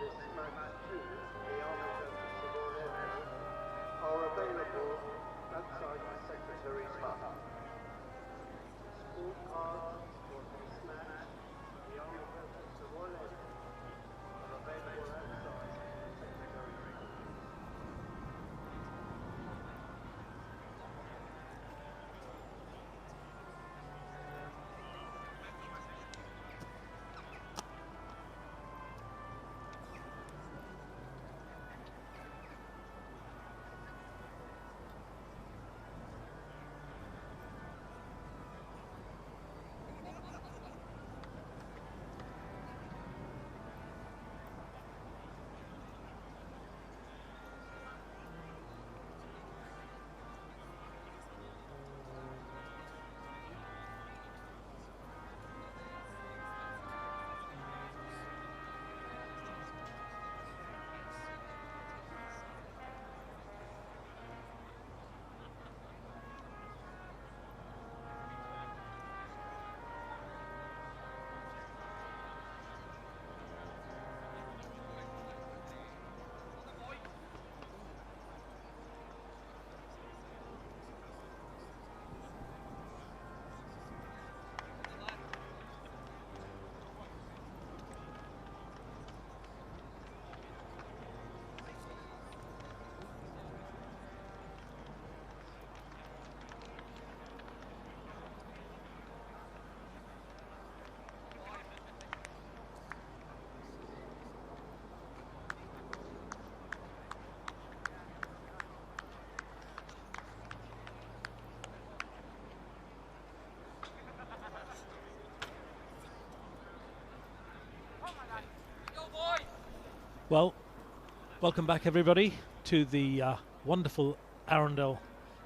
this match too, the Army versus the Royal Air Force, are available outside the Secretary's hut. Scorecards for this match, the Army versus the Royal Air Force, are available outside the Secretary's hut. Well, welcome back everybody to the wonderful Arundel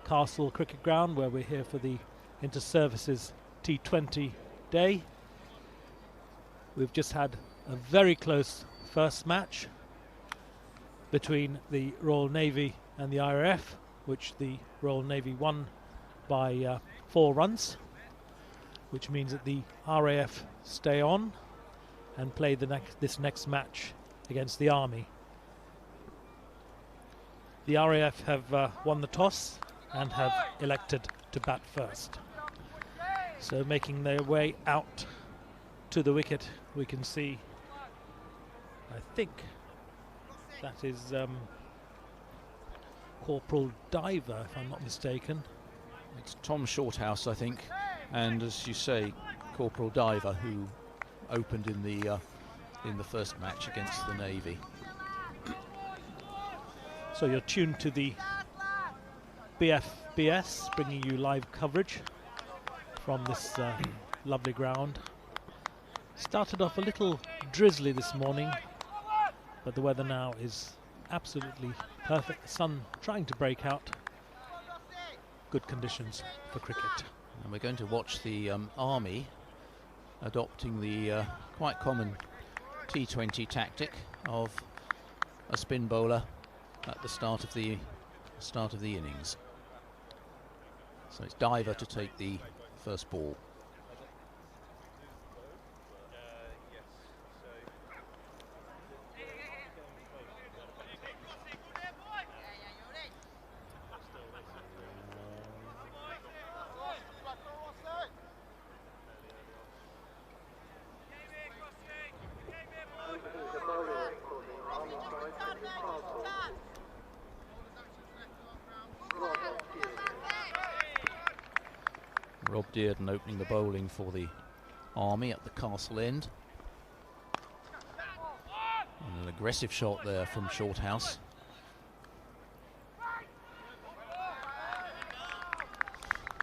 Castle Cricket Ground, where we're here for the Inter-Services T20 day. We've just had a very close first match between the Royal Navy and the RAF, which the Royal Navy won by 4 runs, which means that the RAF stay on and play this next match against the Army. The RAF have won the toss and have elected to bat first. So making their way out to the wicket, we can see, I think that is Corporal Diver, if I'm not mistaken. It's Tom Shorthouse, I think, and as you say, Corporal Diver, who opened in the first match against the Navy. So you're tuned to the BFBS, bringing you live coverage from this lovely ground. Started off a little drizzly this morning, but the weather now is absolutely perfect. The sun trying to break out. Good conditions for cricket. And we're going to watch the Army adopting the quite common T20 tactic of a spin bowler at the start of the innings. So it's Diver to take the first ball. Rob Dearden opening the bowling for the Army at the castle end. And an aggressive shot there from Shorthouse.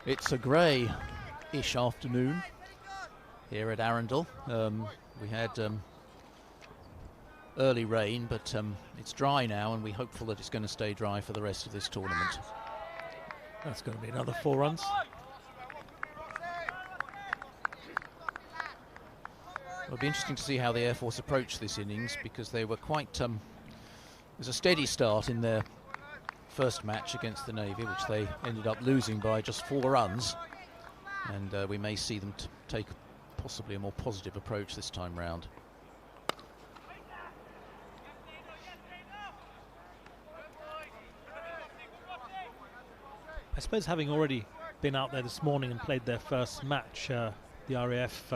It's a grey-ish afternoon here at Arundel. We had early rain, but it's dry now, and we're hopeful that it's going to stay dry for the rest of this tournament. That's going to be another 4 runs. It'll be interesting to see how the Air Force approach this innings, because they were quite... it was a steady start in their first match against the Navy, which they ended up losing by just 4 runs. And we may see them take possibly a more positive approach this time round. suppose having already been out there this morning and played their first match, the RAF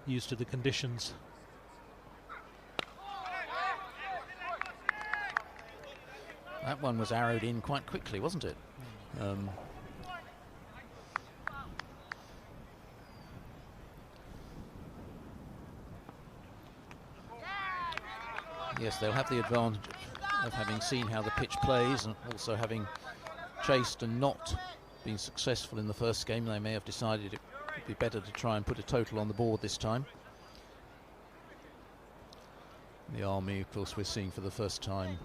used to the conditions. That one was arrowed in quite quickly, wasn't it? Yes, they'll have the advantage of having seen how the pitch plays, and also having chased and not been successful in the first game. They may have decided it would be better to try and put a total on the board this time. The Army, of course, we're seeing for the first time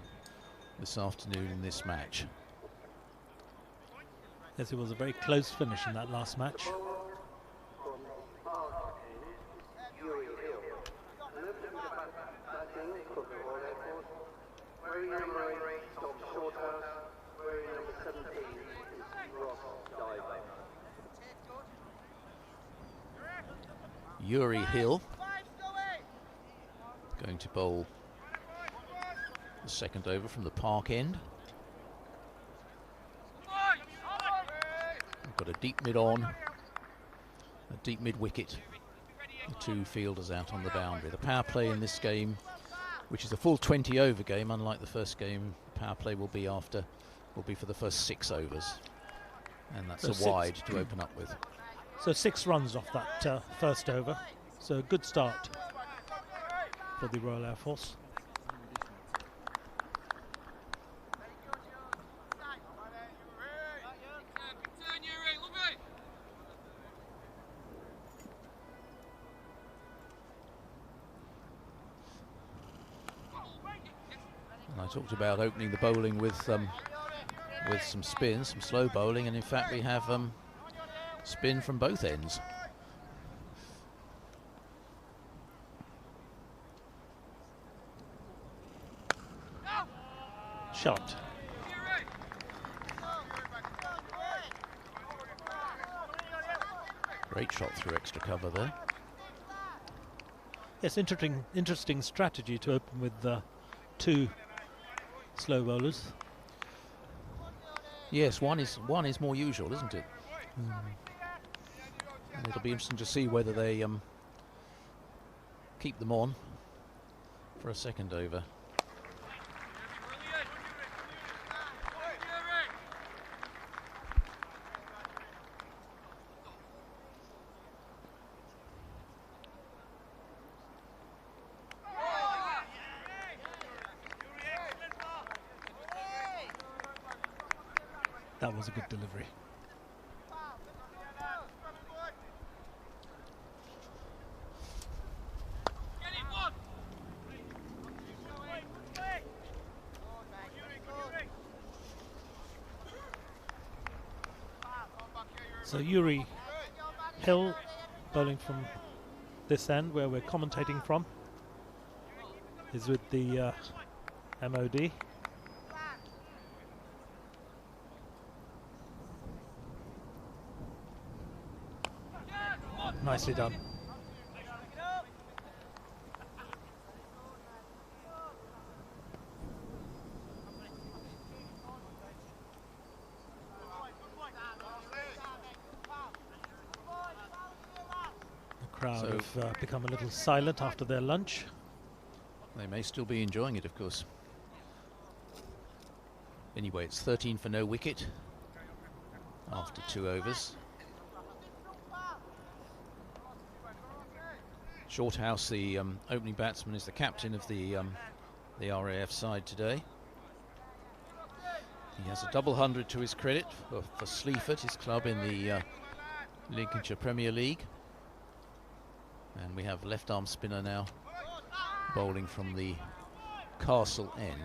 this afternoon in this match. Yes, it was a very close finish in that last match. Yuri Hill going to bowl the second over from the park end. We've got a deep mid on, a deep mid wicket, the two fielders out on the boundary. The power play in this game, which is a full 20 over game, unlike the first game, the power play will be for the first 6 overs, and that's So a wide to open up with. So 6 runs off that first over. So a good start for the Royal Air Force. And I talked about opening the bowling with some spin, some slow bowling, and in fact we have spin from both ends. Shot. Great shot through extra cover there. Yes, interesting strategy to open with 2 slow bowlers. Yes, one is more usual, isn't it? And it'll be interesting to see whether they keep them on for a second over. That was a good delivery. So Yuri Hill bowling from this end where we're commentating from is with the MOD. Nicely done. The crowd have become a little silent after their lunch. They may still be enjoying it, of course. Anyway, it's 13 for no wicket after 2 overs. Shorthouse, the opening batsman, is the captain of the RAF side today. He has a double 100 to his credit for Sleaford, his club in the Lincolnshire Premier League. And we have left arm spinner now bowling from the Castle end.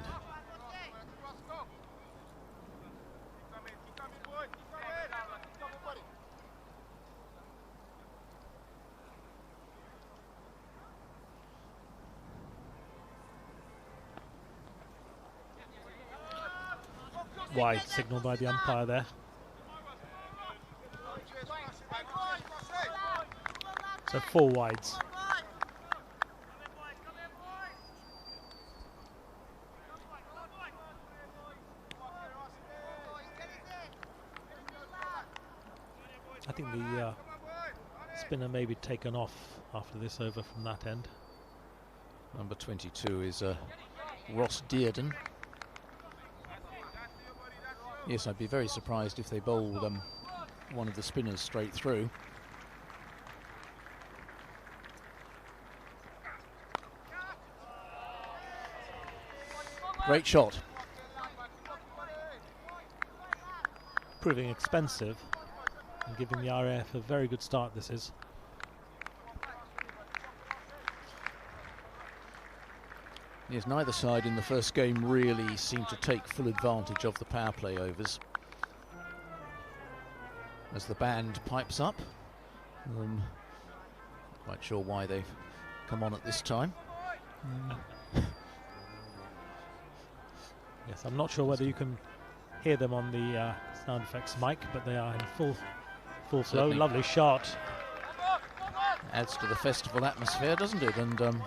Wide signal by the umpire there. So 4 wides. I think the spinner may be taken off after this over from that end. Number 22 is Ross Dearden. Yes, I'd be very surprised if they bowled one of the spinners straight through. Great shot. Proving expensive and giving the RAF a very good start, this is. Yes, neither side in the first game really seemed to take full advantage of the power play overs. As the band pipes up, quite sure why they've come on at this time. Yes, I'm not sure whether you can hear them on the sound effects mic, but they are in full flow. Certainly. Lovely shot. Adds to the festival atmosphere, doesn't it? And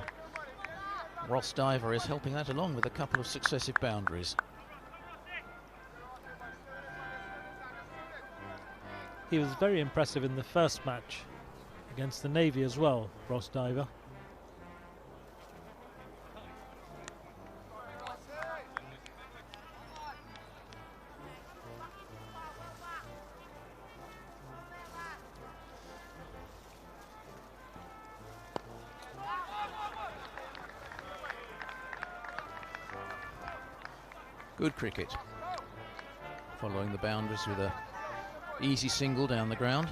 Ross Diver is helping that along with a couple of successive boundaries. He was very impressive in the first match against the Navy as well, Ross Diver. Good cricket. Following the boundaries with a easy single down the ground.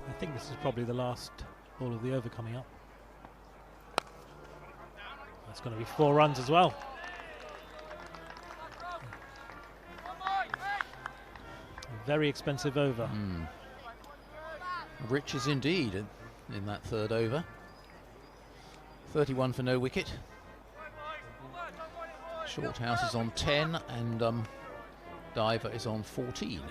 I think this is probably the last ball of the over coming up. That's going to be 4 runs as well. A very expensive over. Riches indeed in that third over. 31 for no wicket. Shorthouse is on 10 and Diver is on 14.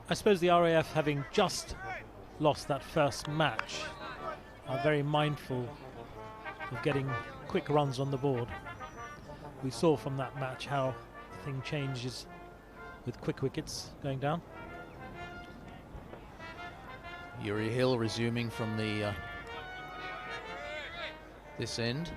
I suppose the RAF, having just lost that first match, are very mindful of getting quick runs on the board. We saw from that match how the thing changes with quick wickets going down. Yuri Hill resuming from the this end.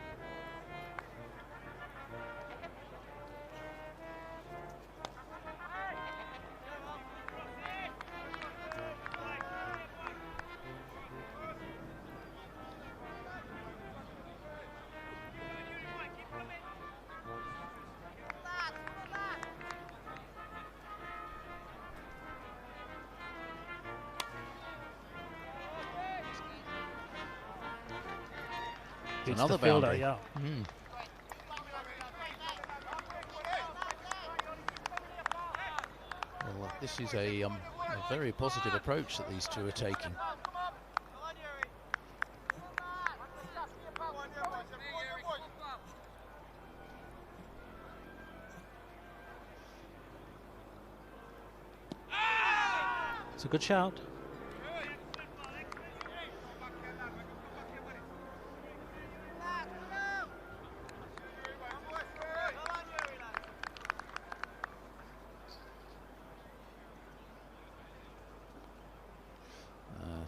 Beats Another the fielder, boundary. yeah. Well, this is a very positive approach that these two are taking. It's a good shout.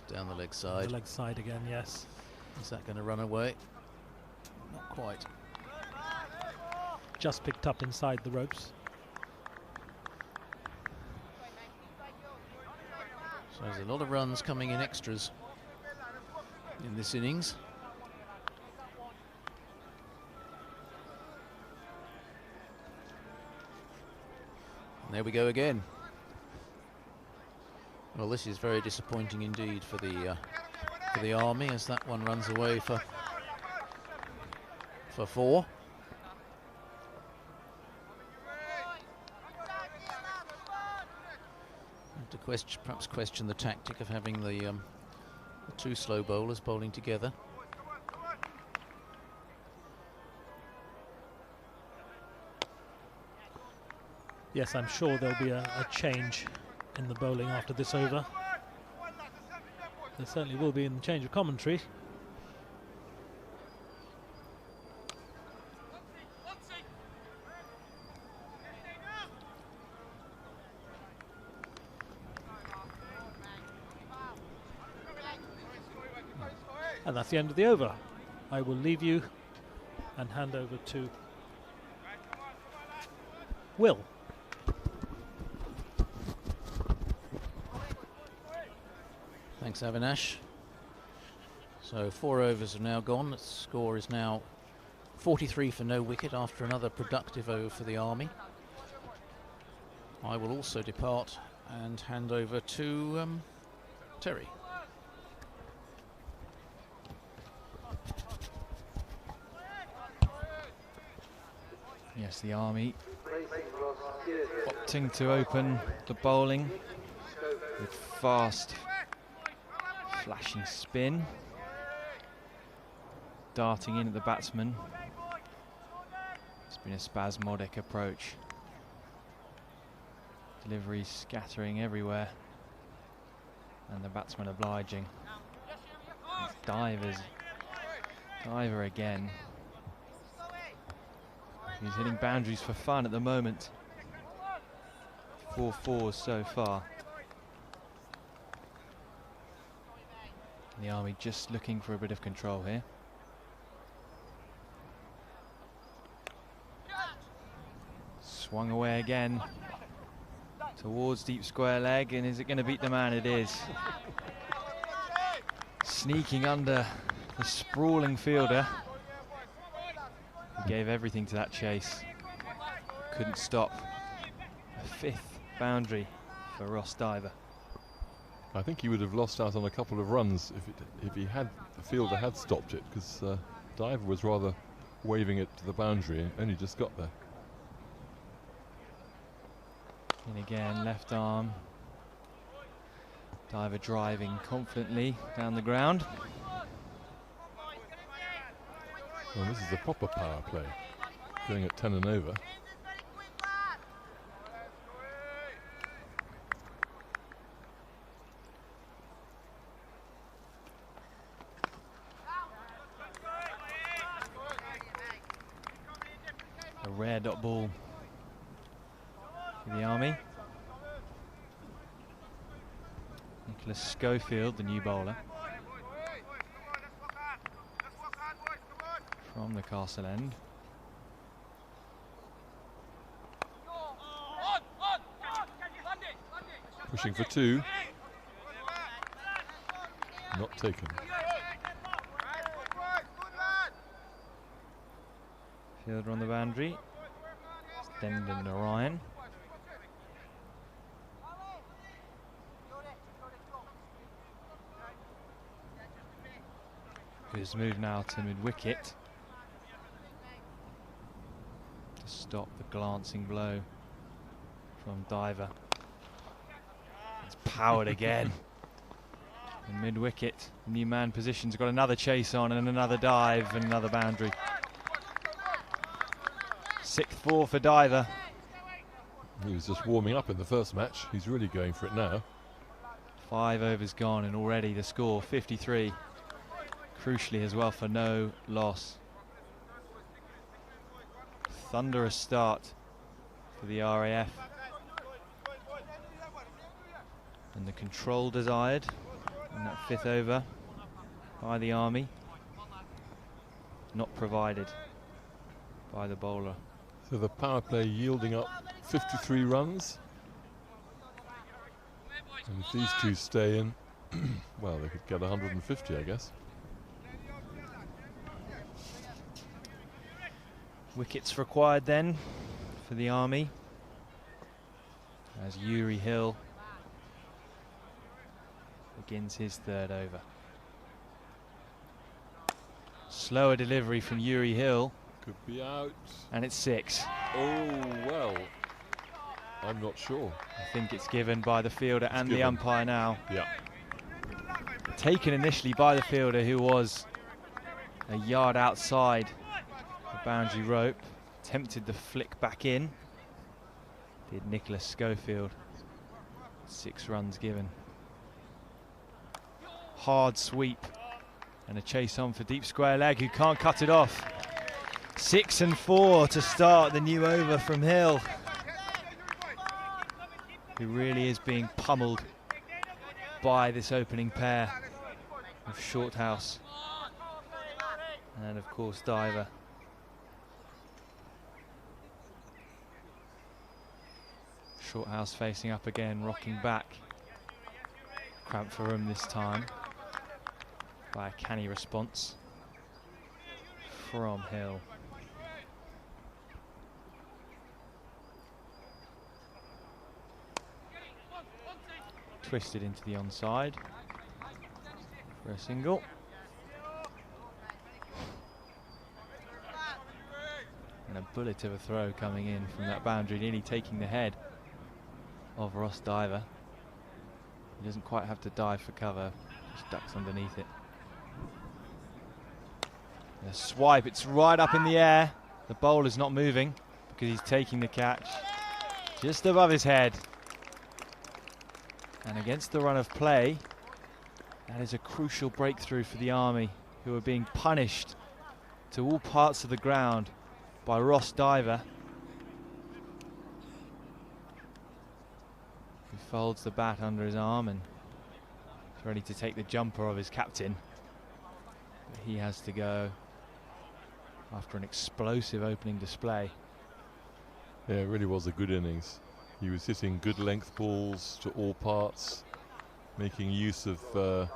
Down the leg side. The leg side again, yes. Is that going to run away? Not quite. Just picked up inside the ropes. So there's a lot of runs coming in extras in this innings. And there we go again. Well, this is very disappointing indeed for the Army, as that one runs away for 4. Have to perhaps question the tactic of having the 2 slow bowlers bowling together. Yes, I'm sure there'll be a change in the bowling after this over. There certainly will be in the change of commentary. And that's the end of the over. I will leave you and hand over to Will. Thanks, Avinash. So 4 overs have now gone. The score is now 43 for no wicket after another productive over for the Army. I will also depart and hand over to Terry. Yes, the Army opting to open the bowling with fast, flashing spin, darting in at the batsman. It's been a spasmodic approach. Deliveries scattering everywhere, and the batsman obliging. It's Diver again. He's hitting boundaries for fun at the moment. 4 fours so far. The Army just looking for a bit of control here. Swung away again towards deep square leg, and is it going to beat the man? It is. Sneaking under the sprawling fielder. He gave everything to that chase. Couldn't stop. A 5th boundary for Ross Diver. I think he would have lost out on a couple of runs if the fielder had stopped it, because Diver was rather waving it to the boundary and only just got there. And again, left arm. Diver driving confidently down the ground. Well, this is a proper power play, going at 10 and over. A rare dot ball for the Army. Nicholas Schofield, the new bowler from the Castle End. Pushing for 2. Not taken. Fielder on the boundary. Stendon Orion. Who's moved now to mid-wicket to stop the glancing blow from Diver. It's powered again. In mid-wicket, new man position's got another chase on and another dive and another boundary. 6th 4 for Diver. He was just warming up in the first match. He's really going for it now. 5 overs gone and already the score 53. Crucially as well for no loss. Thunderous start for the RAF. And the control desired in that 5th over by the Army, not provided by the bowler. So the power play yielding up 53 runs. And if these two stay in, well, they could get 150, I guess. Wickets required then for the Army as Yuri Hill begins his 3rd over. Slower delivery from Yuri Hill. Could be out. And it's 6. Oh, well, I'm not sure. I think it's given by the fielder and the umpire now. Yeah. Taken initially by the fielder, who was a yard outside the boundary rope. Tempted the flick back in. Did Nicholas Schofield. 6 runs given. Hard sweep. And a chase on for deep square leg, who can't cut it off. 6 and 4 to start the new over from Hill, who really is being pummeled by this opening pair of Shorthouse And of course Diver. Shorthouse facing up again, rocking back. Cramp for room this time by a canny response from Hill. Twisted into the onside for a single. And a bullet of a throw coming in from that boundary, nearly taking the head of Ross Diver. He doesn't quite have to dive for cover, just ducks underneath it. A swipe, it's right up in the air. The bowler's not moving because he's taking the catch just above his head. And against the run of play, that is a crucial breakthrough for the Army, who are being punished to all parts of the ground by Ross Diver, who folds the bat under his arm and is ready to take the jumper of his captain. But he has to go after an explosive opening display. Yeah, it really was a good innings. He was hitting good length balls to all parts, making use of the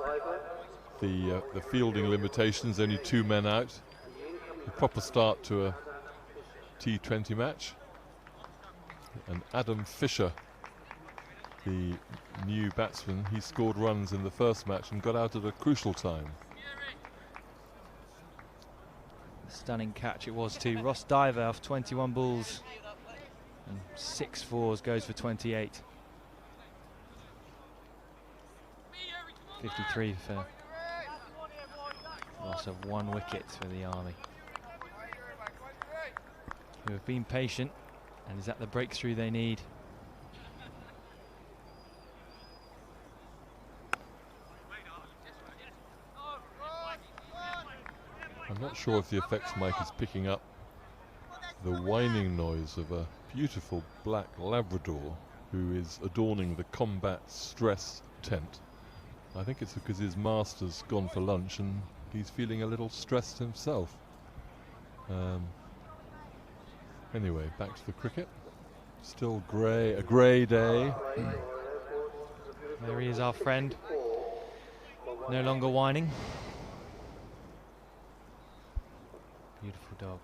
fielding limitations, only 2 men out. A proper start to a T20 match. And Adam Fisher, the new batsman, he scored runs in the first match and got out at a crucial time. Stunning catch it was too. Ross Diver off 21 balls and 6 fours goes for 28. 53 for loss of 1 wicket for the Army, who have been patient, and is that the breakthrough they need? I'm not sure if the effects mic is picking up the whining noise of a beautiful black Labrador who is adorning the combat stress tent. I think it's because his master's gone for lunch and he's feeling a little stressed himself. Anyway, back to the cricket. Still grey, a grey day. There he is, our friend. No longer whining. Beautiful dog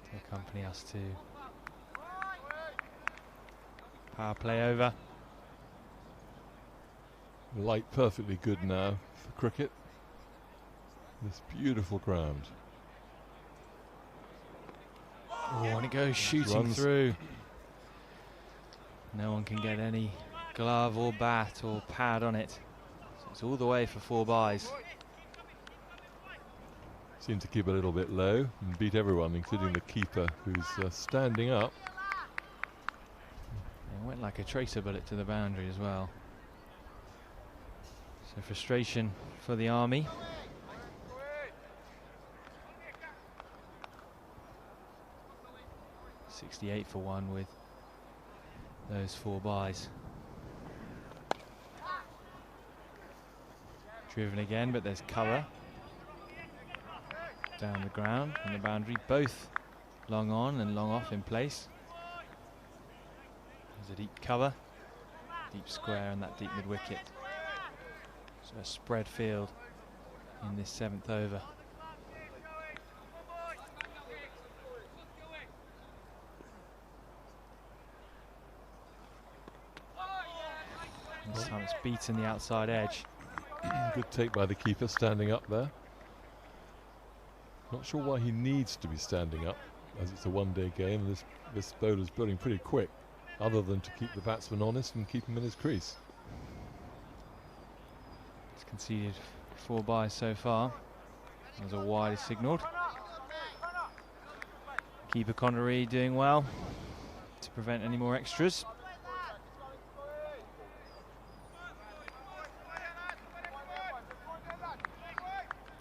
to accompany us to power play over. Light perfectly good now for cricket. This beautiful ground. Oh, and it goes shooting Runs through. No one can get any glove or bat or pad on it. So it's all the way for 4 byes. Seemed to keep a little bit low and beat everyone, including the keeper, who's standing up. It went like a tracer bullet to the boundary as well. So frustration for the Army. .68 for 1 with those 4 byes. Driven again, but there's cover down the ground and the boundary, both long on and long off in place. There's a deep cover, deep square and that deep mid wicket. So a spread field in this 7th over. This time it's beaten the outside edge. Good take by the keeper, standing up there. Not sure why he needs to be standing up, as it's a 1-day game. This bowler's bowling pretty quick, other than to keep the batsman honest and keep him in his crease. It's conceded 4 byes so far. As a wide is signalled. Keeper Connery doing well to prevent any more extras.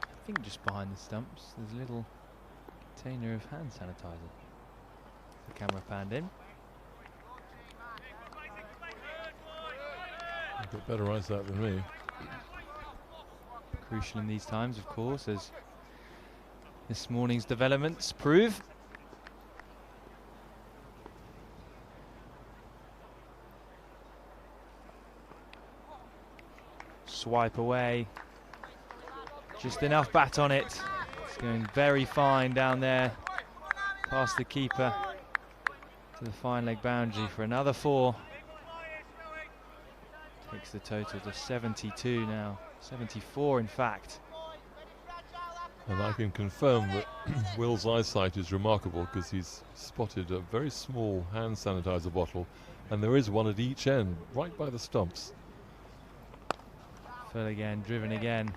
I think just behind the stumps there's a little container of hand sanitizer. The camera panned in. You've got better eyes that than me. Crucial in these times, of course, as this morning's developments prove. Swipe away. Just enough bat on it. It's going very fine down there. Past the keeper to the fine leg boundary for another 4. Takes the total to 72 now. 74 in fact. And I can confirm that Will's eyesight is remarkable because he's spotted a very small hand sanitizer bottle, and there is one at each end, right by the stumps. Full again, driven again.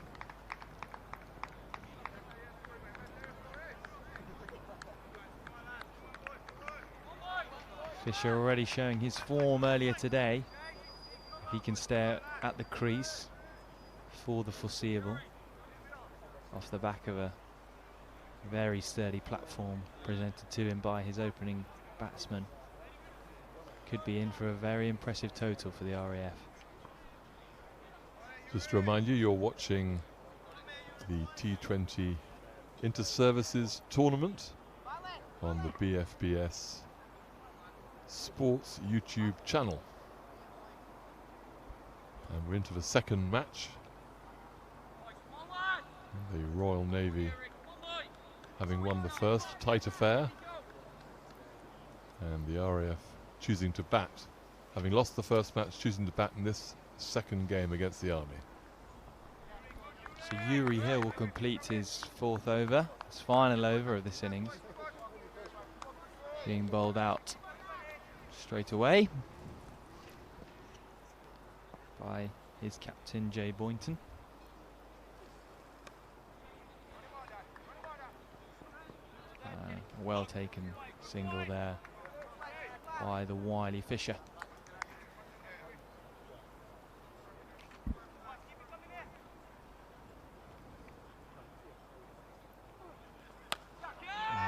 Fisher already showing his form earlier today. He can stay at the crease for the foreseeable, off the back of a very sturdy platform presented to him by his opening batsman. Could be in for a very impressive total for the RAF. Just to remind you, you're watching the T20 Inter-Services Tournament on the BFBS Sports YouTube channel. And we're into the second match. The Royal Navy having won the first, tight affair. And the RAF choosing to bat, having lost the first match, choosing to bat in this second game against the Army. So Yuri Hill will complete his 4th over, his final over of this innings. Being bowled out straight away by his captain Jay Boynton. Well taken single there by the wily Fisher.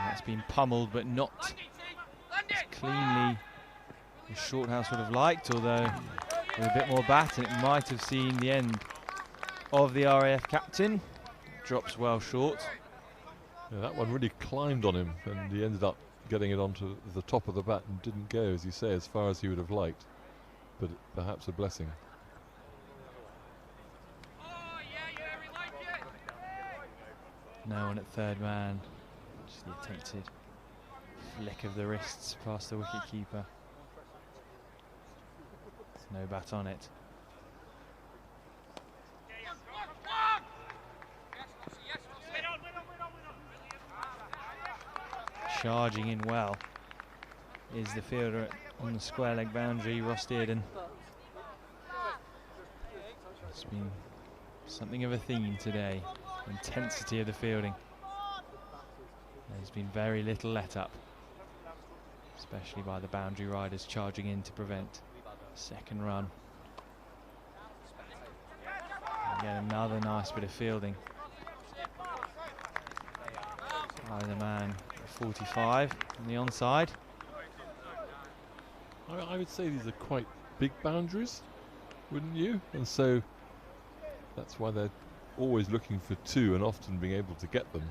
That's been pummeled, but not as cleanly as Shorthouse would have liked, although with a bit more bat and it might have seen the end of the RAF captain. Drops well short. Yeah, that one really climbed on him, and he ended up getting it onto the top of the bat and didn't go, as you say, as far as he would have liked, but perhaps a blessing. No one at third man. Just the attempted flick of the wrists past the wicket keeper. No bat on it. Charging in well is the fielder on the square leg boundary, Ross Dearden. It's been something of a theme today. Intensity of the fielding. There's been very little let up, especially by the boundary riders charging in to prevent second run. Again, another nice bit of fielding by the man at 45 on the onside. I would say these are quite big boundaries, wouldn't you? And so that's why they're always looking for 2 and often being able to get them.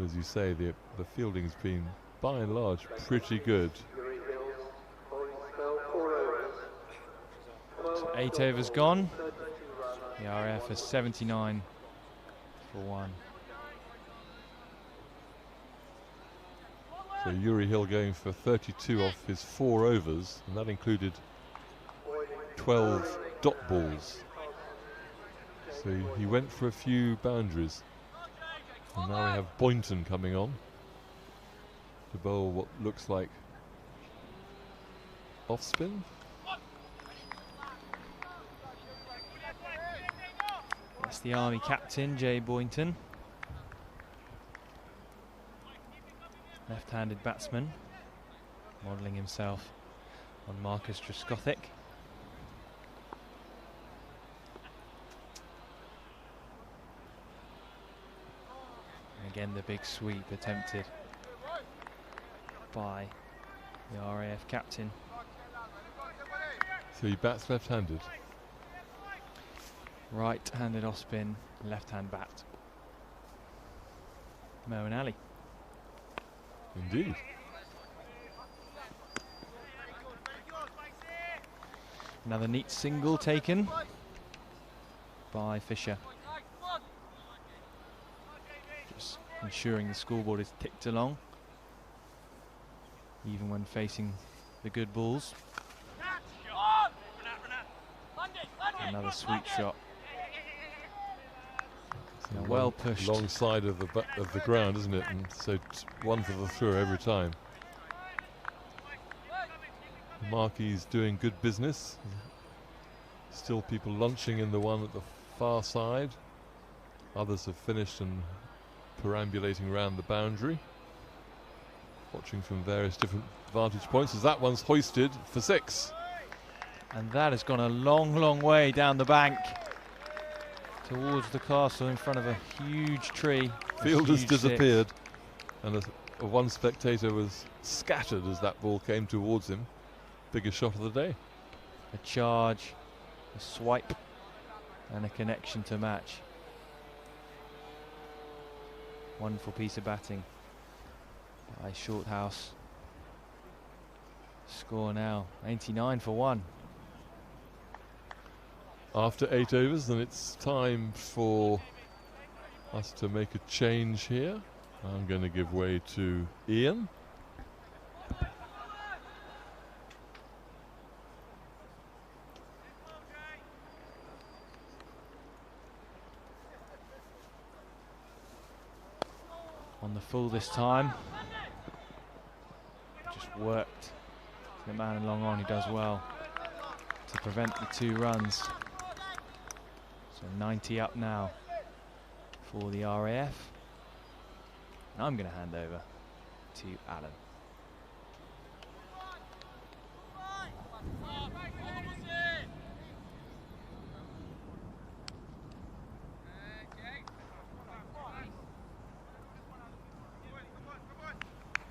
As you say, the fielding's been by and large pretty good. So 8 overs gone. The RAF has 79 for 1. So Yuri Hill going for 32 off his 4 overs, and that included 12 dot balls. So he went for a few boundaries. And now we have Boynton coming on to bowl what looks like off spin. That's the Army captain, Jay Boynton. Left-handed batsman, modelling himself on Marcus Trescothick. Again, the big sweep attempted by the RAF captain. So he bats left-handed. Right-handed off spin left-hand bat. Mo and Ali. Indeed. Another neat single taken by Fisher. Just ensuring the scoreboard is ticked along, even when facing the good balls. Another sweet shot. So Well pushed. Long side of the ground, isn't it? And so one for the throw every time. Markey's doing good business. Still people lunching in the one at the far side. Others have finished and perambulating around the boundary, watching from various different vantage points as that one's hoisted for 6. And that has gone a long, long way down the bank towards the castle in front of a huge tree. Field has Huge disappeared, and one spectator was scattered as that ball came towards him. Biggest shot of the day. A charge, a swipe, and a connection to match. Wonderful piece of batting by Shorthouse. Score now 89 for 1. After 8 overs, then it's time for us to make a change here. I'm going to give way to Ian. On the full this time. Just worked the man long on, he does well to prevent the 2 runs. So 90 up now for the RAF. And I'm going to hand over to Alan.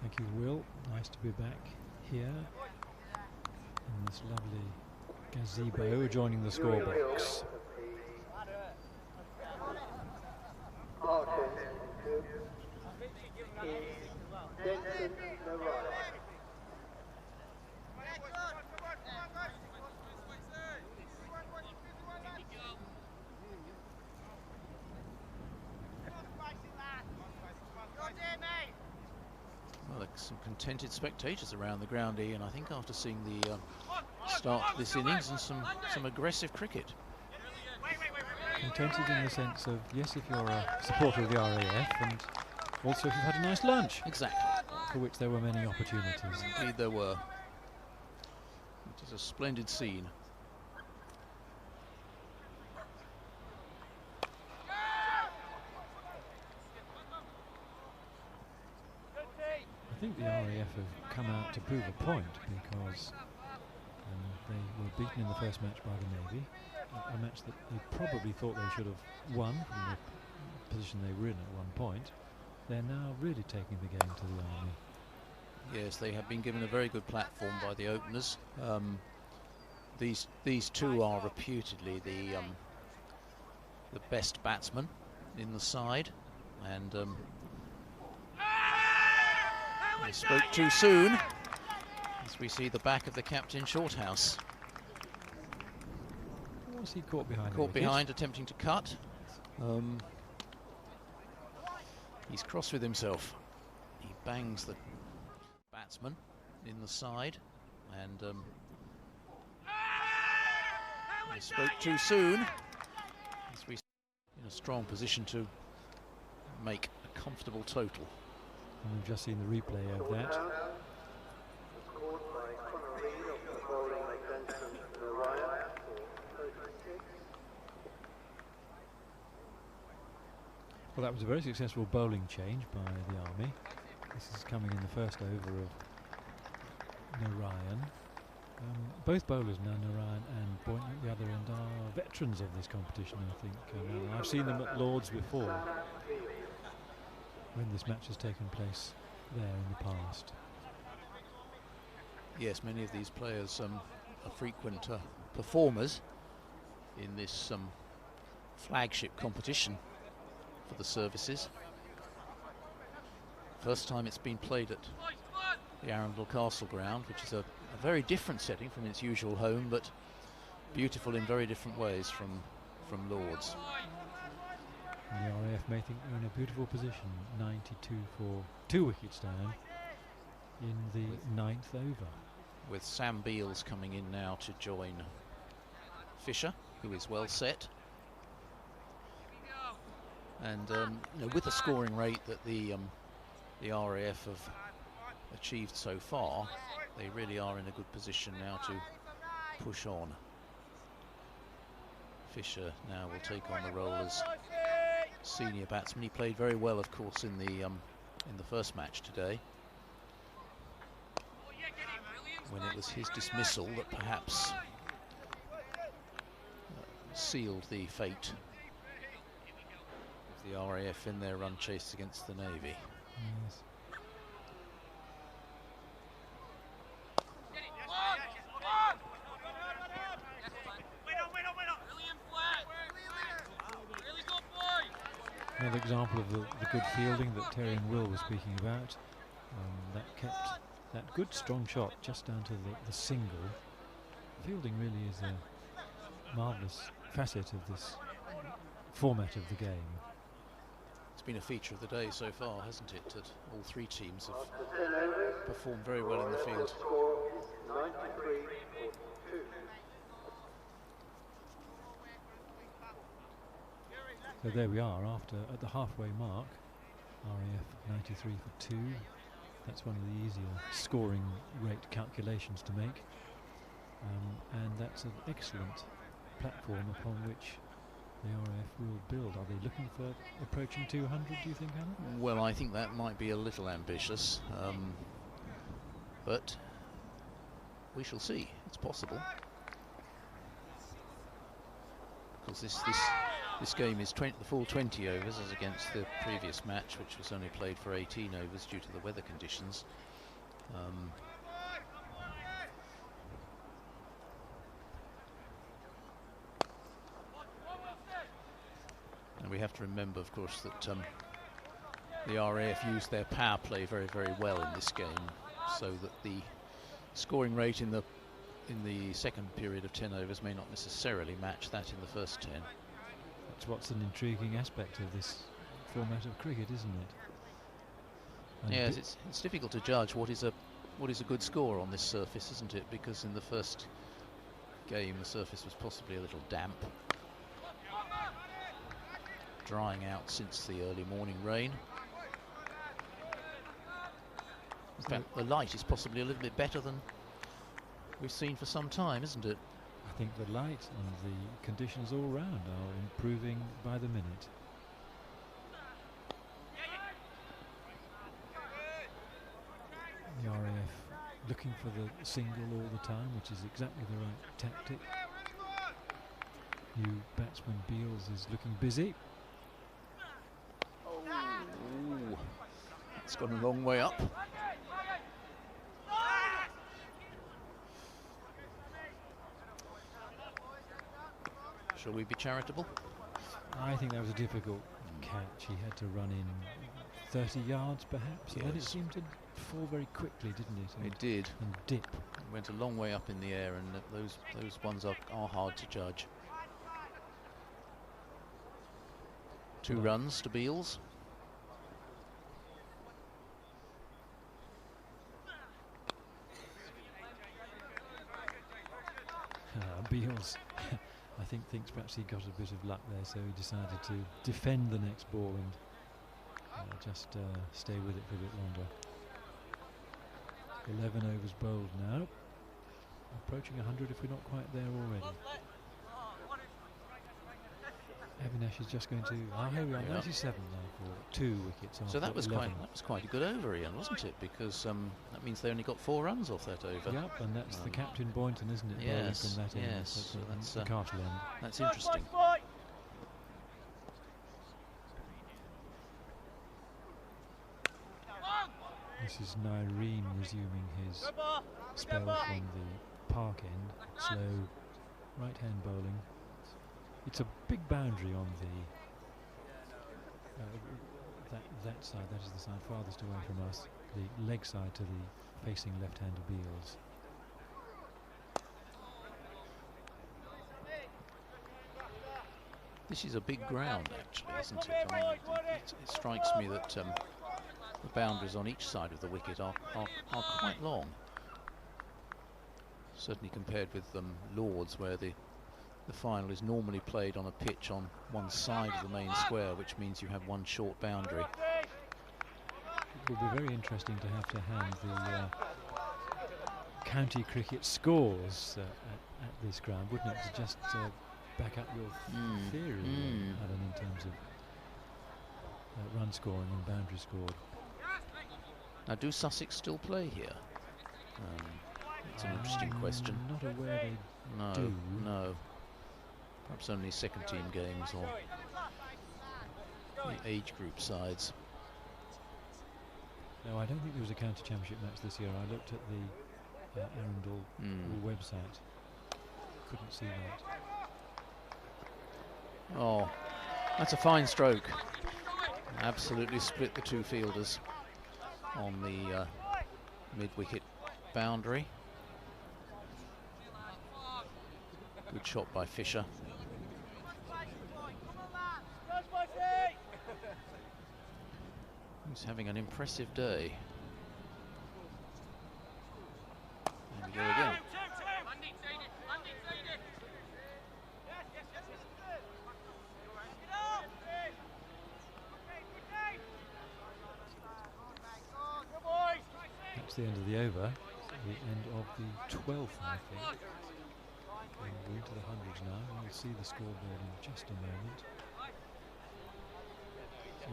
Thank you, Will. Nice to be back here in this lovely gazebo adjoining the scorebox. Well, some contented spectators around the ground, Ian, I think, after seeing the start to this innings and some aggressive cricket. Contented in the sense of, yes, if you're a supporter of the RAF, and also if you've had a nice lunch. Exactly. For which there were many opportunities. Indeed there were. It is a splendid scene. I think the RAF have come out to prove a point, because they were beaten in the first match by the Navy, a match that they probably thought they should have won from the position they were in at one point. They're now really taking the game to the Army. Yes, they have been given a very good platform by the openers. These two are reputedly the best batsmen in the side, and they spoke too soon as we see the back of the captain, Shorthouse. Was he caught behind? Caught behind, attempting to cut. He's cross with himself. He bangs the batsman in the side, and he spoke too soon as we in a strong position to make a comfortable total. And we've just seen the replay of that. Well, that was a very successful bowling change by the Army. This is coming in the first over of Narayan. Both bowlers now, Narayan and Boynton at the other end, are veterans of this competition, I think. I've seen them at Lord's before, when this match has taken place there in the past. Yes, many of these players are frequent performers in this flagship competition for the services. First time it's been played at the Arundel Castle ground, which is a very different setting from its usual home, but beautiful in very different ways from Lord's. And the RAF may think they're in a beautiful position, 92 for 2 wickets down in the 9th over. With Sam Beals coming in now to join Fisher, who is well set. And you know, with the scoring rate that the RAF have achieved so far, they really are in a good position now to push on. Fisher now will take on the role as senior batsman. He played very well, of course, in the first match today, when it was his dismissal that perhaps sealed the fate of the RAF in their run chase against the Navy. Yes. Another example of the good fielding that Terry and Will were speaking about. That kept that good strong shot just down to the single. Fielding really is a marvellous facet of this format of the game. It's been a feature of the day so far, hasn't it? That all three teams have performed very well in the field. So there we are, at the halfway mark, RAF 93 for 2. That's one of the easier scoring rate calculations to make. And that's an excellent platform upon which the RAF will build. Are they looking for approaching 200, do you think, Alan? Well, I think that might be a little ambitious, but we shall see. It's possible. Because this game is the full 20 overs, as against the previous match, which was only played for 18 overs due to the weather conditions. And we have to remember, of course, that the RAF used their power play very, very well in this game, so that the scoring rate in the second period of 10 overs may not necessarily match that in the first 10. That's what's an intriguing aspect of this format of cricket, isn't it? And yes, it's difficult to judge what is a good score on this surface, isn't it? Because in the first game the surface was possibly a little damp, drying out since the early morning rain. In fact, the light is possibly a little bit better than we've seen for some time, isn't it? I think the light and the conditions all round are improving by the minute. The RAF looking for the single all the time, which is exactly the right tactic. New batsman Beals is looking busy. Ooh, it's gone a long way up. Shall we be charitable? I think that was a difficult catch. He had to run in 30 yards perhaps, and then it Yes. seemed to fall very quickly, didn't it? It did. And dip. It went a long way up in the air, and those ones are hard to judge. 2 runs to Beals. Beals, I think, thinks perhaps he got a bit of luck there, so he decided to defend the next ball and just stay with it for a bit longer. 11 overs bowled now. Approaching 100 if we're not quite there already. Avinash is just going to... here we are, Yeah. 97 now for 2 wickets. So that after was 11. quite a good over, Ian, wasn't it? Because that means they only got 4 runs off that over. Yep, and that's the captain Boynton, isn't it? bowling Yes, from that end. yes, so that's, the Castle end. That's interesting. This is Nyreen resuming his spell from the park end. Slow right-hand bowling. It's a big boundary on the that side. That is the side farthest away from us. The leg side to the facing left-hander Beals. This is a big ground, actually, isn't it? I mean, it strikes me that the boundaries on each side of the wicket are quite long. Certainly compared with Lords, where the final is normally played on a pitch on one side of the main square, which means you have one short boundary. It will be very interesting to hand the county cricket scores at this ground, wouldn't it? To just back up your theory, Alan, in terms of run scoring and boundary scored. Now, do Sussex still play here? It's an interesting question. Not aware they do. No. Perhaps only second team games or the age group sides. No, I don't think there was a county championship match this year. I looked at the Arundel website. Couldn't see that. Oh, that's a fine stroke. Absolutely split the two fielders on the mid-wicket boundary. Good shot by Fisher. He's having an impressive day. There we go again. That's the end of the over, the end of the 12th, I think. And we're into the hundreds now. We'll see the scoreboard in just a moment.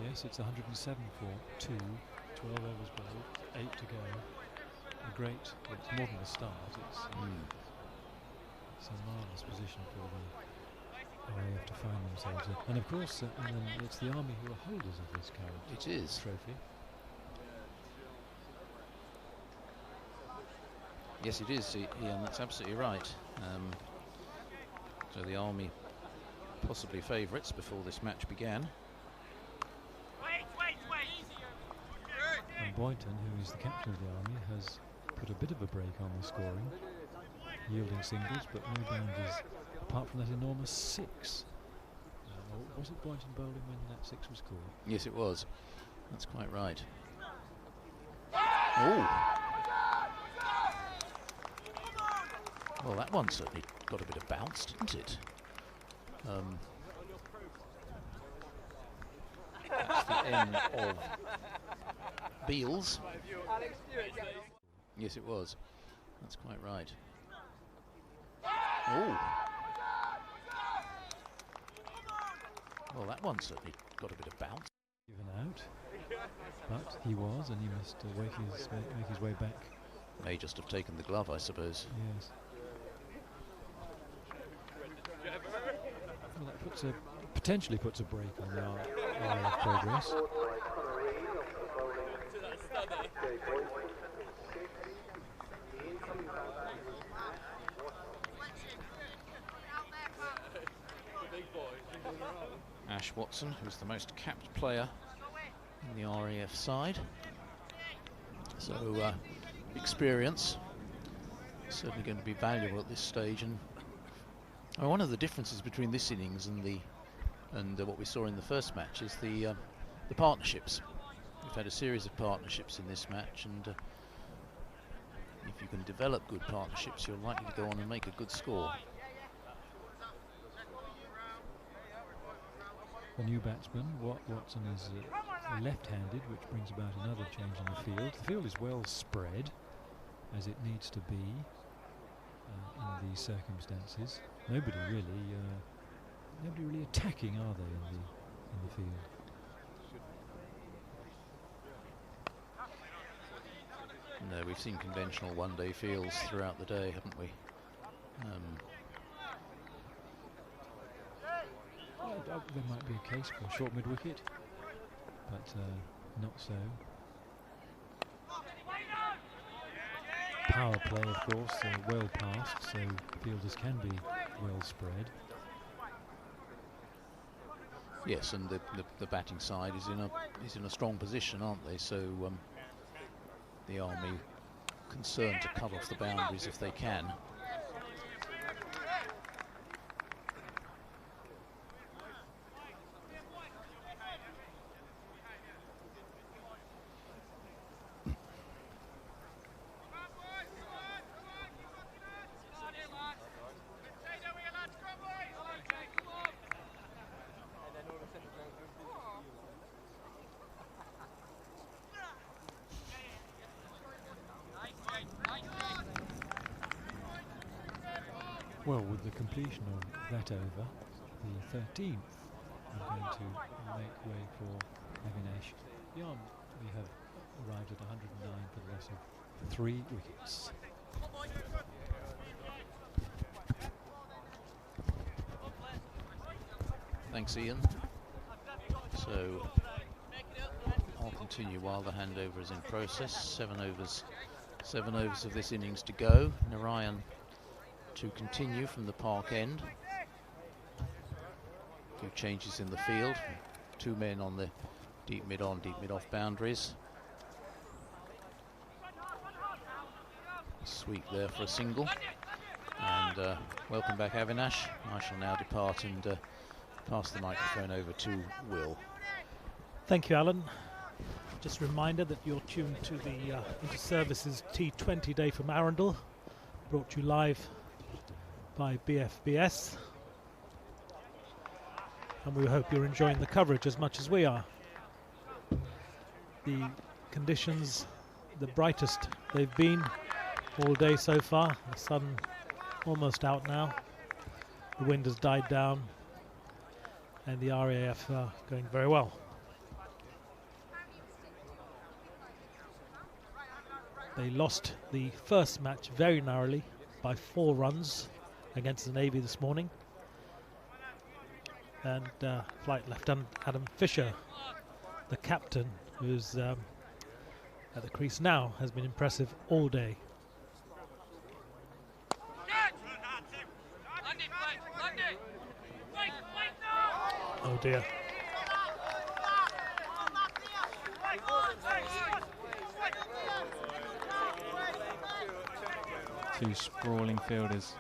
Yes, it's 107 for 2. 12 overs bowled, 8 to go. A great, well, it's more than a start. It's a marvellous position for the RAF to find themselves in. And of course, Alan, it's the Army who are holders of this current trophy. Yes, it is, Ian, that's absolutely right. So the Army possibly favourites before this match began. And Boynton, who is the captain of the Army, has put a bit of a break on the scoring, yielding singles, but no boundaries apart from that enormous 6. Was it Boynton bowling when that 6 was called? Yes, it was. That's quite right. Oh! Well, that one certainly got a bit of bounce, didn't it? That's the end of Beals. Yes, it was. That's quite right. Oh! Well, that one certainly got a bit of bounce. Given out, but he was, and he must make his way back. May just have taken the glove, I suppose. Yes. Well, that potentially puts a break on the RAF progress. Ash Watson, who's the most capped player in the RAF side. So experience certainly going to be valuable at this stage. And one of the differences between this innings and what we saw in the first match is the partnerships. We've had a series of partnerships in this match, and if you can develop good partnerships, you're likely to go on and make a good score. The new batsman, Watson, is left-handed, which brings about another change in the field. The field is well spread, as it needs to be in these circumstances. Nobody really attacking, are they, in the field? No, we've seen conventional one-day fields throughout the day, haven't we? There might be a case for a short mid-wicket, but not so. Power play, of course, well passed, so fielders can be well spread. Yes, and the batting side is in a strong position, aren't they? So the Army concerned to cut off the boundaries if they can. Well, with the completion of that over, the 13th are going to make way for Avinash. Beyond, we have arrived at 109 for the loss of 3 wickets. Thanks, Ian. So I'll continue while the handover is in process. 7 overs of this innings to go. Narayan to continue from the park end. A few changes in the field. 2 men on the deep mid on, deep mid off boundaries. Sweep there for a single. And welcome back, Avinash. I shall now depart and pass the microphone over to Will. Thank you, Alan. Just a reminder that you're tuned to the Inter-Services T20 Day from Arundel, brought to you live by BFBS. And we hope you're enjoying the coverage as much as we are. The conditions, the brightest they've been all day so far. The sun almost out now. The wind has died down, and the RAF are going very well. They lost the first match very narrowly by 4 runs against the Navy this morning. And Flight Lieutenant Adam Fisher, the captain, who's at the crease now, has been impressive all day. Oh dear. Two sprawling fielders,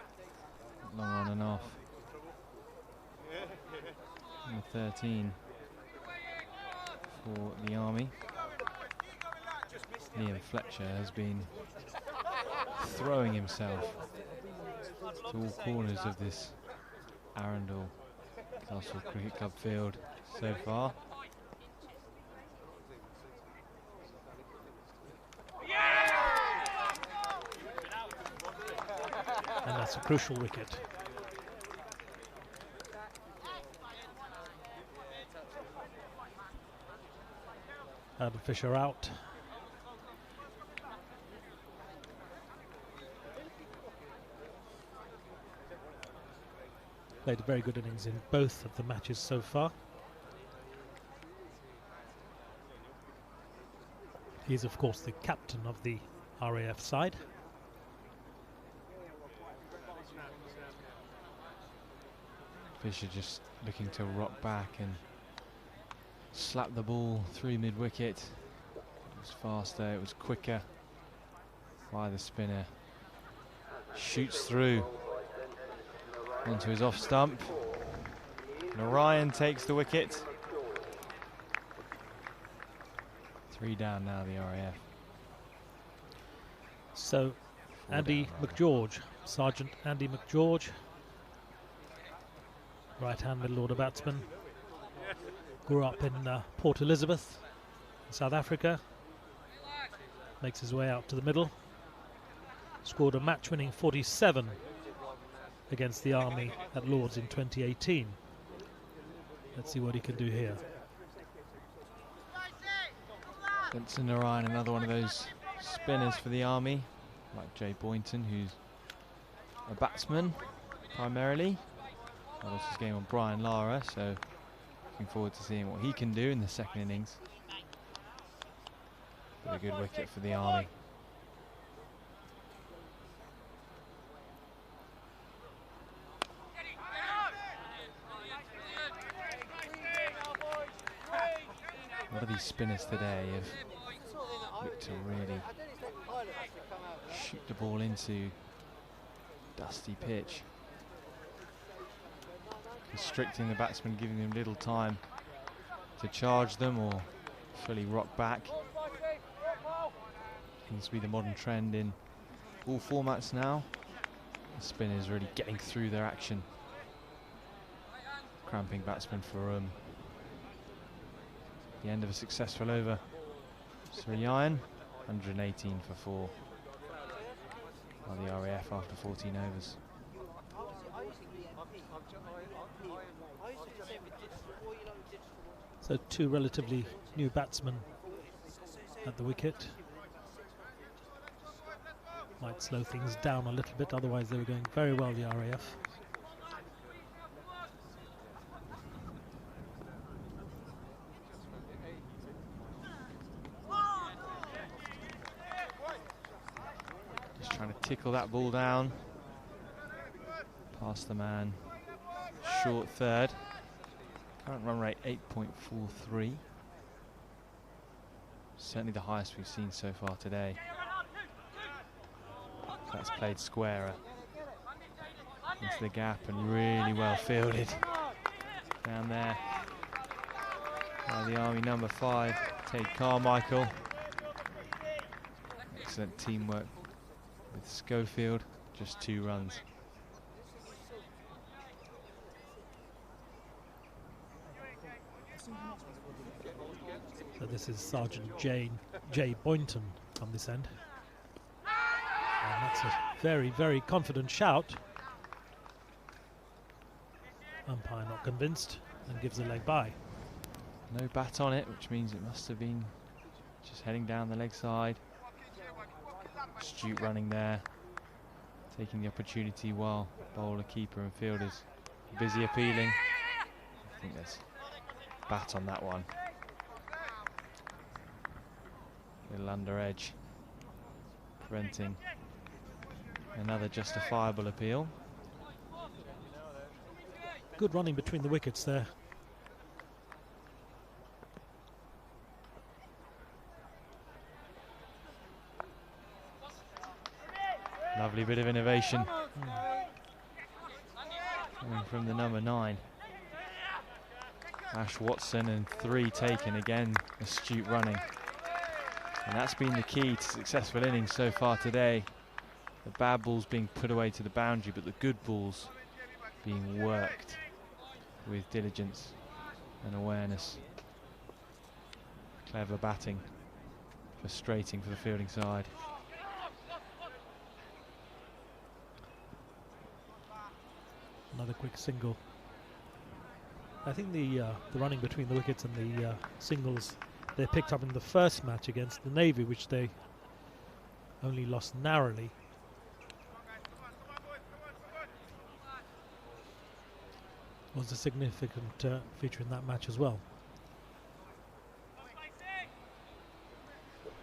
long on and off. Number 13 for the Army. Liam Fletcher has been throwing himself to all corners of this Arundel Castle Cricket Club field so far. And that's a crucial wicket. Adam Fisher out. Played a very good innings in both of the matches so far. He's of course the captain of the RAF side. Fisher just looking to rock back and slap the ball through mid-wicket. It was faster, it was quicker by the spinner. Shoots through onto his off stump. Narayan takes the wicket. 3 down now, the RAF. So 4 Andy down, rather. McGeorge, Sergeant Andy McGeorge, right-hand middle order batsman, grew up in Port Elizabeth, South Africa, makes his way out to the middle, scored a match-winning 47 against the Army at Lord's in 2018. Let's see what he can do here. Vincent Narayan, another one of those spinners for the Army, like Jay Boynton, who's a batsman primarily. I lost his game on Brian Lara, so looking forward to seeing what he can do in the second innings. But a good wicket for the Army. spinners today have looked to really shoot the ball into dusty pitch, constricting the batsman, giving them little time to charge them or fully rock back. Seems to be the modern trend in all formats now. The spinners really getting through their action, cramping batsmen for the end of a successful over. Sri Iron, 118 for 4 by the RAF after 14 overs. So 2 relatively new batsmen at the wicket. Might slow things down a little bit, otherwise they were going very well, the RAF. Just trying to tickle that ball down past the man, short third. Current run rate 8.43. Certainly the highest we've seen so far today. That's played squarer into the gap and really well fielded down there by the Army number 5, Tate Carmichael. Excellent teamwork with Schofield, just 2 runs. So this is Sergeant J. Boynton on this end. And that's a very, very confident shout. Umpire not convinced and gives a leg by. No bat on it, which means it must have been just heading down the leg side. Astute running there, taking the opportunity while bowler, keeper and fielders busy appealing. I think there's bat on that one. Little under edge, preventing another justifiable appeal. Good running between the wickets there. Lovely bit of innovation coming from the number 9. Ash Watson, and 3 taken again. Astute running. And that's been the key to successful innings so far today. The bad balls being put away to the boundary, but the good balls being worked with diligence and awareness. Clever batting, frustrating for the fielding side. Another quick single. I think the running between the wickets and the singles they picked up in the first match against the Navy, which they only lost narrowly. Was a significant feature in that match as well.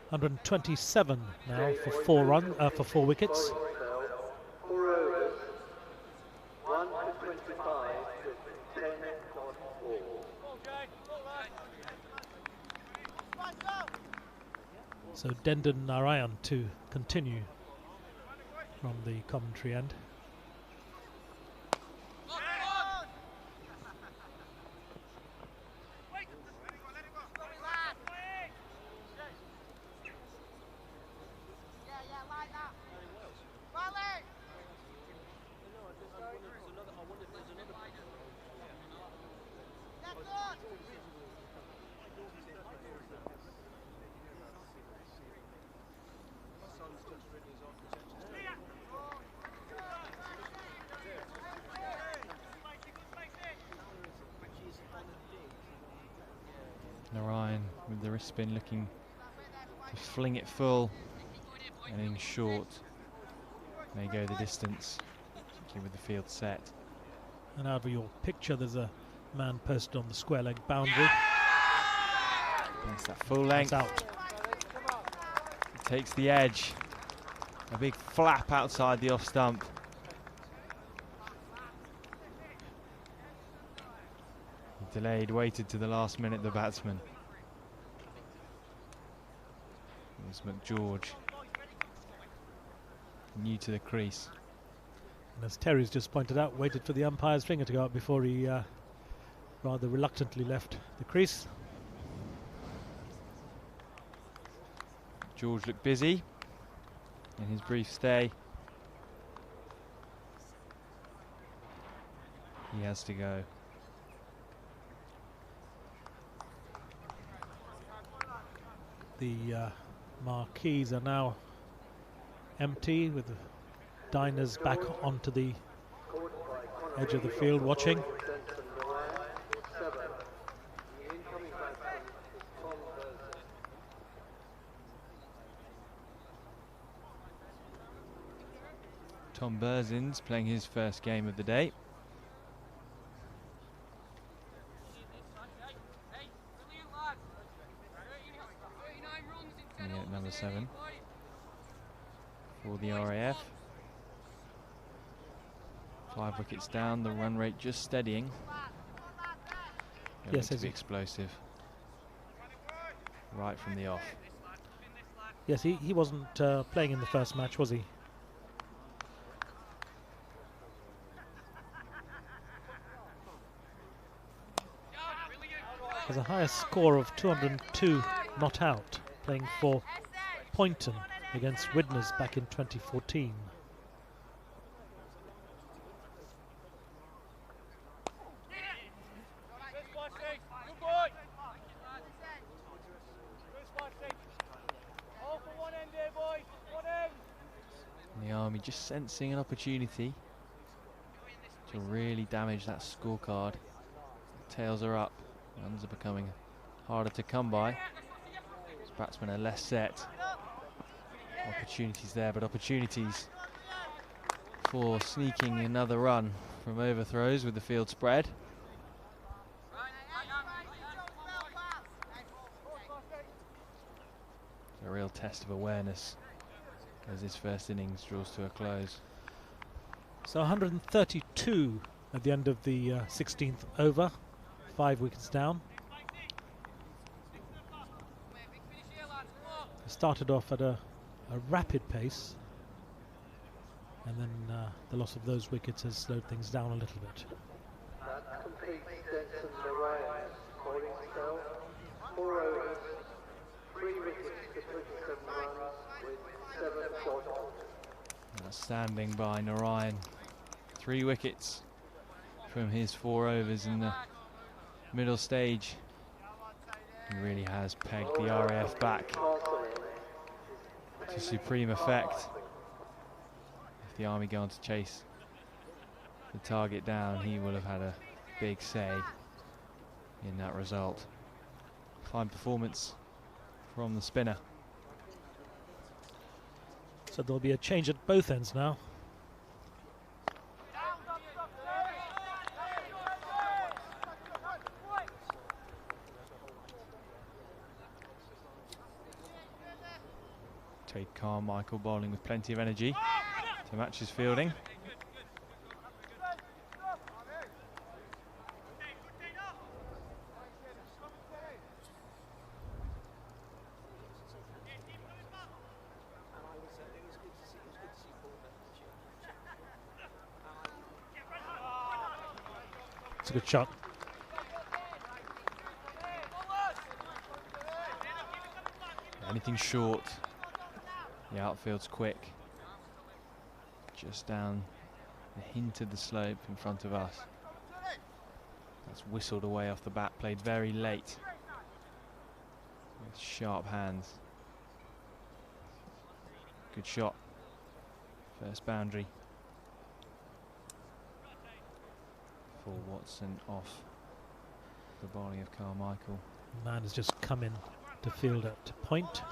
127 now for 4 wickets. 4 overs, 1 to 25 to 10.4. So Dendan Narayan to continue from the commentary end. Narayan with the wrist spin, looking to fling it full and in short. May go the distance, particularly with the field set. And out of your picture there's a man posted on the square leg boundary. That's that full length. That's out. It takes the edge. A big flap outside the off stump. Delayed, waited to the last minute, the batsman. It's McGeorge, new to the crease. And as Terry's just pointed out, waited for the umpire's finger to go up before he rather reluctantly left the crease. George looked busy in his brief stay. He has to go. The marquees are now empty, with the diners back onto the edge of the field watching. Tom Burzin's playing his first game of the day. At number 7 for the RAF. 5 wickets down, the run rate just steadying. Yes, to be explosive right from the off. Yes, he wasn't playing in the first match, was he? Has a higher score of 202 not out, playing for Poynton against Widnes back in 2014. And the Army just sensing an opportunity to really damage that scorecard. Tails are up, runs are becoming harder to come by. As batsmen are less set. Opportunities there, but opportunities for sneaking another run from overthrows with the field spread. A real test of awareness as this first innings draws to a close. So 132 at the end of the 16th over, 5 wickets down. Started off at a rapid pace, and then the loss of those wickets has slowed things down a little bit. That completes Denson Moraes bowling spell. 4 overs, 3 wickets for 27 runs with 7 shots. Outstanding by Narayan. 3 wickets from his 4 overs in the middle stage. He really has pegged the RAF back to supreme effect. If the Army go on to chase the target down, he will have had a big say in that result. Fine performance from the spinner. So there'll be a change at both ends now. Tate Carmichael bowling with plenty of energy to match his fielding. It's a good shot. Anything short, the outfield's quick. Just down the hint of the slope in front of us. That's whistled away off the bat, played very late with sharp hands. Good shot. First boundary for Watson off the bowling of Carmichael. Man has just come in to field at point.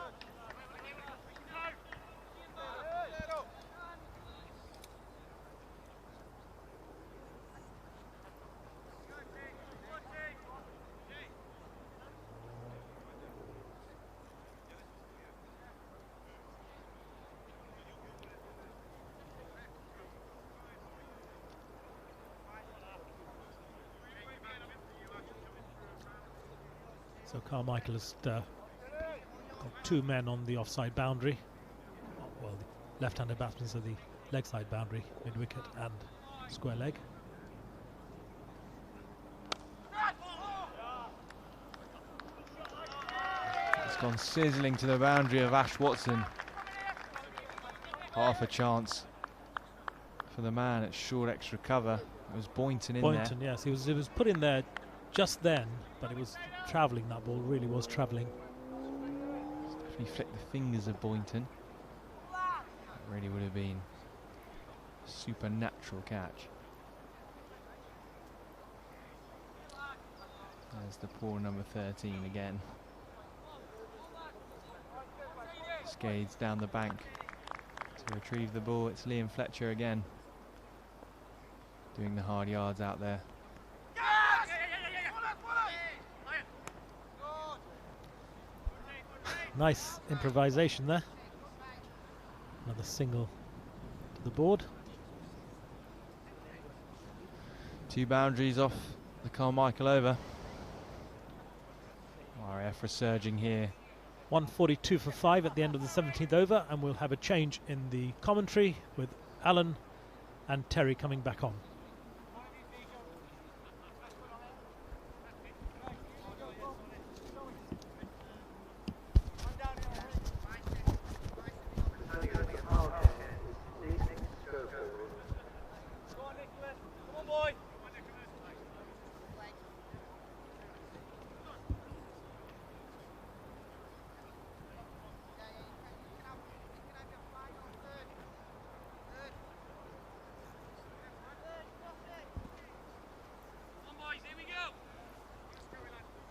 So Carmichael has got 2 men on the offside boundary. Well, the left-handed batsmen, so the leg side boundary, mid-wicket and square leg. It's gone sizzling to the boundary of Ash Watson. Half a chance for the man at short extra cover. It was Boynton in there. Boynton, yes, he was put in there just then, but it was travelling. That ball really was travelling. Definitely flicked the fingers of Boynton. That really would have been a supernatural catch. There's the poor number 13 again. Scades down the bank to retrieve the ball. It's Liam Fletcher again, doing the hard yards out there. Nice improvisation there. Another single to the board. 2 boundaries off the Carmichael over. RAF resurging here. 142 for 5 at the end of the 17th over, and we'll have a change in the commentary with Alan and Terry coming back on.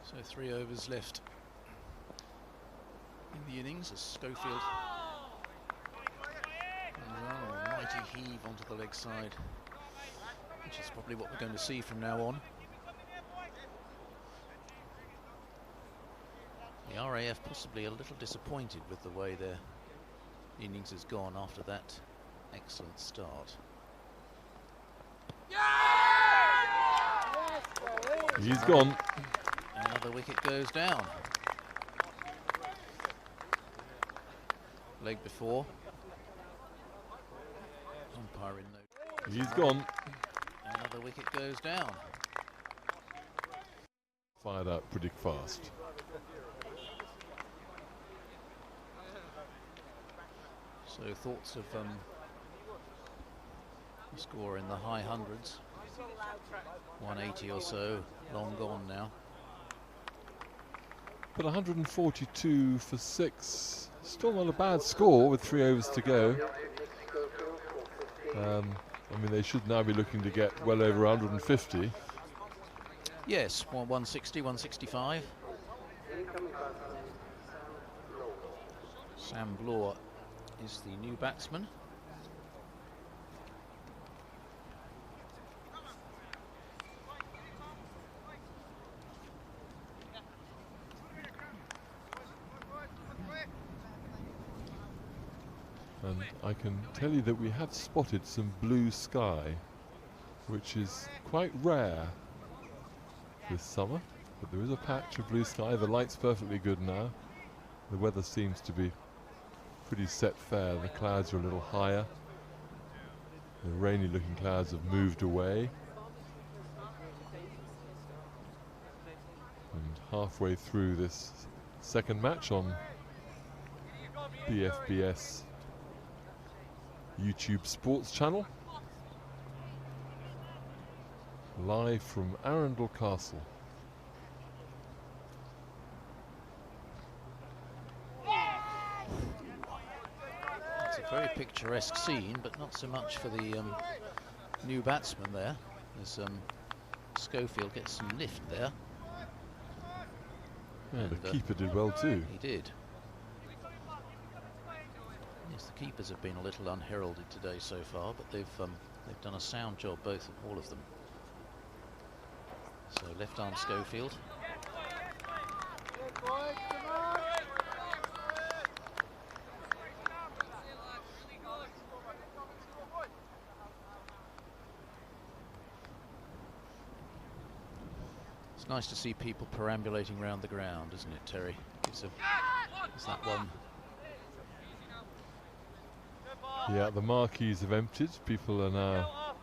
So 3 overs left in the innings as Schofield a mighty heave onto the leg side, which is probably what we're going to see from now on. The RAF possibly a little disappointed with the way their innings has gone after that excellent start. He's gone. Another wicket goes down. Leg before. Umpire in no. He's gone. Another wicket goes down. Fired out pretty fast. So thoughts of a score in the high hundreds. 180 or so, long gone now. But 142 for 6, still not a bad score with 3 overs to go. I mean, they should now be looking to get well over 150. Yes, 160, 165. Sam Bloor is the new batsman. And I can tell you that we have spotted some blue sky, which is quite rare this summer, but there is a patch of blue sky. The light's perfectly good now. The weather seems to be pretty set fair. The clouds are a little higher. The rainy looking clouds have moved away. And halfway through this second match on BFBS YouTube Sports channel, live from Arundel Castle. It's a very picturesque scene, but not so much for the new batsman there, as Schofield gets some lift there. Yeah, And, the keeper did well too. He did. Yes, the keepers have been a little unheralded today so far, but they've done a sound job, all of them. So left arm Schofield. It's nice to see people perambulating around the ground, isn't it, Terry? Gives a Is that one? Yeah, the marquees have emptied. People are now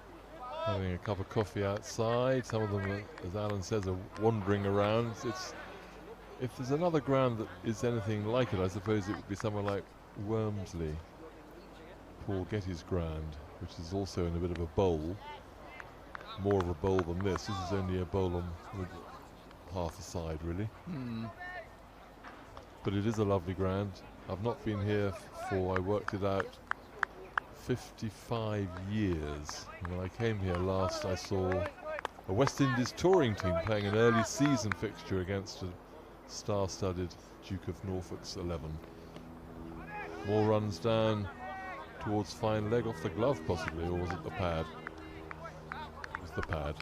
having a cup of coffee outside. Some of them, as Alan says, are wandering around. If there's another ground that is anything like it, I suppose it would be somewhere like Wormsley, Paul Getty's ground, which is also in a bit of a bowl. More of a bowl than this. This is only a bowl on half a side, really. But it is a lovely ground. I've not been here for, I worked it out, 55 years. And when I came here last, I saw a West Indies touring team playing an early season fixture against a star-studded Duke of Norfolk's 11. More runs down towards fine leg, off the glove possibly, or was it the pad? It was the pad.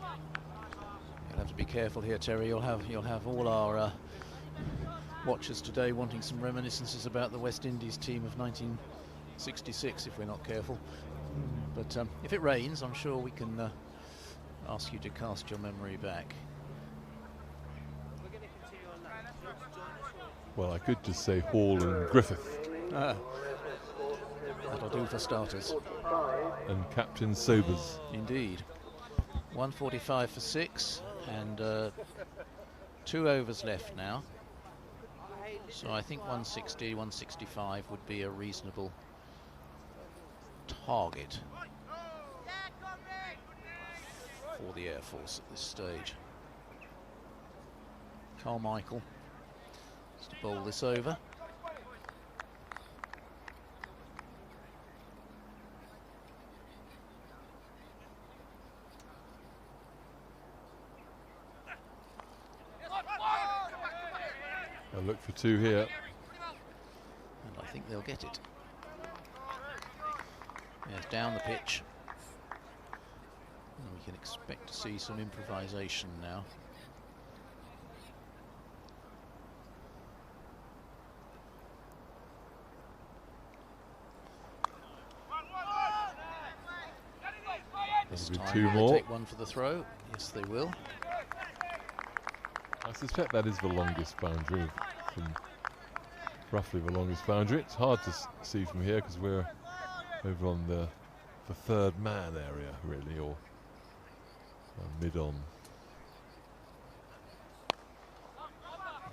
You'll have to be careful here, Terry. You'll have all our watchers today wanting some reminiscences about the West Indies team of 1966 if we're not careful. But if it rains, I'm sure we can ask you to cast your memory back. Well, I could just say Hall and Griffith. That'll do for starters. And Captain Sobers. Indeed. 145 for 6 and 2 overs left now. So I think 160, 165 would be a reasonable target for the Air Force at this stage. Carmichael has to bowl this over. I'll look for 2 here. And I think they'll get it. Yes, down the pitch. And we can expect to see some improvisation now. This time 2 will more. they take one for the throw? Yes, they will. I suspect that is the longest boundary, roughly the longest boundary. It's hard to see from here because we're over on the third man area, really, or mid-on.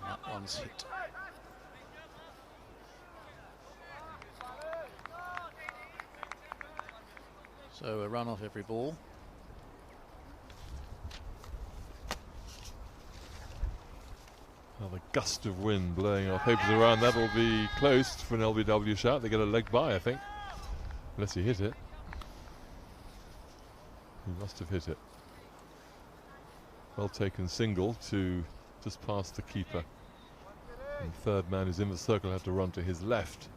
That one's hit. So a run off every ball. Another gust of wind blowing our papers around. That'll be close for an LBW shot. They get a leg by, I think. Unless he hit it. He must have hit it. Well taken single to just past the keeper. And the third man who's in the circle had to run to his left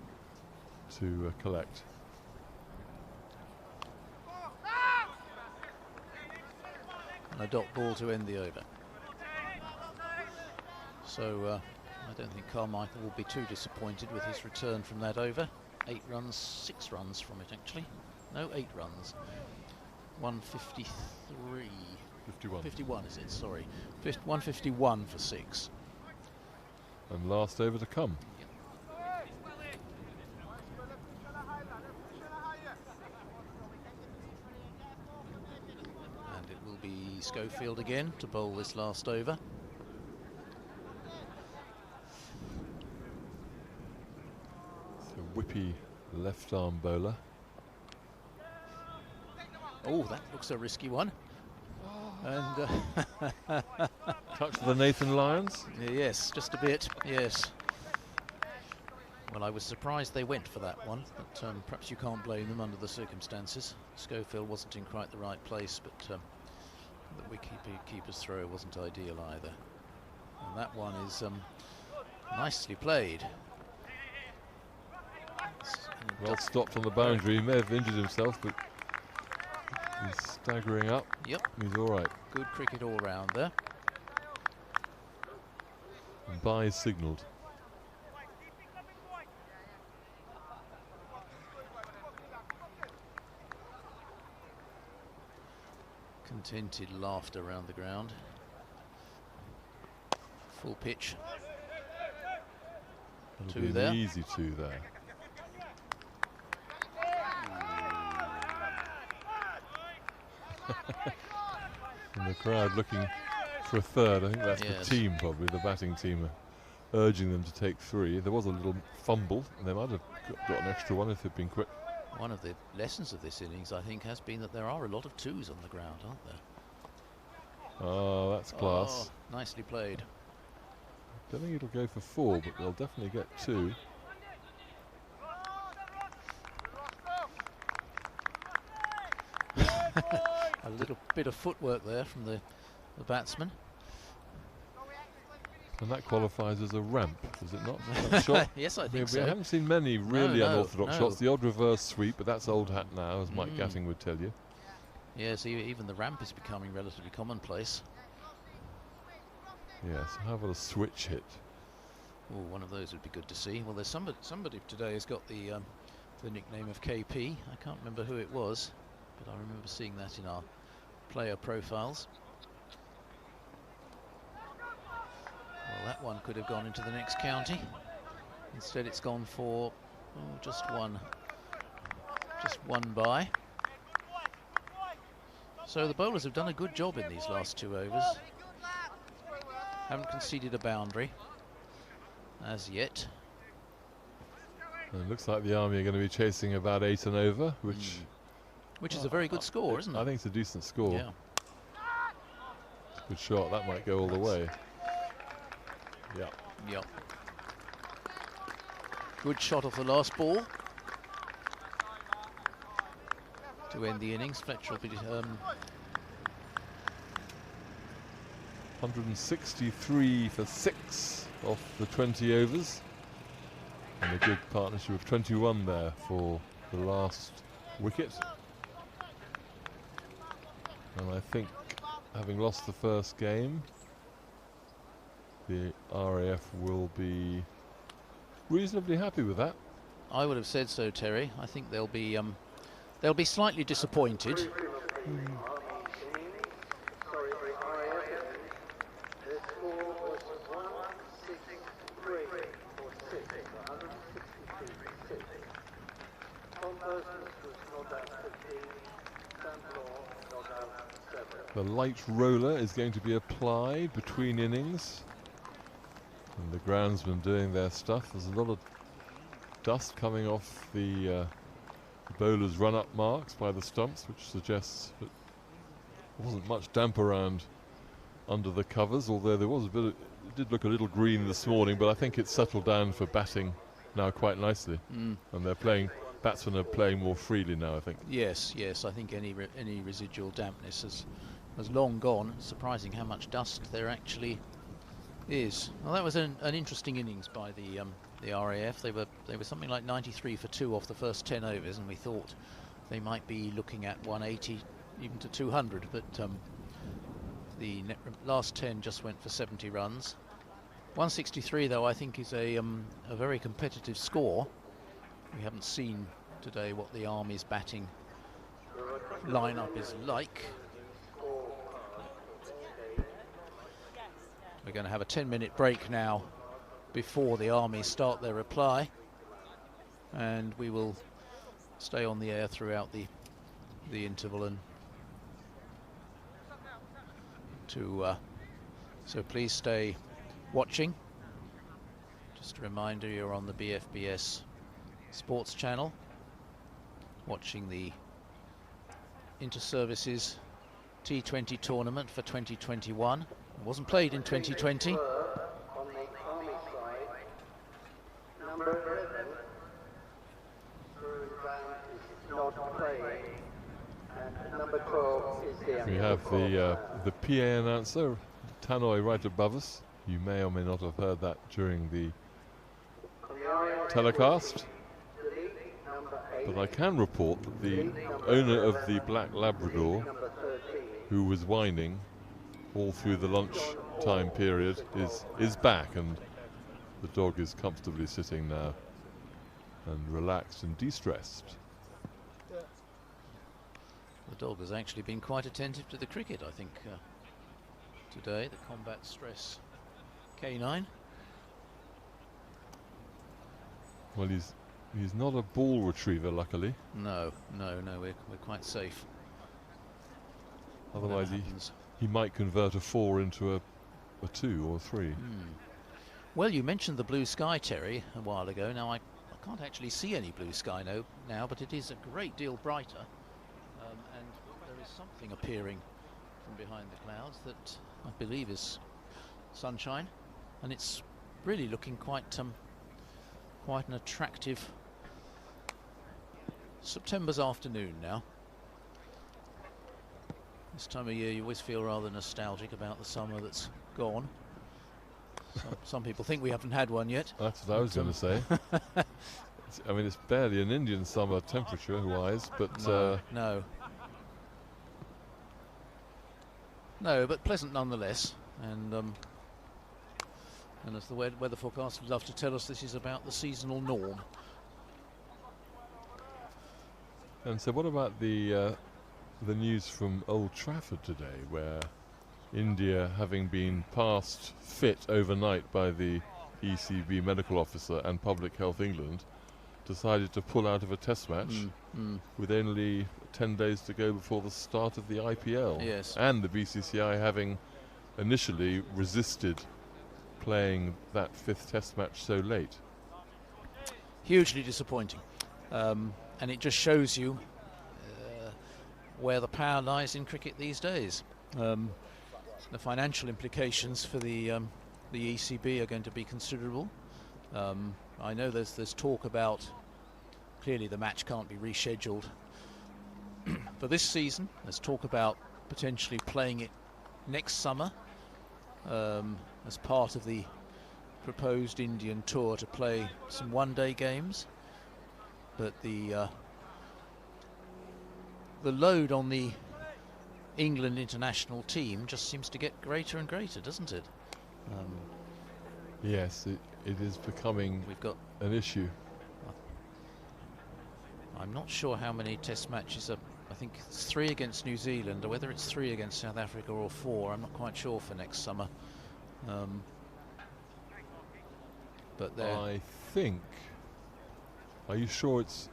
to collect. And a dot ball to end the over. So I don't think Carmichael will be too disappointed with his return from that over. 8 runs, 6 runs from it actually. No, 8 runs. 153. 51. 51 is it, sorry. 151 for 6. And last over to come. And it will be Schofield again to bowl this last over. Whippy left arm bowler. Oh, that looks a risky one. And Touch of the Nathan Lyons. yes, just a bit, yes. Well, I was surprised they went for that one, but perhaps you can't blame them under the circumstances. Schofield wasn't in quite the right place, but the wicket-keeper's throw wasn't ideal either. And that one is nicely played. Well stopped on the boundary. He may have injured himself, but he's staggering up. Yep. He's all right. Good cricket all round there. And bye is signalled. Contented laughter around the ground. Full pitch. It'll Two be there. an easy 2 there. And the crowd looking for a third. I think that's Yes. the team, probably the batting team, urging them to take 3. There was a little fumble, and they might have got an extra one if they'd been quick. One of the lessons of this innings, I think, has been that there are a lot of 2s on the ground, aren't there? Oh, that's class. Oh, nicely played. Don't think it'll go for 4, but they'll definitely get 2. A little bit of footwork there from the batsman. And that qualifies as a ramp, does it not? That shot? Yes, I We think so. haven't seen many really No, unorthodox no. shots. The odd reverse sweep, but that's old hat now, as Mike Mm. Gatting would tell you. Yes, even the ramp is becoming relatively commonplace. Yes, how about a switch hit? Oh, one of those would be good to see. Well, there's somebody today has got the nickname of KP. I can't remember who it was, but I remember seeing that in our player profiles. Well, that one could have gone into the next county. Instead, it's gone for just one by. So the bowlers have done a good job in these last 2 overs. Haven't conceded a boundary as yet. And it looks like the Army are going to be chasing about 8 and over, which is a very good score, isn't it? I think it's a decent score. Yeah. Good shot. That might go all the way. Yeah. Yep. Good shot off the last ball to end the innings. Fletcher will be 163 for 6 off the 20 overs. And a good partnership of 21 there for the last wicket. And I think, having lost the first game, the RAF will be reasonably happy with that. I would have said so, Terry. I think they'll be slightly disappointed. Sorry, the score was 163 for 6, 163 for 6. Tom Persons was not out 15, Sam Law not out 7. The light roller is going to be applied between innings. And the groundsmen doing their stuff. There's a lot of dust coming off the bowlers' run-up marks by the stumps, which suggests that there wasn't much damp around under the covers, although there was a bit of, it did look a little green this morning, but I think it's settled down for batting now quite nicely. And they're playing, batsmen are playing more freely now, I think. Yes, I think any residual dampness has long gone. It's surprising how much dust there actually is. Well, that was an interesting innings by the RAF. They were something like 93 for 2 off the first 10 overs, and we thought they might be looking at 180 even to 200, but the last 10 just went for 70 runs. 163 though I think is a very competitive score. We haven't seen today what the Army's batting lineup is like. We're going to have a 10-minute break now before the Army start their reply, and we will stay on the air throughout the interval, and so please stay watching. Just a reminder, you're on the BFBS Sports channel watching the Inter-Services T20 tournament for 2021. It wasn't played in 2020. On the Army side, number 11, is not playing, and number 12 is the We have the PA announcer, Tannoy, right above us. You may or may not have heard that during the telecast. But I can report that the owner of the Black Labrador, who was whining all through the lunch time period, is back, and the dog is comfortably sitting now and relaxed and de-stressed. The dog has actually been quite attentive to the cricket, I think, today, the combat stress canine. Well, he's not a ball retriever, luckily. No, we're quite safe. Otherwise, Whatever he might convert a 4 into a 2 or 3. Well, you mentioned the blue sky, Terry, a while ago. Now, I can't actually see any blue sky now, but it is a great deal brighter. And there is something appearing from behind the clouds that I believe is sunshine. And it's really looking quite an attractive September's afternoon now. This time of year you always feel rather nostalgic about the summer that's gone. Some people think we haven't had one yet. That's what I was going to say. I mean, it's barely an Indian summer temperature-wise, but... No, but pleasant nonetheless. And as the weather forecast would love to tell us, this is about the seasonal norm. And so what about the news from Old Trafford today, where India, having been passed fit overnight by the ECB medical officer and Public Health England, decided to pull out of a test match with only 10 days to go before the start of the IPL. Yes. And the BCCI having initially resisted playing that 5th test match so late. Hugely disappointing. And it just shows you where the power lies in cricket these days. The financial implications for the ECB are going to be considerable. I know there's talk about, clearly the match can't be rescheduled for this season. There's talk about potentially playing it next summer as part of the proposed Indian tour to play some one-day games. But the load on the England international team just seems to get greater and greater, doesn't it? Yes, it is becoming an issue. I'm not sure how many test matches I think it's 3 against New Zealand, or whether it's 3 against South Africa or 4, I'm not quite sure for next summer. But I think, are you sure it's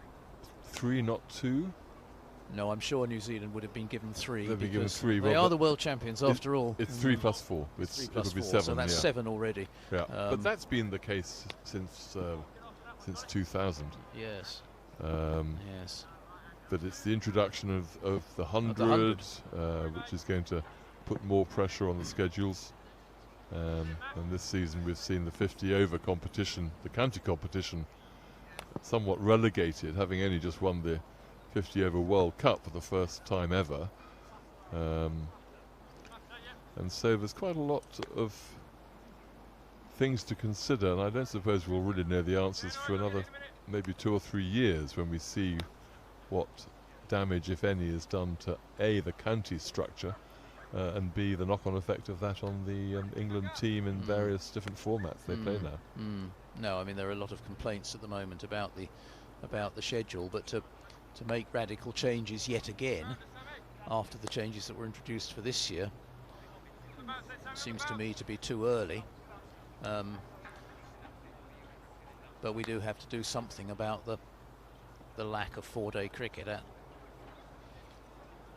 3, not 2? No, I'm sure New Zealand would have been given 3. They've been given 3. They are the world champions after all. It's 3 plus 4. It'll be 7. So that's 7 already. Yeah, but that's been the case since 2000. Yes. Yes. That it's the introduction of the 100, which is going to put more pressure on the schedules. And this season we've seen the 50 over competition, the county competition, somewhat relegated, having only just won the 50 over World Cup for the first time ever. And so there's quite a lot of things to consider, and I don't suppose we'll really know the answers for another maybe 2 or 3 years when we see what damage, if any, is done to A, the county structure, and B, the knock-on effect of that on the England team in various different formats they play now. No, I mean, there are a lot of complaints at the moment about the schedule, but to make radical changes yet again after the changes that were introduced for this year seems to me to be too early. But we do have to do something about the lack of 4-day cricket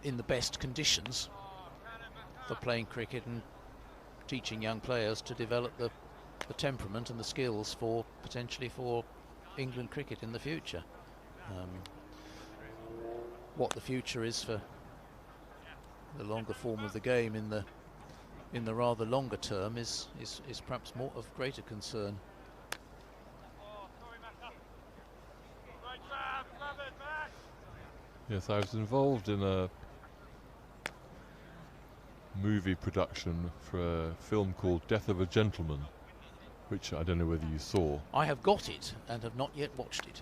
in the best conditions for playing cricket and teaching young players to develop the temperament and the skills potentially for England cricket in the future. What the future is for the longer form of the game in the rather longer term is perhaps more of greater concern. Yes, I was involved in a movie production for a film called Death of a Gentleman, which I don't know whether you saw. I have got it and have not yet watched it.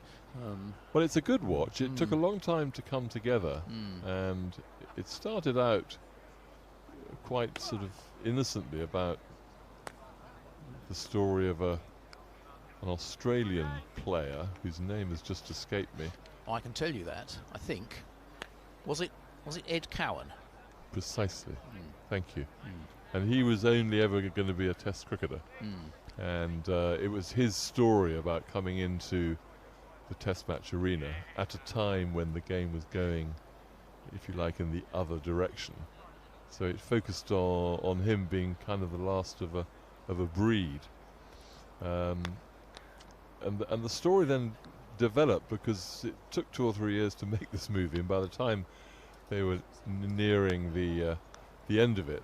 Well, it's a good watch. It took a long time to come together, and it started out quite sort of innocently about the story of an Australian player whose name has just escaped me. I can tell you that. I think was it Ed Cowan? Precisely. Thank you. And he was only ever going to be a Test cricketer, and it was his story about coming into the test match arena at a time when the game was going, if you like, in the other direction. So it focused on him being kind of the last of a breed. And the story then developed because it took 2 or 3 years to make this movie, and by the time they were nearing the end of it,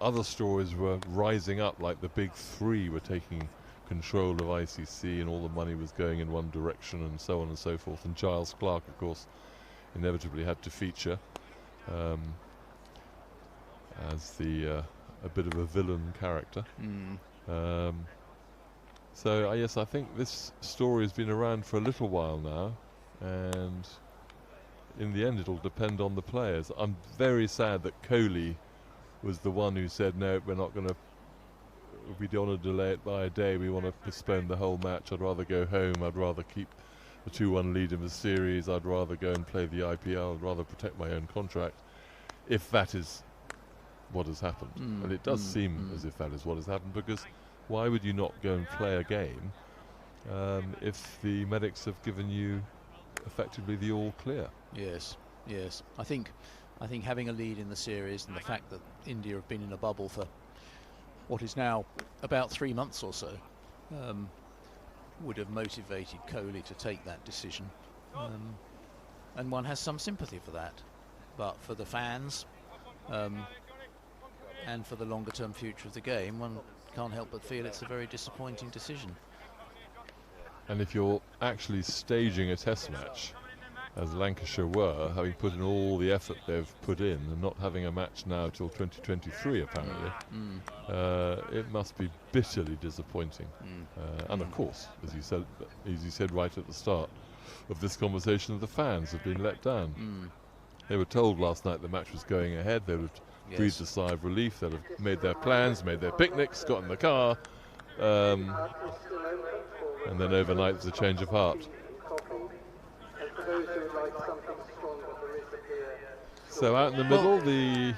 other stories were rising up, like the big three were taking control of ICC and all the money was going in one direction and so on and so forth. And Giles Clark, of course, inevitably had to feature as a bit of a villain character. So yes, I think this story has been around for a little while now, and in the end it'll depend on the players. I'm very sad that Kohli was the one who said, no, we don't want to delay it by a day, we want to postpone the whole match, I'd rather go home, I'd rather keep the 2-1 lead in the series, I'd rather go and play the IPL, I'd rather protect my own contract, if that is what has happened. And it does seem as if that is what has happened, because why would you not go and play a game if the medics have given you effectively the all clear? Yes, yes. I think having a lead in the series and the fact that India have been in a bubble for what is now about 3 months or so would have motivated Kohli to take that decision. And one has some sympathy for that. But for the fans and for the longer term future of the game, one can't help but feel it's a very disappointing decision. And if you're actually staging a test match, as Lancashire were, having put in all the effort they've put in and not having a match now till 2023 apparently, it must be bitterly disappointing. And of course, as you said right at the start of this conversation, the fans have been let down. They were told last night the match was going ahead, they would have breathed a sigh of relief, they'd have made their plans, made their picnics, got in the car, and then overnight there's a change of heart. So out in the middle,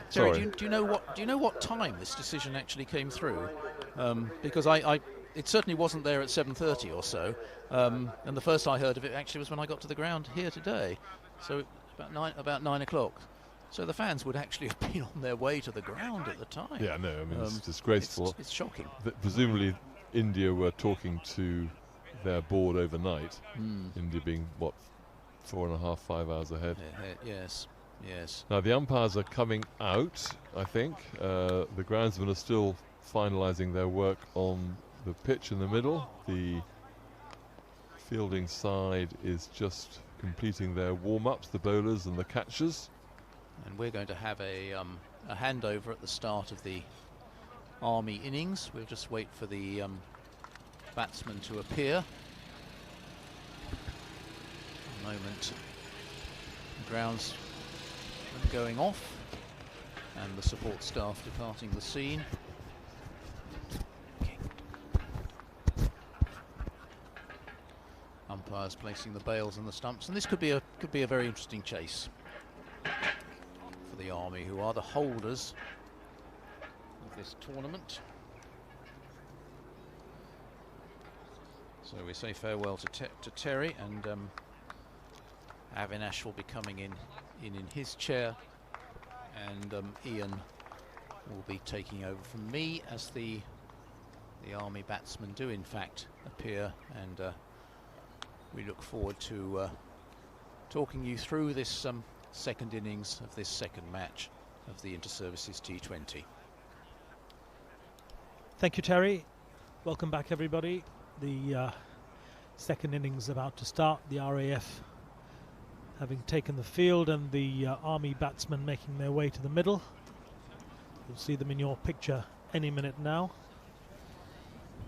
Terry, do you know what time this decision actually came through? Because it certainly wasn't there at 7:30 or so, and the first I heard of it actually was when I got to the ground here today. So about 9 o'clock. So the fans would actually have been on their way to the ground at the time. Yeah, no, I mean it's disgraceful. It's shocking. Presumably, India were talking to their board overnight. India being what, 4.5, 5 hours ahead. Yes. Now the umpires are coming out, I think. The groundsmen are still finalising their work on the pitch in the middle. The fielding side is just completing their warm-ups, the bowlers and the catchers. And we're going to have a handover at the start of the Army innings. We'll just wait for the batsman to appear. A moment. The grounds going off and the support staff departing the scene. Umpires placing the bails and the stumps, and this could be a very interesting chase for the Army, who are the holders of this tournament. So we say farewell to Terry, and Avinash will be coming in his chair, and Ian will be taking over from me as the Army batsmen do in fact appear, and we look forward to talking you through this second innings of this second match of the Inter-Services T20. Thank you, Terry. Welcome back, everybody. The second innings about to start. The RAF having taken the field, and the Army batsmen making their way to the middle. You'll see them in your picture any minute now.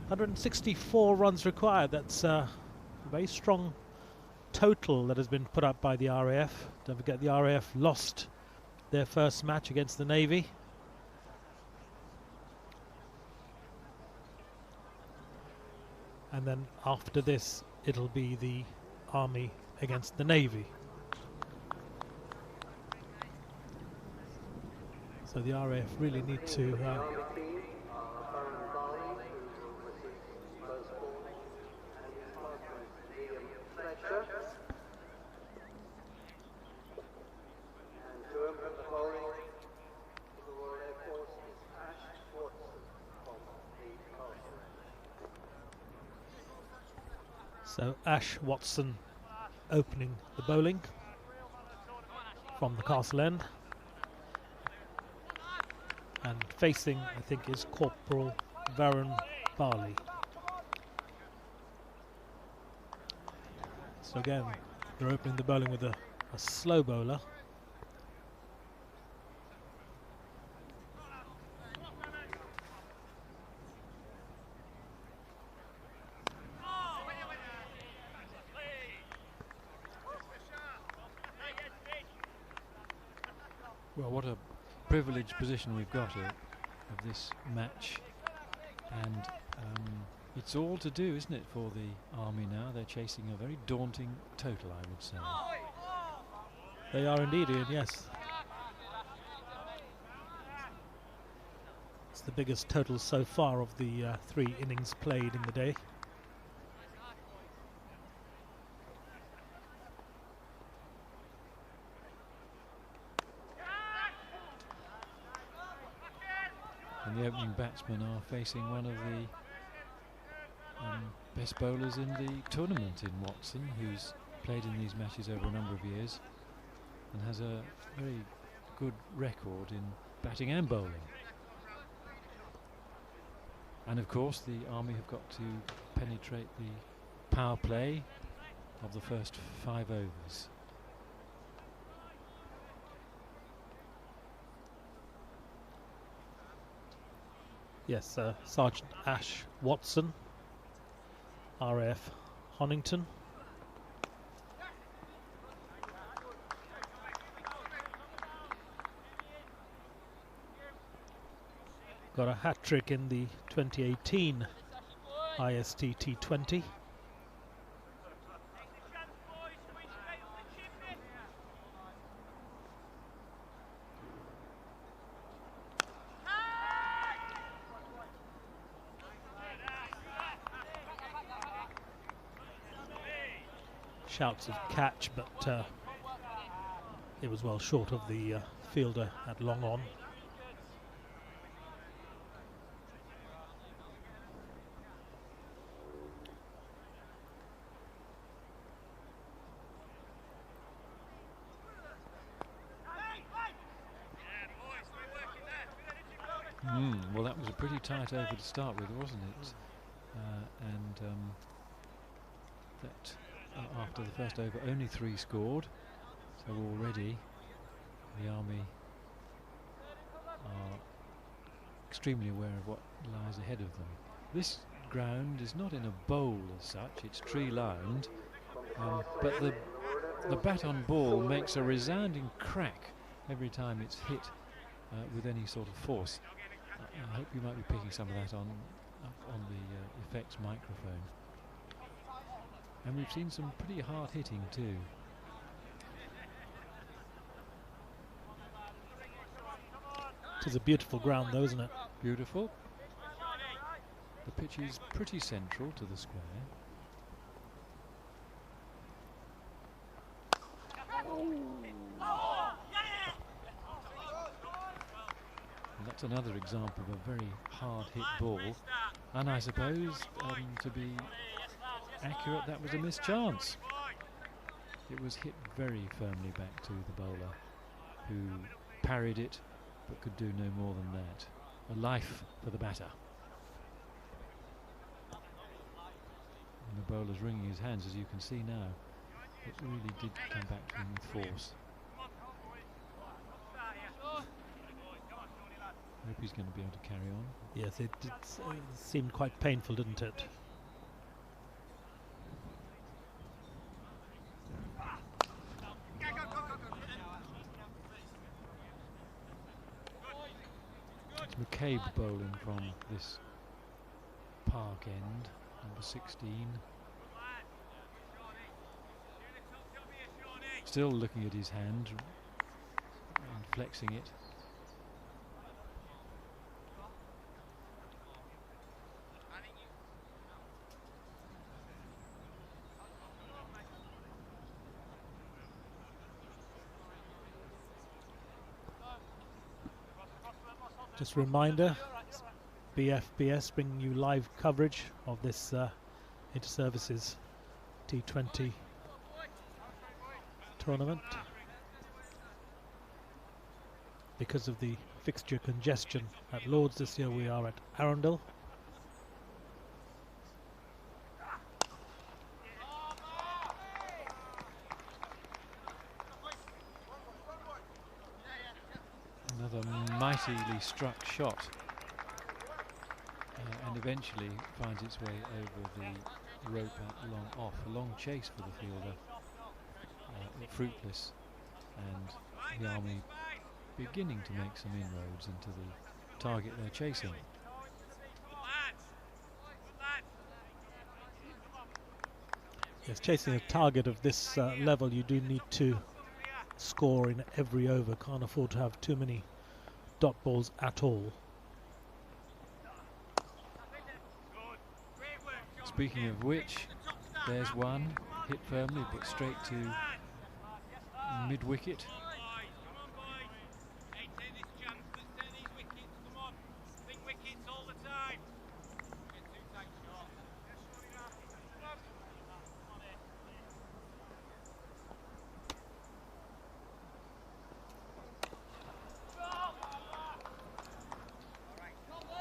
164 runs required. That's a very strong total that has been put up by the RAF. Don't forget, the RAF lost their first match against the Navy. And then after this, it'll be the Army against the Navy. So the RAF really need to So Ash Watson opening the bowling from the castle end. And facing, I think, is Corporal Varun Barley. So again, they're opening the bowling with a slow bowler. Well, what a privileged position we've got of this match, and it's all to do, isn't it, for the Army now? They're chasing a very daunting total, I would say. They are indeed, Ian, yes. It's the biggest total so far of the 3 innings played in the day. And the opening batsmen are facing one of the best bowlers in the tournament in Watson, who's played in these matches over a number of years and has a very good record in batting and bowling. And of course the Army have got to penetrate the power play of the first 5 overs. Yes, Sergeant Ash Watson, RAF Honington. Got a hat-trick in the 2018 IST T20. Shouts of catch, but it was well short of the fielder at long on. Well, that was a pretty tight over to start with, wasn't it? After the first over, only 3 scored, so already the Army are extremely aware of what lies ahead of them. This ground is not in a bowl as such, it's tree-lined, but the bat on ball makes a resounding crack every time it's hit with any sort of force. I hope you might be picking some of that on the effects microphone. And we've seen some pretty hard hitting too. It is a beautiful ground though, isn't it? Beautiful. The pitch is pretty central to the square. And that's another example of a very hard hit ball. And I suppose to be accurate, that was a missed chance. It was hit very firmly back to the bowler, who parried it but could do no more than that. A life for the batter. And the bowler's wringing his hands, as you can see now. It really did come back to him with force. I hope he's going to be able to carry on. Yes, it did seemed quite painful, didn't it? It's McCabe bowling from this park end, number 16. Still looking at his hand and flexing it. Just a reminder, BFBS bringing you live coverage of this Inter-Services T20 tournament. Because of the fixture congestion at Lord's this year, we are at Arundel. Another mightily struck shot, and eventually finds its way over the rope out long off. A long chase for the fielder, fruitless, and the Army beginning to make some inroads into the target they're chasing. Yes, chasing a target of this level, you do need to score in every over. Can't afford to have too many dot balls at all. Speaking of which, there's one hit firmly but straight to mid-wicket.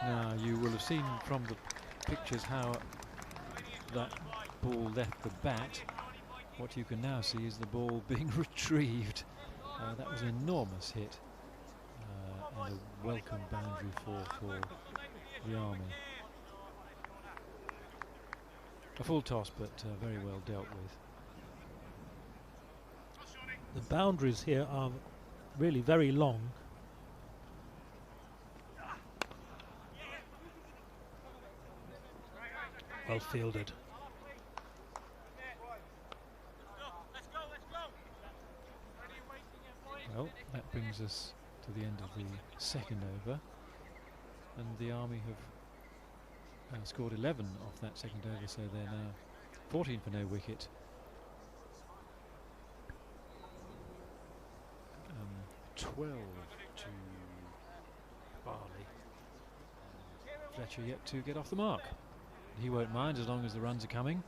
Now you will have seen from the pictures how that ball left the bat. What you can now see is the ball being retrieved. That was an enormous hit, and a welcome boundary for the Army. A full toss, but very well dealt with. The boundaries here are really very long. Well fielded. Well, that brings us to the end of the second over, and the Army have scored 11 off that second over, so they're now 14 for no wicket. 12 to Barley. Fletcher yet to get off the mark. He won't mind as long as the runs are coming.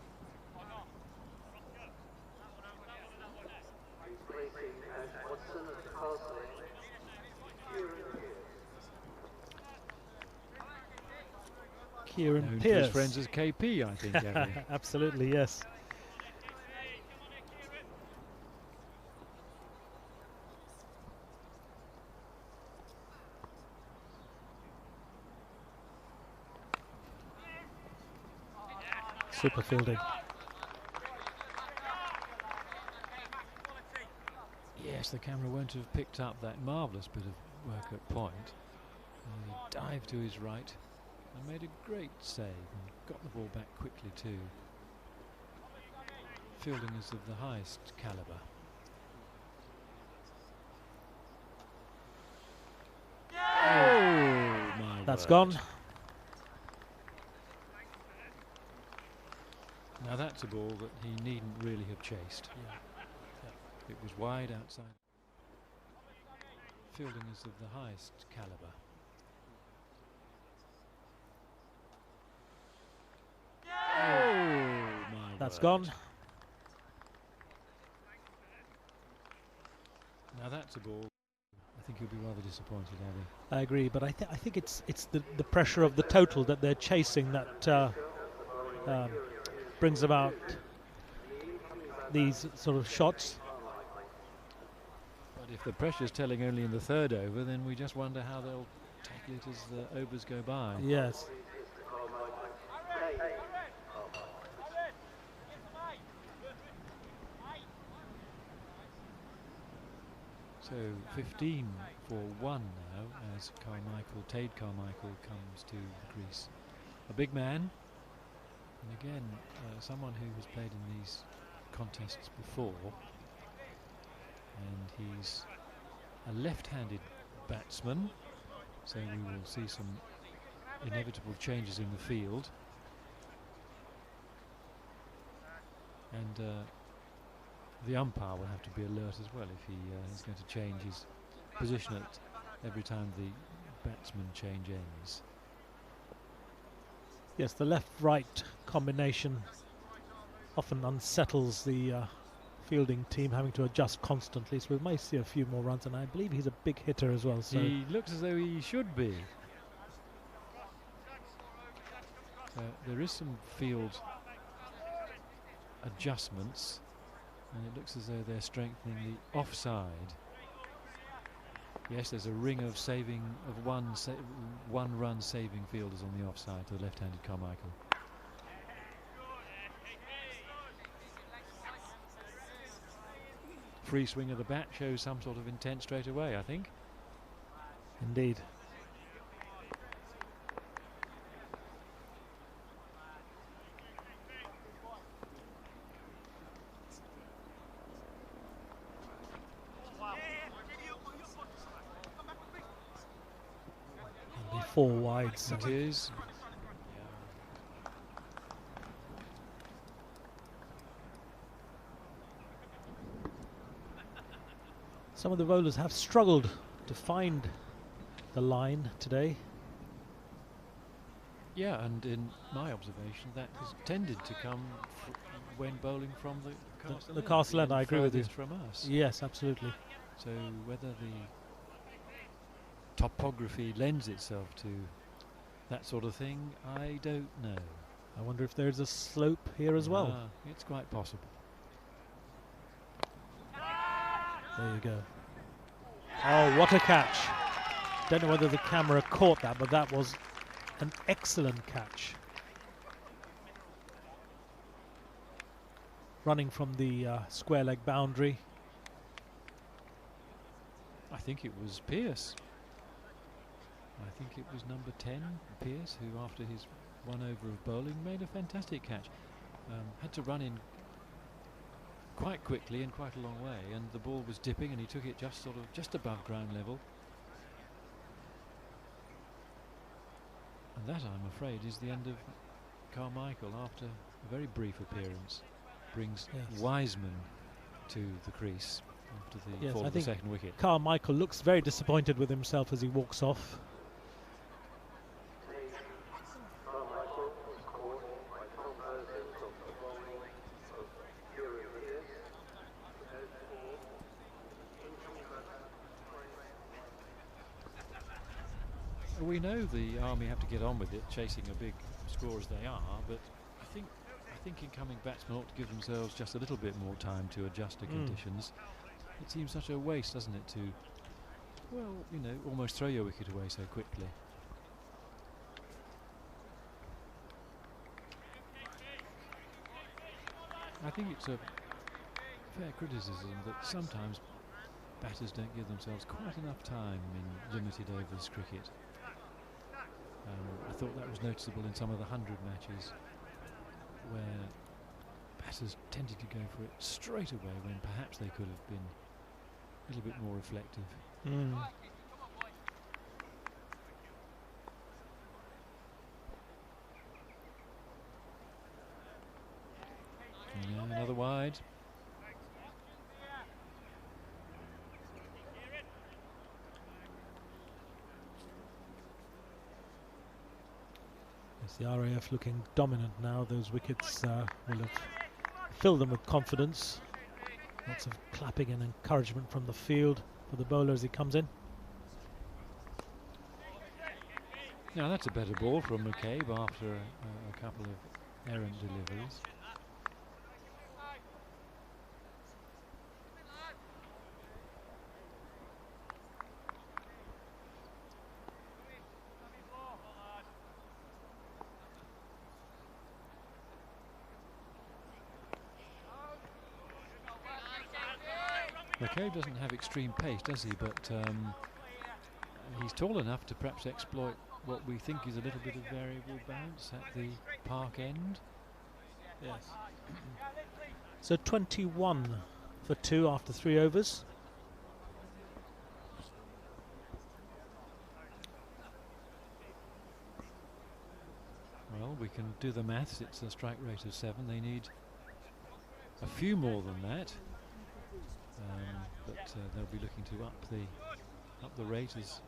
Kieran Pierce. Pierce. His friends as KP, I think. Absolutely, yes. Super fielding. Yes, the camera won't have picked up that marvellous bit of work at point. He dived to his right and made a great save and got the ball back quickly too. Fielding is of the highest calibre. Oh my That's word. gone. Now that's a ball that he needn't really have chased. It was wide outside. Fielding is of the highest calibre. Oh my That's word. gone. Now that's a ball. I think he'll be rather disappointed, Abby. I agree, but I think it's the pressure of the total that they're chasing that brings about these sort of shots. But if the pressure's telling only in the third over, then we just wonder how they'll tackle it as the overs go by. Yes. So 15 for 1 now as Tade Carmichael comes to the crease. A big man, and again someone who has played in these contests before, and he's a left-handed batsman, so we will see some inevitable changes in the field. And the umpire will have to be alert as well if he is going to change his position at every time the batsman change ends. Yes, the left-right combination often unsettles the fielding team, having to adjust constantly. So we might see a few more runs, and I believe he's a big hitter as well. So He looks as though he should be. There is some field adjustments, and it looks as though they're strengthening the offside. Yes, there's a ring of saving of one run saving fielders on the offside to the left-handed Carmichael. Free swing of the bat shows some sort of intent straight away, I think. indeed. It'll be 4 wide. So It is. some of the bowlers have struggled to find the line today. Yeah, and in my observation, that has tended to come when bowling from the castle. The castle end, I agree with you. From us. Yes, absolutely. So whether the topography lends itself to that sort of thing, I don't know. I wonder if there's a slope here as well. It's quite possible. There you go. Oh, what a catch. Don't know whether the camera caught that, but that was an excellent catch. Running from the square leg boundary. I think it was Pearce. I think it was number 10, Pearce, who after his one over of bowling made a fantastic catch. Had to run in quite quickly and quite a long way, and the ball was dipping and he took it just above ground level. And that, I'm afraid, is the end of Carmichael after a very brief appearance. Brings Wiseman to the crease after the fall of the second wicket. Carmichael looks very disappointed with himself as he walks off. We know the Army have to get on with it, chasing a big score as they are, but I think incoming batsmen ought to give themselves just a little bit more time to adjust to conditions. It seems such a waste, doesn't it, to, well, you know, almost throw your wicket away so quickly. I think it's a fair criticism that sometimes batters don't give themselves quite enough time in limited overs cricket. I thought that was noticeable in some of the 100 matches where batters tended to go for it straight away when perhaps they could have been a little bit more reflective. Yeah, another wide. The RAF looking dominant now. Those wickets will have filled them with confidence. Lots of clapping and encouragement from the field for the bowler as he comes in. Now that's a better ball from McCabe after a couple of errant deliveries. McCabe doesn't have extreme pace, does he? But he's tall enough to perhaps exploit what we think is a little bit of variable bounce at the park end. Yes. So 21 for 2 after 3 overs. Well, we can do the maths. It's a strike rate of 7. They need a few more than that. But they'll be looking to up the rate as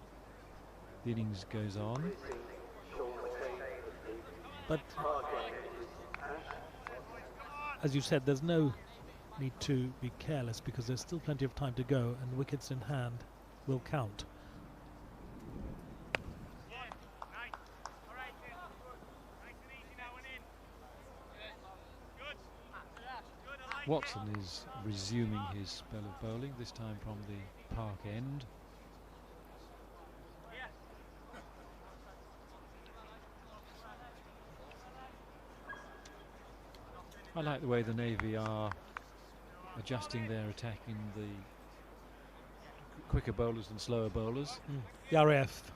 the innings goes on. But as you said, there's no need to be careless because there's still plenty of time to go, and wickets in hand will count. Watson is resuming his spell of bowling, this time from the park end. I like the way the Navy are adjusting their attack in the quicker bowlers and slower bowlers. The RAF.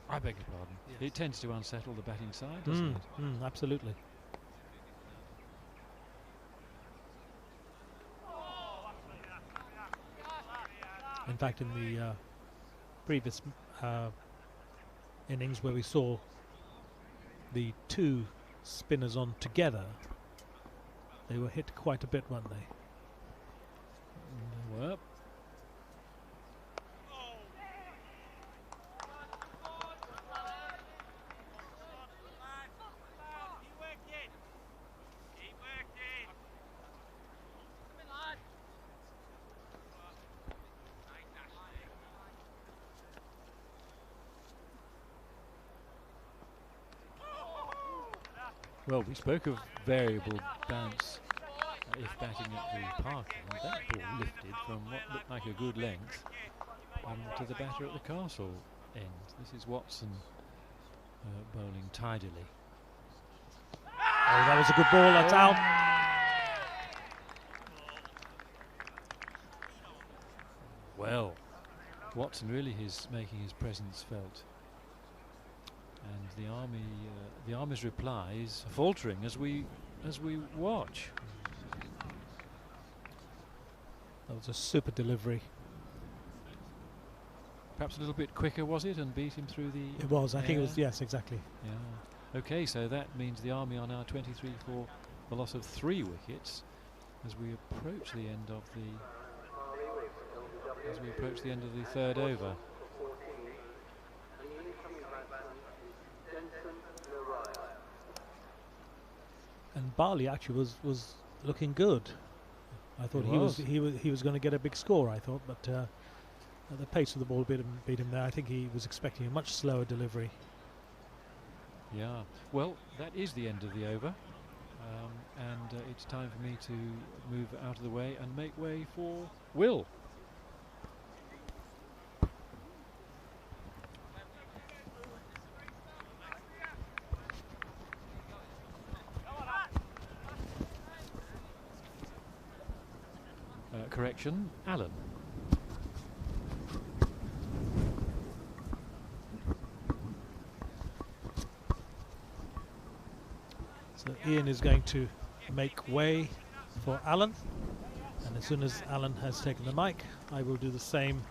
I beg your pardon. Yes. It tends to unsettle the batting side, doesn't it? Absolutely. In fact, in the previous innings where we saw the two spinners on together, they were hit quite a bit, weren't they? They were. Well, we spoke of variable bounce if batting at the park end. That ball lifted from what looked like a good length to the batter at the castle end. This is Watson bowling tidily. Oh, that was a good ball. That's out. Well, Watson really is making his presence felt. And the Army's reply is faltering as we watch. That was a super delivery. Perhaps a little bit quicker, was it, and beat him through the... It was. I think it was. Yes, exactly. Yeah. Okay, so that means the Army are now 23 for the loss of 3 wickets as we approach the end of the third over. And Barley actually was looking good. I thought he was going to get a big score. I thought, but the pace of the ball beat him there. I think he was expecting a much slower delivery. Yeah. Well, that is the end of the over, and it's time for me to move out of the way and make way for Will. Correction, Alan. So Ian is going to make way for Alan, and as soon as Alan has taken the mic, I will do the same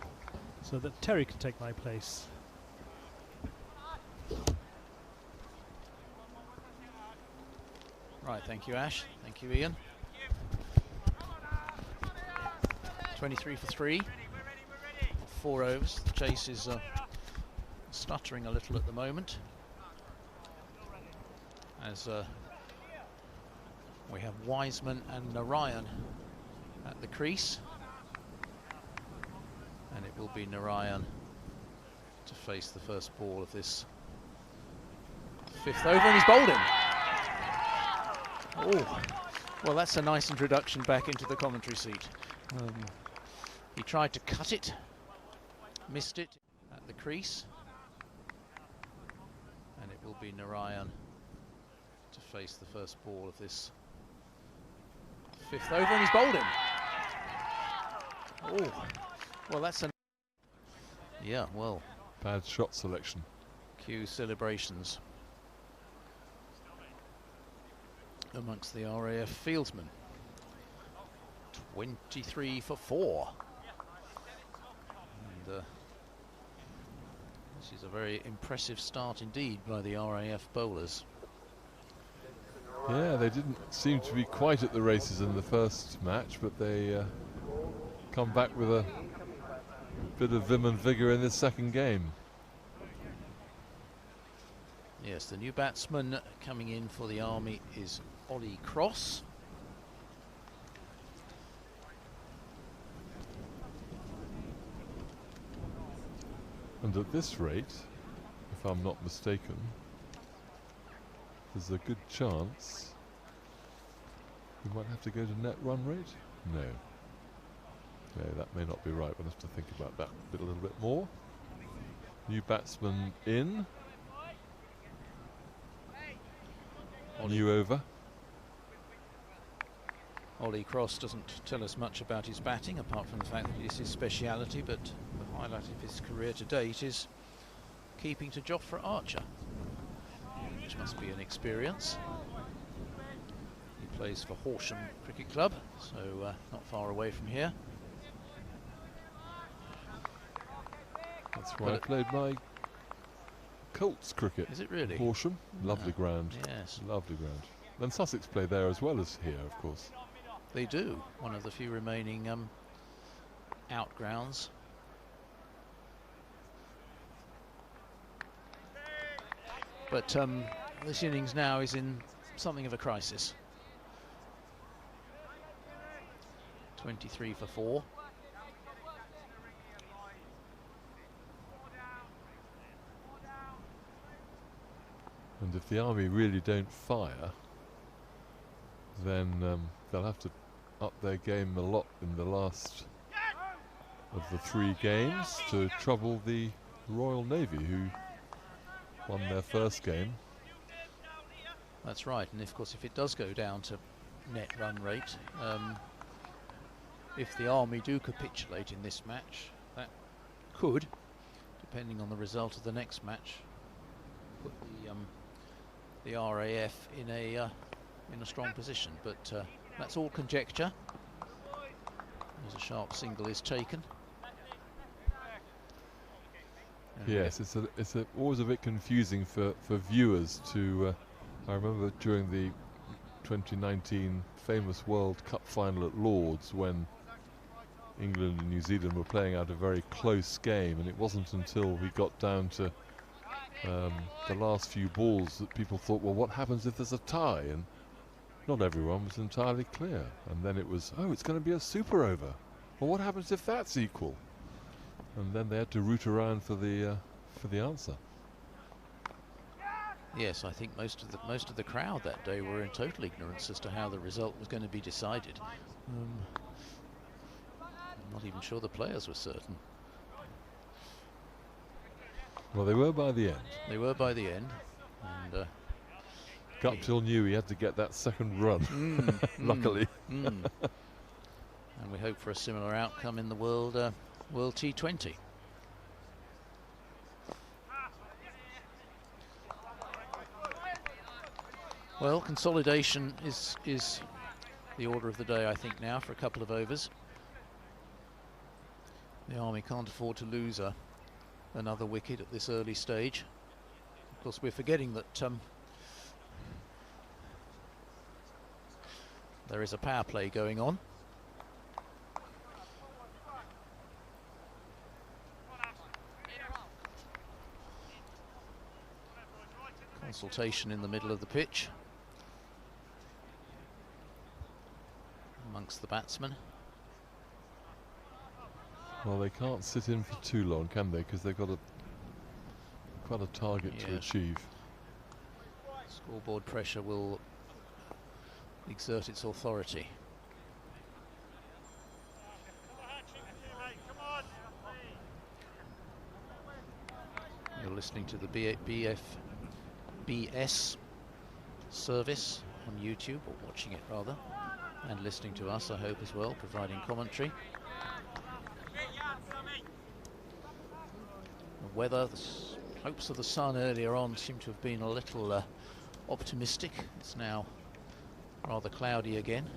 so that Terry can take my place. Right, thank you, Ash. Thank you, Ian. 23 for 3. 4 overs. The chase is stuttering a little at the moment, as we have Wiseman and Narayan at the crease, and it will be Narayan to face the first ball of this 5th over, and he's bowled him. Oh, well, that's a nice introduction back into the commentary seat. He tried to cut it, missed it at the crease, and it will be Narayan to face the first ball of this 5th over, and he's bowled him. Oh, well, that's a... Yeah, well... Bad shot selection. Cue celebrations amongst the RAF fieldsmen. 23 for 4. And this is a very impressive start indeed by the RAF bowlers. Yeah, they didn't seem to be quite at the races in the first match, but they come back with a bit of vim and vigour in this second game. Yes, the new batsman coming in for the Army is Ollie Cross. And at this rate, if I'm not mistaken, there's a good chance we might have to go to net run rate? No. No, that may not be right. We'll have to think about that a little bit more. New batsman in. New over. Ollie Cross doesn't tell us much about his batting, apart from the fact that it's his speciality, but the highlight of his career to date is keeping to Jofra Archer, which must be an experience. He plays for Horsham Cricket Club, so not far away from here. That's where I played my Colts cricket. Is it really? Horsham. Lovely ground. Yes. Lovely ground. And Sussex play there as well as here, of course. They do. One of the few remaining out grounds. But this innings now is in something of a crisis. 23 for 4. And if the Army really don't fire, then they'll have to up their game a lot in the last of the 3 games to trouble the Royal Navy, who won their first game. That's right, and of course if it does go down to net run rate, if the Army do capitulate in this match, that could, depending on the result of the next match, put the RAF in a strong position. But that's all conjecture. As a sharp single is taken. And yes, it's always a bit confusing for viewers to. I remember during the 2019 famous World Cup final at Lords, when England and New Zealand were playing out a very close game, and it wasn't until we got down to the last few balls that people thought, well, what happens if there's a tie? And not everyone was entirely clear. And then it was, oh, it's going to be a super over. Well, what happens if that's equal? And then they had to root around for the answer. yes, I think most of the crowd that day were in total ignorance as to how the result was going to be decided. I'm not even sure the players were certain. Well, they were by the end. They were by the end, and Guptill knew he had to get that second run, luckily. And we hope for a similar outcome in the World T20. Well, consolidation is the order of the day, I think, now, for a couple of overs. The Army can't afford to lose another wicket at this early stage. Of course, we're forgetting that there is a power play going on. Consultation in the middle of the pitch amongst the batsmen. Well, they can't sit in for too long, can they? Because they've got quite a target to achieve. Scoreboard pressure will exert its authority. You're listening to the BS service on YouTube, or watching it rather, and listening to us, I hope, as well, providing commentary. The weather, the hopes of the sun earlier on seem to have been a little optimistic. It's now rather cloudy again.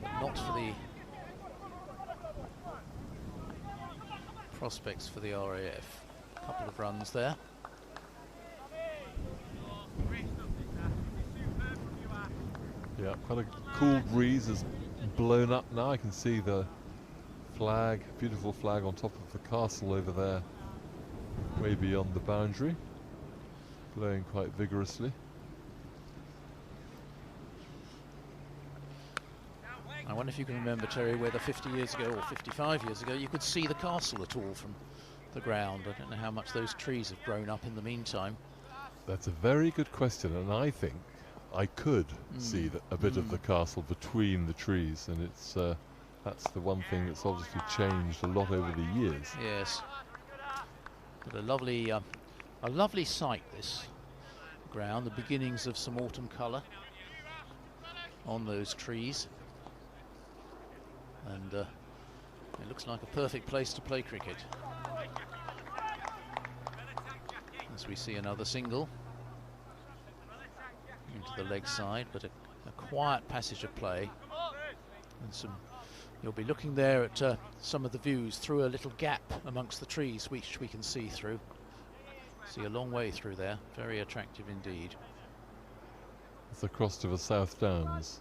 But not for the prospects for the RAF. A couple of runs there. Yeah, quite a cool breeze has blown up now. I can see the flag, beautiful flag on top of the castle over there, way beyond the boundary, blowing quite vigorously. I wonder if you can remember, Terry, whether 50 years ago or 55 years ago you could see the castle at all the ground. I don't know how much those trees have grown up in the meantime. That's a very good question, and I think I could see a bit of the castle between the trees, and it's that's the one thing that's obviously changed a lot over the years. Yes, but a lovely sight, this ground. The beginnings of some autumn colour on those trees, and it looks like a perfect place to play cricket. As we see another single into the leg side, but a quiet passage of play, and you'll be looking there at some of the views through a little gap amongst the trees, which we can see through. See a long way through there. Very attractive indeed. It's the crest of the South Downs.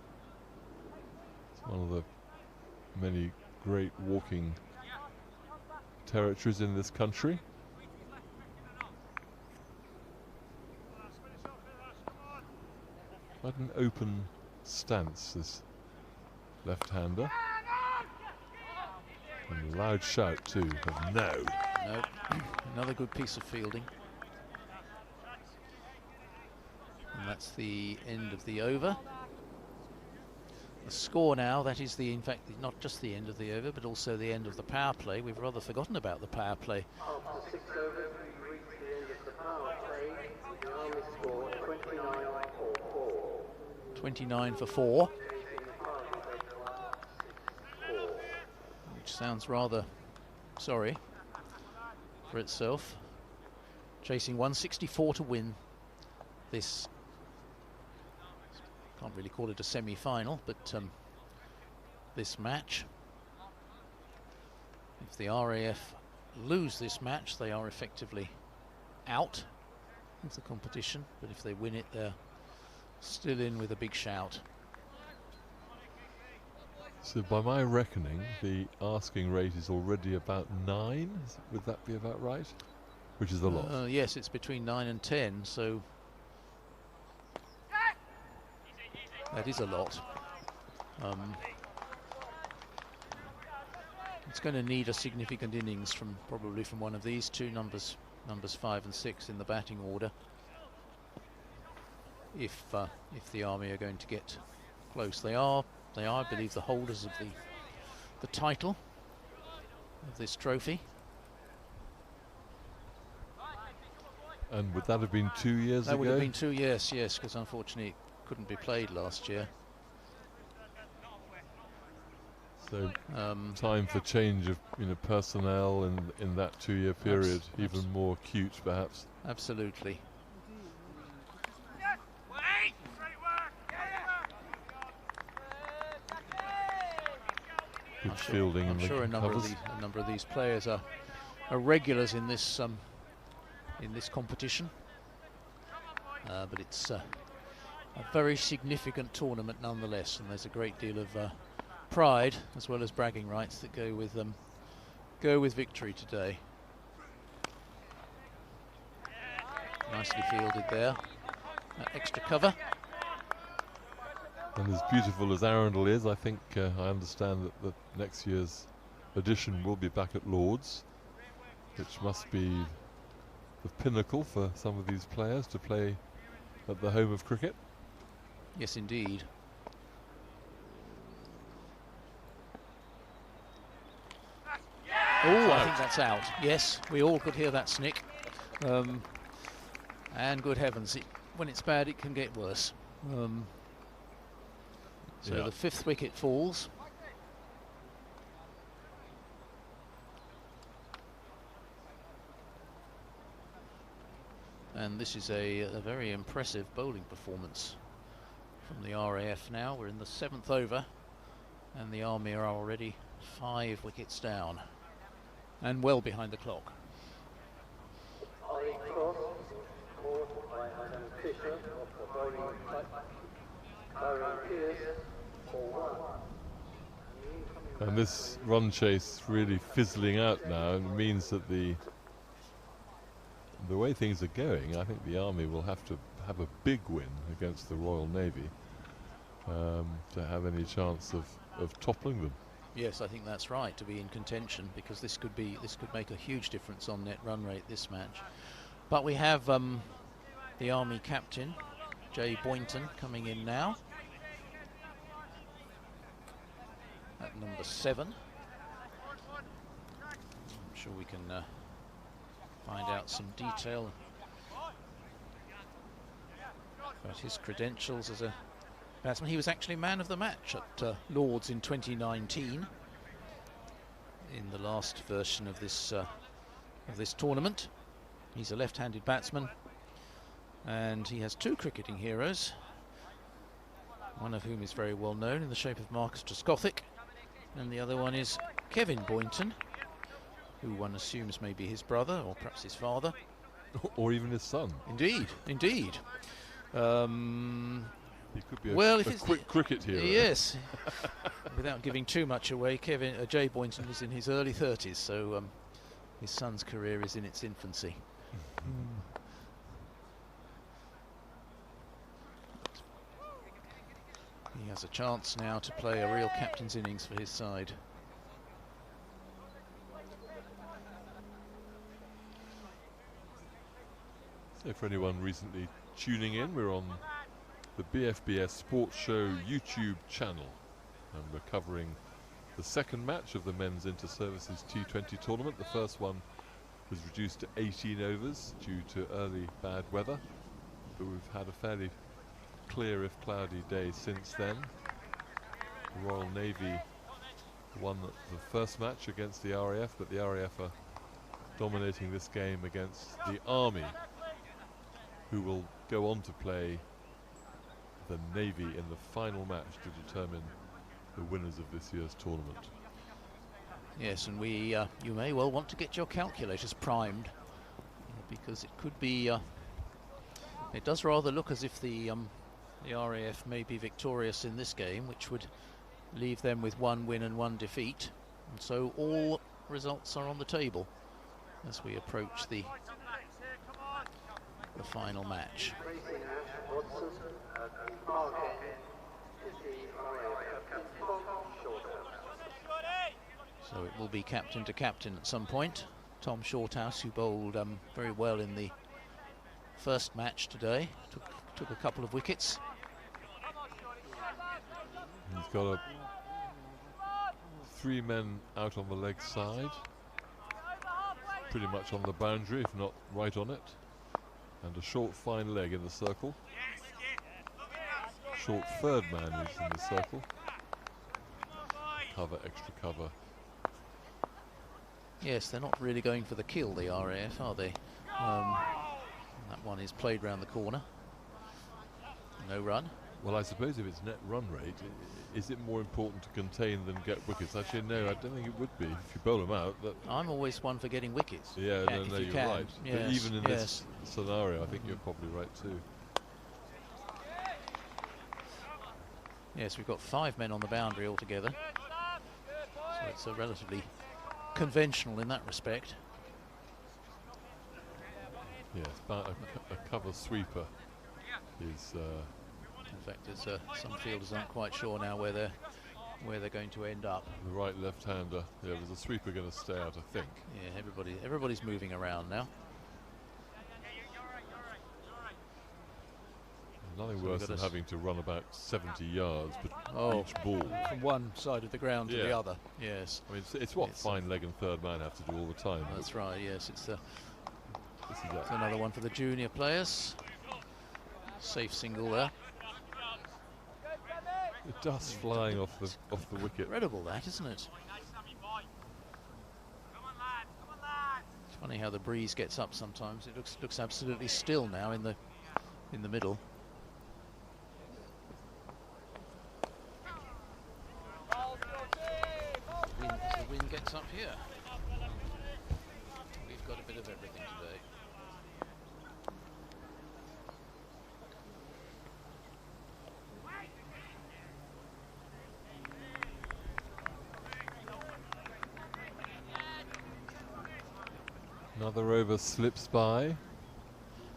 It's one of the many great walking territories in this country. Quite an open stance, this left-hander. And a loud shout too of no. No, another good piece of fielding. And that's the end of the over. The score now, that is in fact not just the end of the over, but also the end of the power play. We've rather forgotten about the power play. After 6 overs, we reach the end of the power play. The Army score 29 for 4. 29 for 4. Which sounds rather sorry for itself. Chasing 164 to win this. Can't really call it a semi-final, but this match. If the RAF lose this match, they are effectively out of the competition, but if they win it, they're still in with a big shout. So by my reckoning, the asking rate is already about 9. Would that be about right? Which is a lot. Yes, it's between 9 and 10, so that is a lot. It's going to need a significant innings probably from one of these two numbers 5 and 6 in the batting order, if the Army are going to get close. They are, I believe, the holders of the title of this trophy. And would that have been 2 years ago? That would have been 2 years, yes, because unfortunately it couldn't be played last year. So time for change of personnel in that 2 year period, even more acute perhaps. Absolutely. Good fielding. I'm sure a number of these players are regulars in this competition, but it's a very significant tournament nonetheless, and there's a great deal of pride as well as bragging rights that go with victory today. Nicely fielded there. That extra cover. And as beautiful as Arundel is, I think I understand that next year's edition will be back at Lord's, which must be the pinnacle for some of these players to play at the home of cricket. Yes, indeed. Oh, I think that's out. Yes, we all could hear that snick. And good heavens, when it's bad, it can get worse. So the 5th wicket falls. And this is a very impressive bowling performance from the RAF now. We're in the 7th over, and the Army are already 5 wickets down, and well behind the clock. And this run chase really fizzling out now, and it means that the way things are going, I think the Army will have to have a big win against the Royal Navy to have any chance of toppling them. Yes, I think that's right, to be in contention, because this could make a huge difference on net run rate this match. But we have the Army captain, Jay Boynton, coming in now at number 7. I'm sure we can find out some detail about his credentials as a batsman. He was actually man of the match at Lord's in 2019 in the last version of this tournament. He's a left-handed batsman, and he has 2 cricketing heroes, one of whom is very well known in the shape of Marcus Trescothick, and the other one is Kevin Boynton, who one assumes may be his brother or perhaps his father. Or even his son. Indeed, indeed. He could be well, a if it's quick cricket hero. Yes. Without giving too much away, Jay Boynton is in his early 30s, so his son's career is in its infancy. He has a chance now to play a real captain's innings for his side. So for anyone recently tuning in, we're on the BFBS Sports Show YouTube channel, and we're covering the second match of the Men's Inter-Services T20 tournament. The first one was reduced to 18 overs due to early bad weather, but we've had a fairly clear if cloudy day since then. The Royal Navy won the first match against the RAF, but the RAF are dominating this game against the Army, who will go on to play the Navy in the final match to determine the winners of this year's tournament. Yes, and you may well want to get your calculators primed, because it could be. It does rather look as if the RAF may be victorious in this game, which would leave them with 1 win and 1 defeat, and so all results are on the table as we approach the final match. So it will be captain to captain at some point. Tom Shorthouse, who bowled very well in the first match today, took a couple of wickets. He's got 3 men out on the leg side, pretty much on the boundary, if not right on it, and a short fine leg in the circle. Short third man is in the circle. Cover, extra cover. Yes, they're not really going for the kill, the RAF, are they? That one is played round the corner. No run. Well, I suppose if it's net run rate, is it more important to contain than get wickets? Actually, no, I don't think it would be. If you bowl them out, I'm always one for getting wickets. Yeah, no, you're right. Yes, but even in this scenario, I think you're probably right too. Yes, we've got 5 men on the boundary altogether, so it's a relatively conventional in that respect. Yes, but a cover sweeper is. In fact, some fielders aren't quite sure now where they're going to end up. The right left-hander. Yeah, there's a sweeper going to stay out, I think. Yeah, everybody's moving around now. Nothing worse than having to run about 70 yards each ball. From one side of the ground to the other, yes. I mean, it's what fine leg and third man have to do all the time. That's right, yes. It's another one for the junior players. Safe single there. The dust flying off the wicket. Incredible that, isn't it? It's funny how the breeze gets up sometimes. It looks absolutely still now in the middle. The wind gets up here. We've got a bit of everything today. Another over slips by.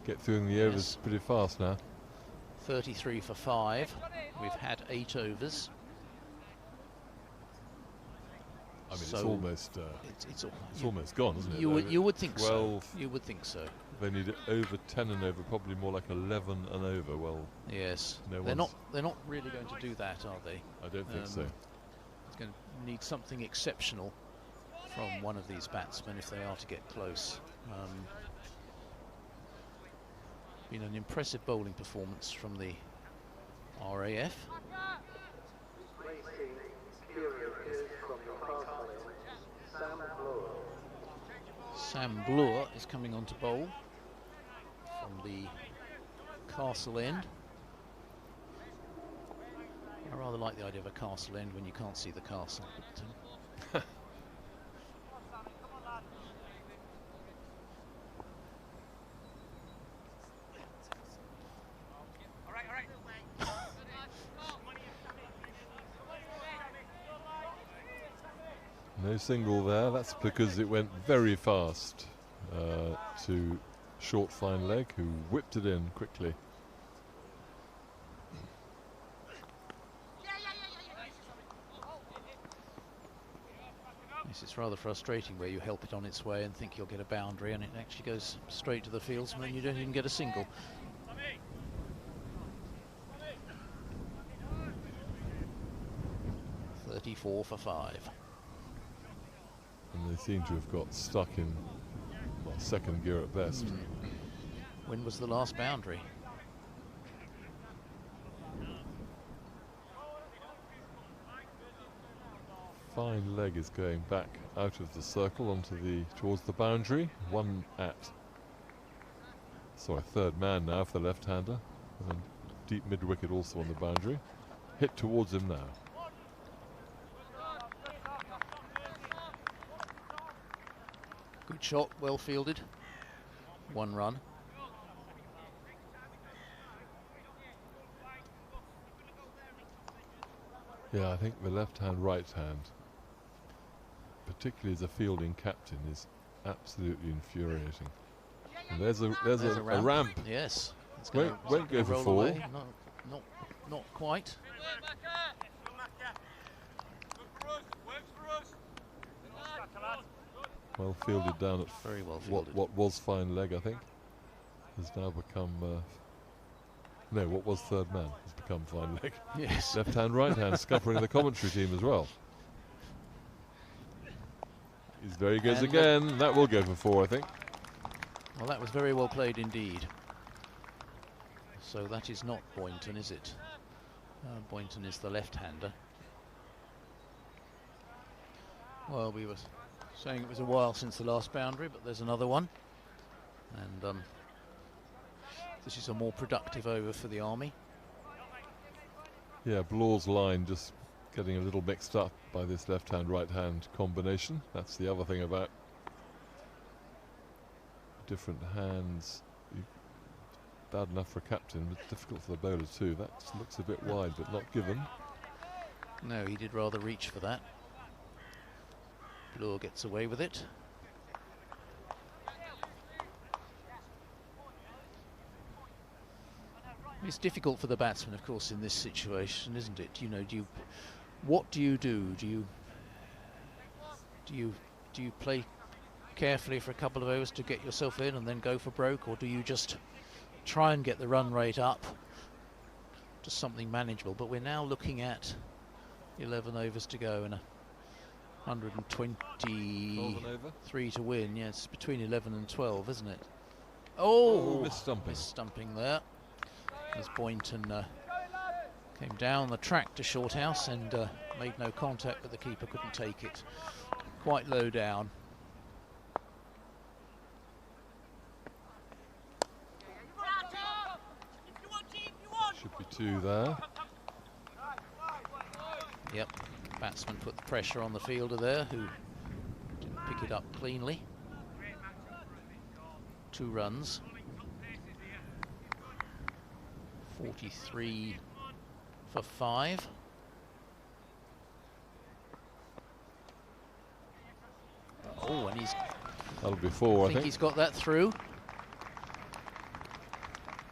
Get through the overs pretty fast now. 33 for 5. We've had 8 overs. I mean, So it's almost it's almost gone, isn't it? you would think 12. so. You would think so. They need it over 10 and over, probably more like 11 and over. Well, Yes. No they're one's- not really going to do that, are they? I don't think so. It's going to need something exceptional from one of these batsmen if they are to get close. Been an impressive bowling performance from the RAF. Racing Curious from Newcastle, Sam Bloor. Sam Bloor is coming on to bowl from the castle end. I rather like the idea of a castle end when you can't see the castle. But, No single there. That's because it went very fast to short fine leg, who whipped it in quickly. yes, it's rather frustrating where you help it on its way and think you'll get a boundary and it actually goes straight to the fields and then you don't even get a single. .34 for 5. And they seem to have got stuck in second gear at best. When was the last boundary? Fine leg is going back out of the circle towards the boundary. One at third man now for the left-hander, and deep mid-wicket also on the boundary. Hit towards him now. Good shot, well fielded. 1 run. Yeah, I think the left-hand, right-hand, particularly as a fielding captain, is absolutely infuriating. And there's a ramp. Yes. It's Won't gonna go for roll 4. away. No, not quite. Well fielded down at Very well fielded. what was fine leg, I think, has now become no, what was third man has become fine leg. Yes. Left hand, right hand, scuppering the commentary team as well. There he goes And again. That will go for 4, I think. Well, that was very well played indeed. So that is not Boynton, is it? Boynton is the left-hander. Well, we were saying it was a while since the last boundary, but there's another one. And this is a more productive over for the Army. Yeah, Bloor's line just getting a little mixed up by this left-hand, right-hand combination. That's the other thing about different hands. Bad enough for a captain, but difficult for the bowler too. That looks a bit wide, but not given. No, he did rather reach for that. Bloor gets away with it. It's difficult for the batsman, of course, in this situation, isn't it? You know, what do you do? Do you play carefully for a couple of overs to get yourself in and then go for broke, or do you just try and get the run rate up to something manageable? But we're now looking at 11 overs to go and 123 to win. Yeah, it's between 11 and 12, isn't it? Oh, misstumping. Misstumping there. As Boynton came down the track to Shorthouse and made no contact, but the keeper couldn't take it. Quite low down. Should be 2 there. Yep, batsman put the pressure on the fielder there, who didn't pick it up cleanly. 2 runs. 43 for 5. Oh, and That'll be 4, I think. he's got that through.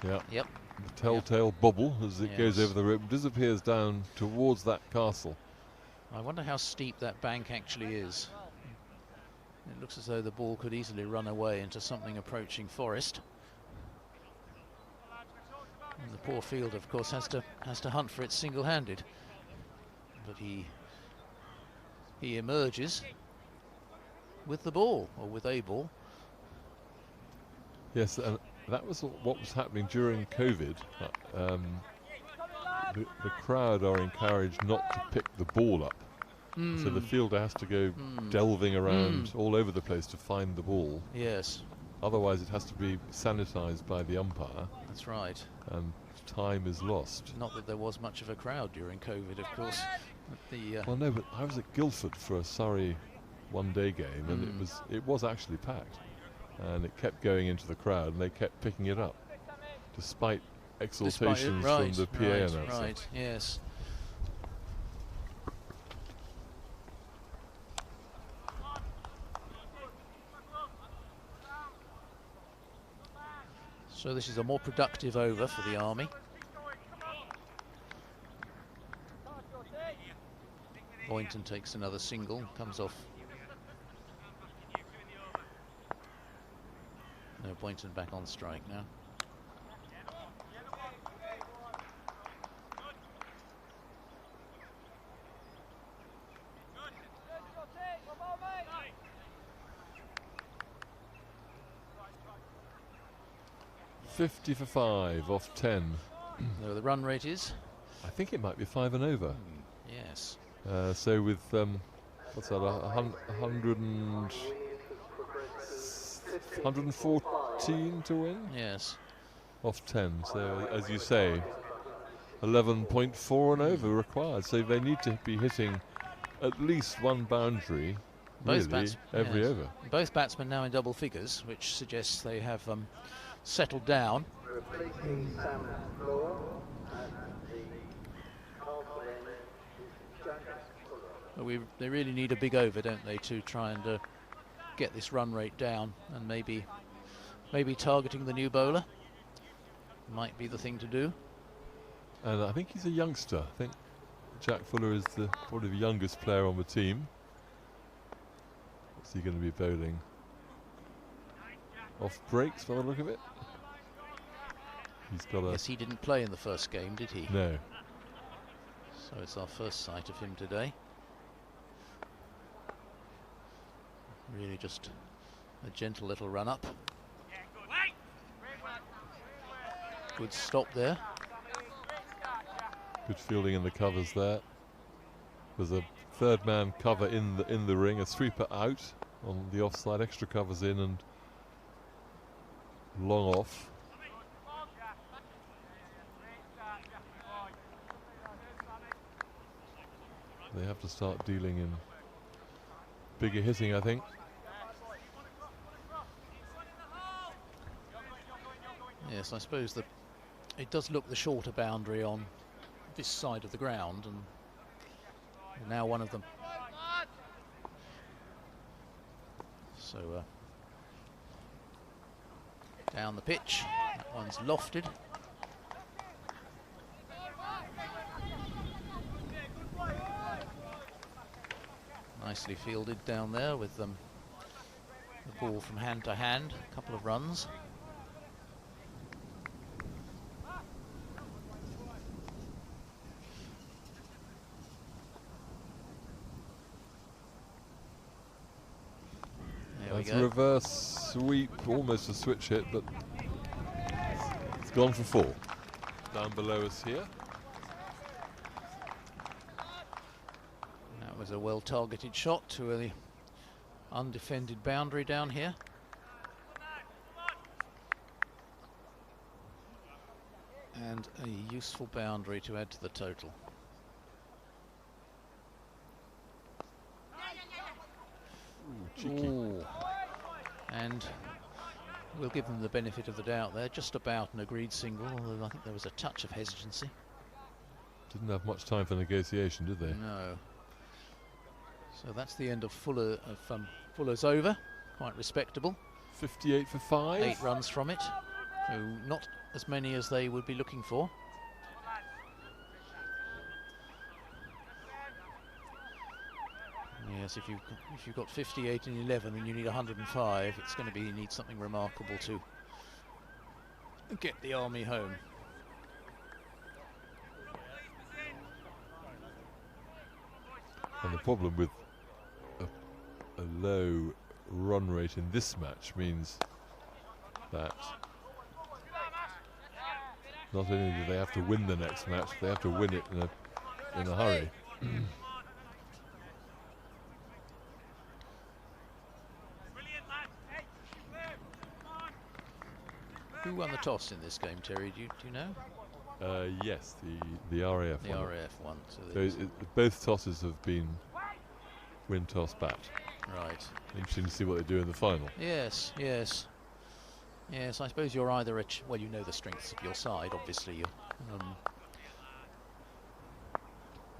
Yeah. Yep. The telltale bubble as it goes Yes. over the rope, disappears down towards that castle. I wonder how steep that bank actually is. It looks as though the ball could easily run away into something approaching forest. And the poor fielder, of course, has to hunt for it single-handed. But he emerges with the ball, or with a ball. Yes, and that was what was happening during COVID. The crowd are encouraged not to pick the ball up. So the fielder has to go delving around all over the place to find the ball. Yes. Otherwise it has to be sanitized by the umpire. That's right. And time is lost. Not that there was much of a crowd during COVID, of course. Well, no, but I was at Guildford for a Surrey one-day game, and it was actually packed. And it kept going into the crowd, and they kept picking it up, despite exultations from the PA announcer. Right, yes. So this is a more productive over for the Army. Boynton takes another single, comes off. No, Boynton back on strike now. $50 for 5 off 10. No, the run rate is? I think it might be 5 and over. Yes. So with what's that? 114 to win. Yes. Off 10. So as you say, 11.4 and over required. So they need to be hitting at least one boundary. Really, every over. Both batsmen now in double figures, which suggests they have settled down. Replacing Sam Floor at the half end is Jack Fuller. They really need a big over, don't they, to try and get this run rate down, and maybe targeting the new bowler might be the thing to do. And I think he's a youngster. I think Jack Fuller is probably the youngest player on the team. What's he going to be bowling? Off breaks by the look of it. He's got a... Yes, he didn't play in the first game, did he? No. So it's our first sight of him today. Really just a gentle little run up. Good stop there. Good fielding in the covers there. There's a third man cover in the ring, a sweeper out on the offside, extra covers in and long off. They have to start dealing in bigger hitting, I think. Yes, I suppose that it does look the shorter boundary on this side of the ground, and now one of them. So down the pitch, that one's lofted. Nicely fielded down there with the ball from hand to hand, a couple of runs. That's a reverse sweep, almost a switch hit, but it's gone for 4. Down below us here. That was a well-targeted shot to the undefended boundary down here. And a useful boundary to add to the total. Ooh. And we'll give them the benefit of the doubt there. Just about an agreed single, although I think there was a touch of hesitancy. Didn't have much time for negotiation, did they? No. So that's the end of Fuller's over. Quite respectable. 58 for 5. 8 runs from it. So not as many as they would be looking for. Yes, if you've got 58 and 11 and you need 105, it's going to be, you need something remarkable to get the Army home. And the problem with a low run rate in this match means that not only do they have to win the next match, they have to win it in a hurry. Who won the toss in this game, Terry? Do you know? Yes, the RAF The won it. RAF won. So both tosses have been win, toss, bat. Right. Interesting to see what they do in the final. Yes, yes. Yes, I suppose you're either well, you know the strengths of your side, obviously.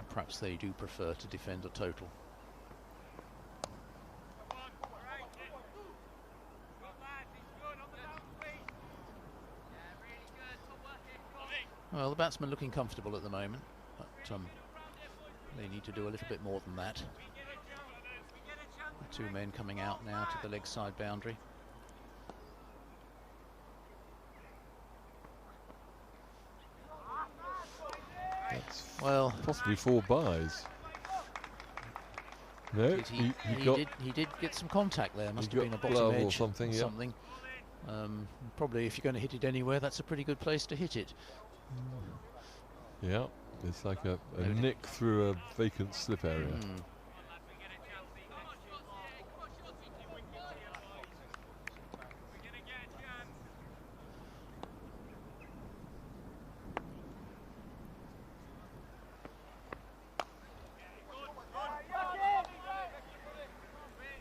Perhaps they do prefer to defend a total. Well, the batsmen looking comfortable at the moment, but they need to do a little bit more than that. The two men coming out now to the leg side boundary. That's Well, possibly 4 byes. No, he did get some contact there. Must have been a bottom glove edge or something. Yeah. something. Probably, if you're going to hit it anywhere, that's a pretty good place to hit it. Yeah, it's like a nick through a vacant slip area.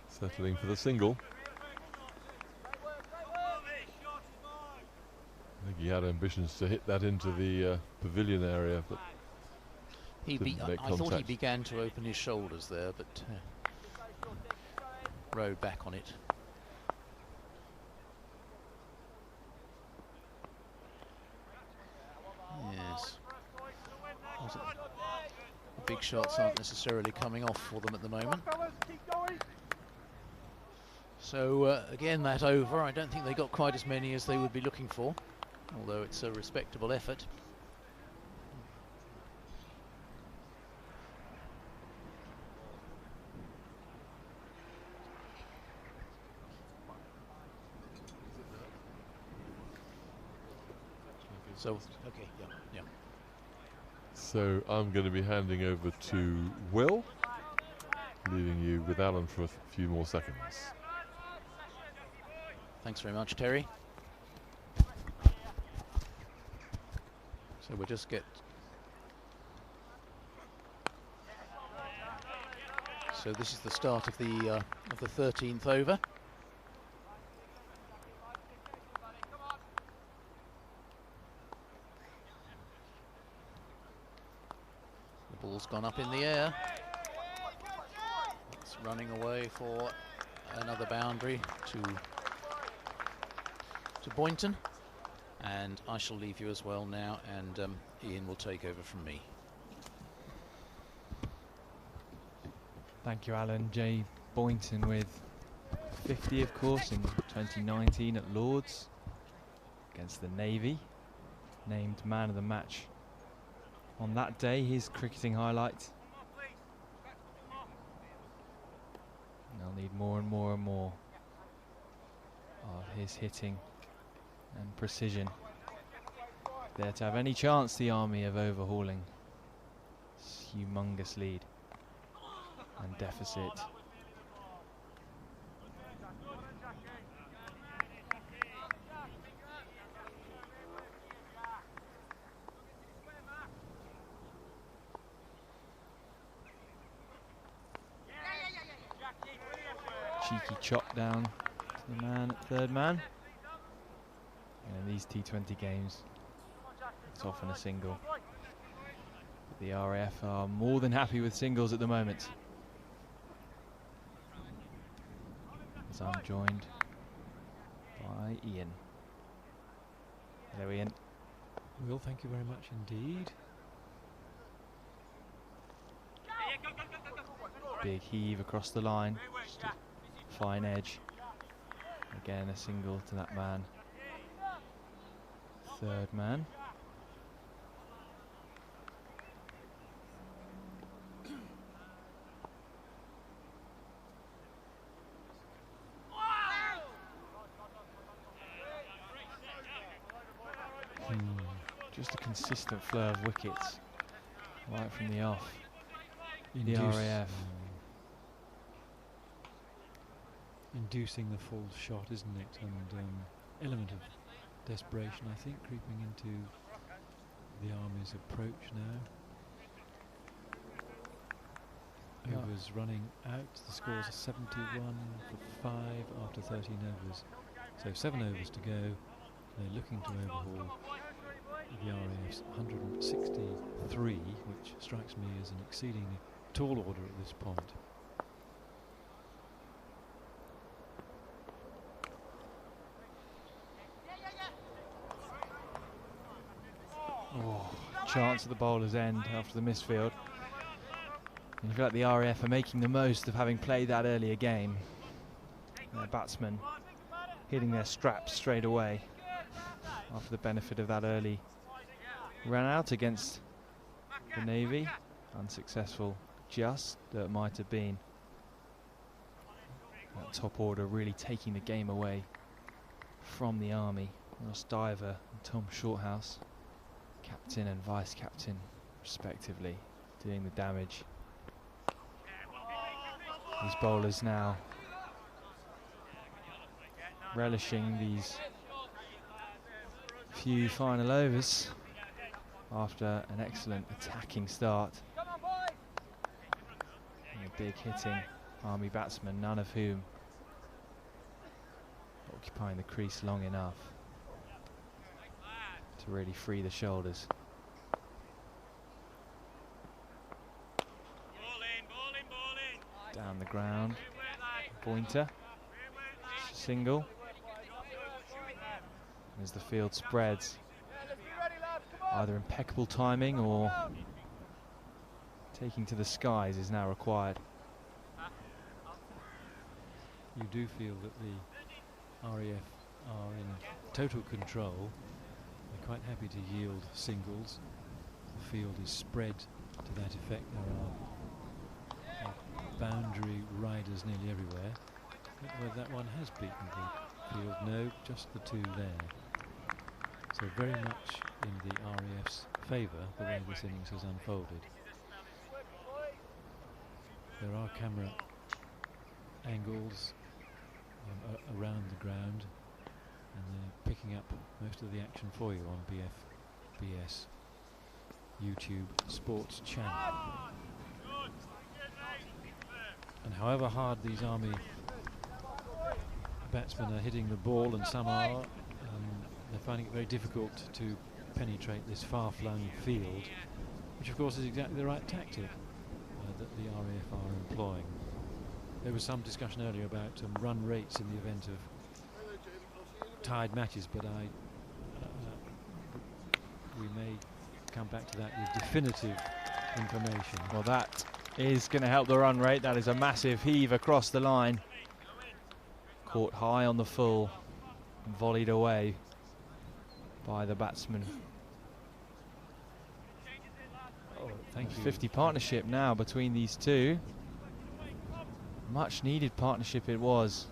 Settling for the single. I think he had ambitions to hit that into the pavilion area, but I thought he began to open his shoulders there, but rode back on it. Yes. The big shots aren't necessarily coming off for them at the moment. So again, that over. I don't think they got quite as many as they would be looking for, although it's a respectable effort. So, okay, yeah. So I'm going to be handing over to Will, leaving you with Alan for a few more seconds. Thanks very much, Terry. So we'll just get... So this is the start of the 13th over. The ball's gone up in the air. It's running away for another boundary to Boynton, and I shall leave you as well now, and Ian will take over from me. Thank you, Alan. Jay Boynton with 50, of course, in 2019 at Lords against the Navy, named man of the match on that day. His cricketing highlight. They'll need more and more and more of his hitting and precision there to have any chance, the Army, of overhauling this humongous lead and deficit. Cheeky chop down to the man at third man. And in these T20 games, it's often a single. But the RAF are more than happy with singles at the moment. As I'm joined by Ian. Hello, Ian. Will, thank you very much indeed. big heave across the line. Just a fine edge. Again, a single to that man. Third man. Just a consistent flow of wickets right from the off. The RAF. Inducing the full shot, isn't it? And element of desperation, I think, creeping into the Army's approach now. Overs running out. The scores are 71 for 5 after 13 overs. So 7 overs to go. They're looking to overhaul the RAF's 163, which strikes me as an exceedingly tall order at this point. Oh, chance at the bowler's end after the misfield. And I feel like the RAF are making the most of having played that earlier game. Their batsmen hitting their straps straight away after the benefit of that early run out against the Navy. Unsuccessful, just that might have been. That top order really taking the game away from the Army. Ross Diver and Tom Shorthouse, captain and vice captain respectively, doing the damage. These bowlers now relishing these few final overs after an excellent attacking start. And a big hitting Army batsman, none of whom occupying the crease long enough to really free the shoulders. Down the ground, pointer, single. As the field spreads, either impeccable timing or taking to the skies is now required. You do feel that the RAF are in total control. They're quite happy to yield singles. The field is spread to that effect. There are boundary riders nearly everywhere. Whether that one has beaten the field, no, just the two there. So very much in the RAF's favour the way this innings has unfolded. There are camera angles around the ground, and they're picking up most of the action for you on BFBS YouTube Sports channel. And however hard these Army batsmen are hitting the ball, and some are, they're finding it very difficult to penetrate this far-flung field, which of course is exactly the right tactic that the RAF are employing. There was some discussion earlier about run rates in the event of tied matches, but we may come back to that with definitive information. Well, that is going to help the run rate. That is a massive heave across the line. Caught high on the full, volleyed away by the batsman. Oh, thank you. 50 partnership now between these two. Much needed partnership it was,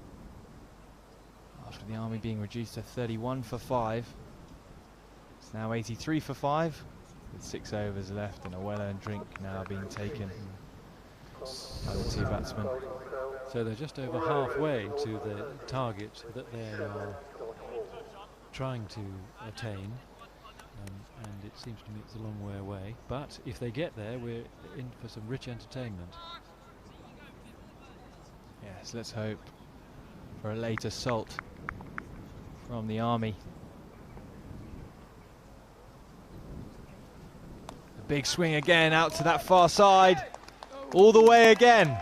after the Army being reduced to 31 for 5. It's now 83 for 5, with 6 overs left and a well-earned drink now being taken by the two batsmen. So they're just over halfway to the target that they're trying to attain, and it seems to me it's a long way away. But if they get there, we're in for some rich entertainment. Yes, let's hope for a late assault from the Army. A big swing again out to that far side, all the way again.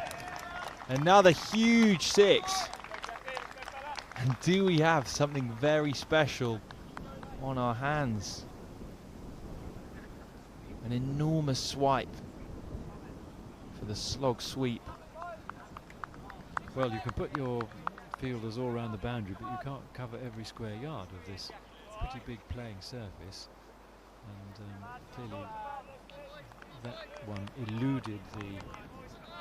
Another huge 6. And do we have something very special on our hands? An enormous swipe for the slog sweep Well, you can put your fielders all around the boundary, but you can't cover every square yard of this pretty big playing surface. And clearly that one eluded the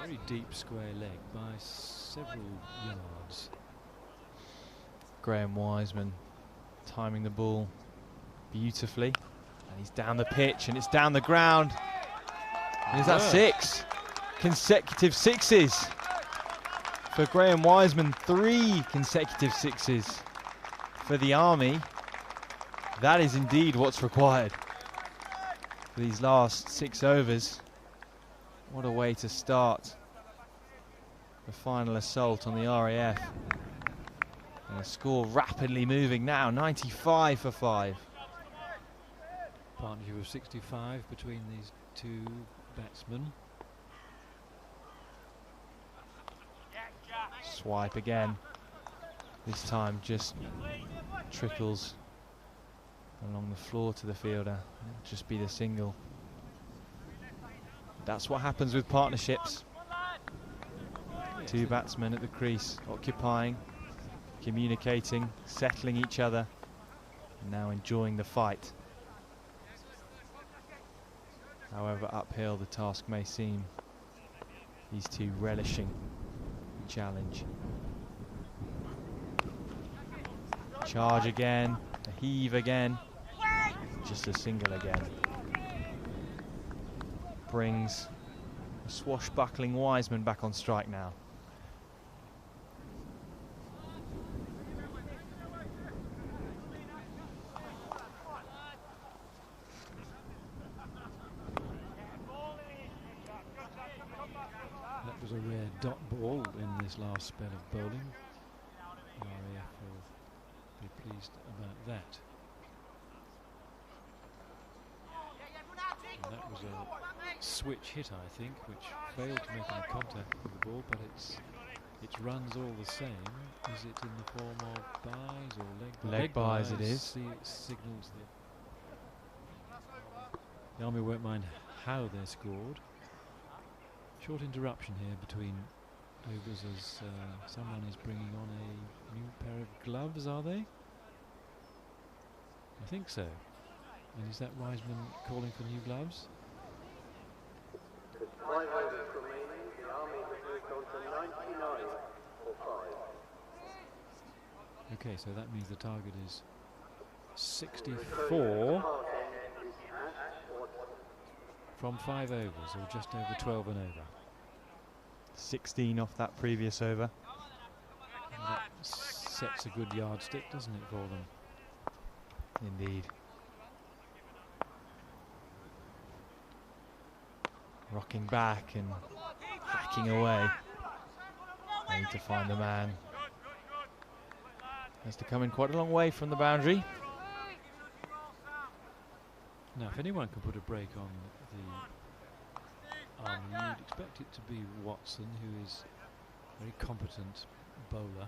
very deep square leg by several yards. Graham Wiseman timing the ball beautifully. And he's down the pitch and it's down the ground. And is that 6 consecutive sixes for Graham Wiseman? 3 consecutive sixes for the Army. That is indeed what's required for these last 6 overs. What a way to start the final assault on the RAF. And the score rapidly moving now, 95 for 5. Partnership of 65 between these two batsmen. Swipe again. This time just trickles along the floor to the fielder. It'll just be the single. That's what happens with partnerships. 2 batsmen at the crease, occupying, communicating, settling each other, and now enjoying the fight. However uphill the task may seem, these two relishing the challenge. Charge again, a heave again, just a single again. Brings a swashbuckling Wiseman back on strike now. That was a rare dot ball in this last spell of bowling. The RAF will be pleased about that. And that was a switch hit, I think, which failed to make any contact with the ball, but its runs all the same. Is it in the form of buys or leg buys? Leg buys it is. Signals the Army won't mind how they're scored. Short interruption here between overs as someone is bringing on a new pair of gloves, are they? I think so. And is that Wiseman calling for new gloves? With 5 overs remaining, the Army has moved on to 99 for 5. Okay, so that means the target is 64 from 5 overs, or just over 12 and over. 16 off that previous over. And that sets a good yardstick, doesn't it, for them? Indeed. Rocking back and hacking away. They need to find the man. Has to come in quite a long way from the boundary. Now, if anyone can put a break on the Army, you'd expect it to be Watson, who is a very competent bowler.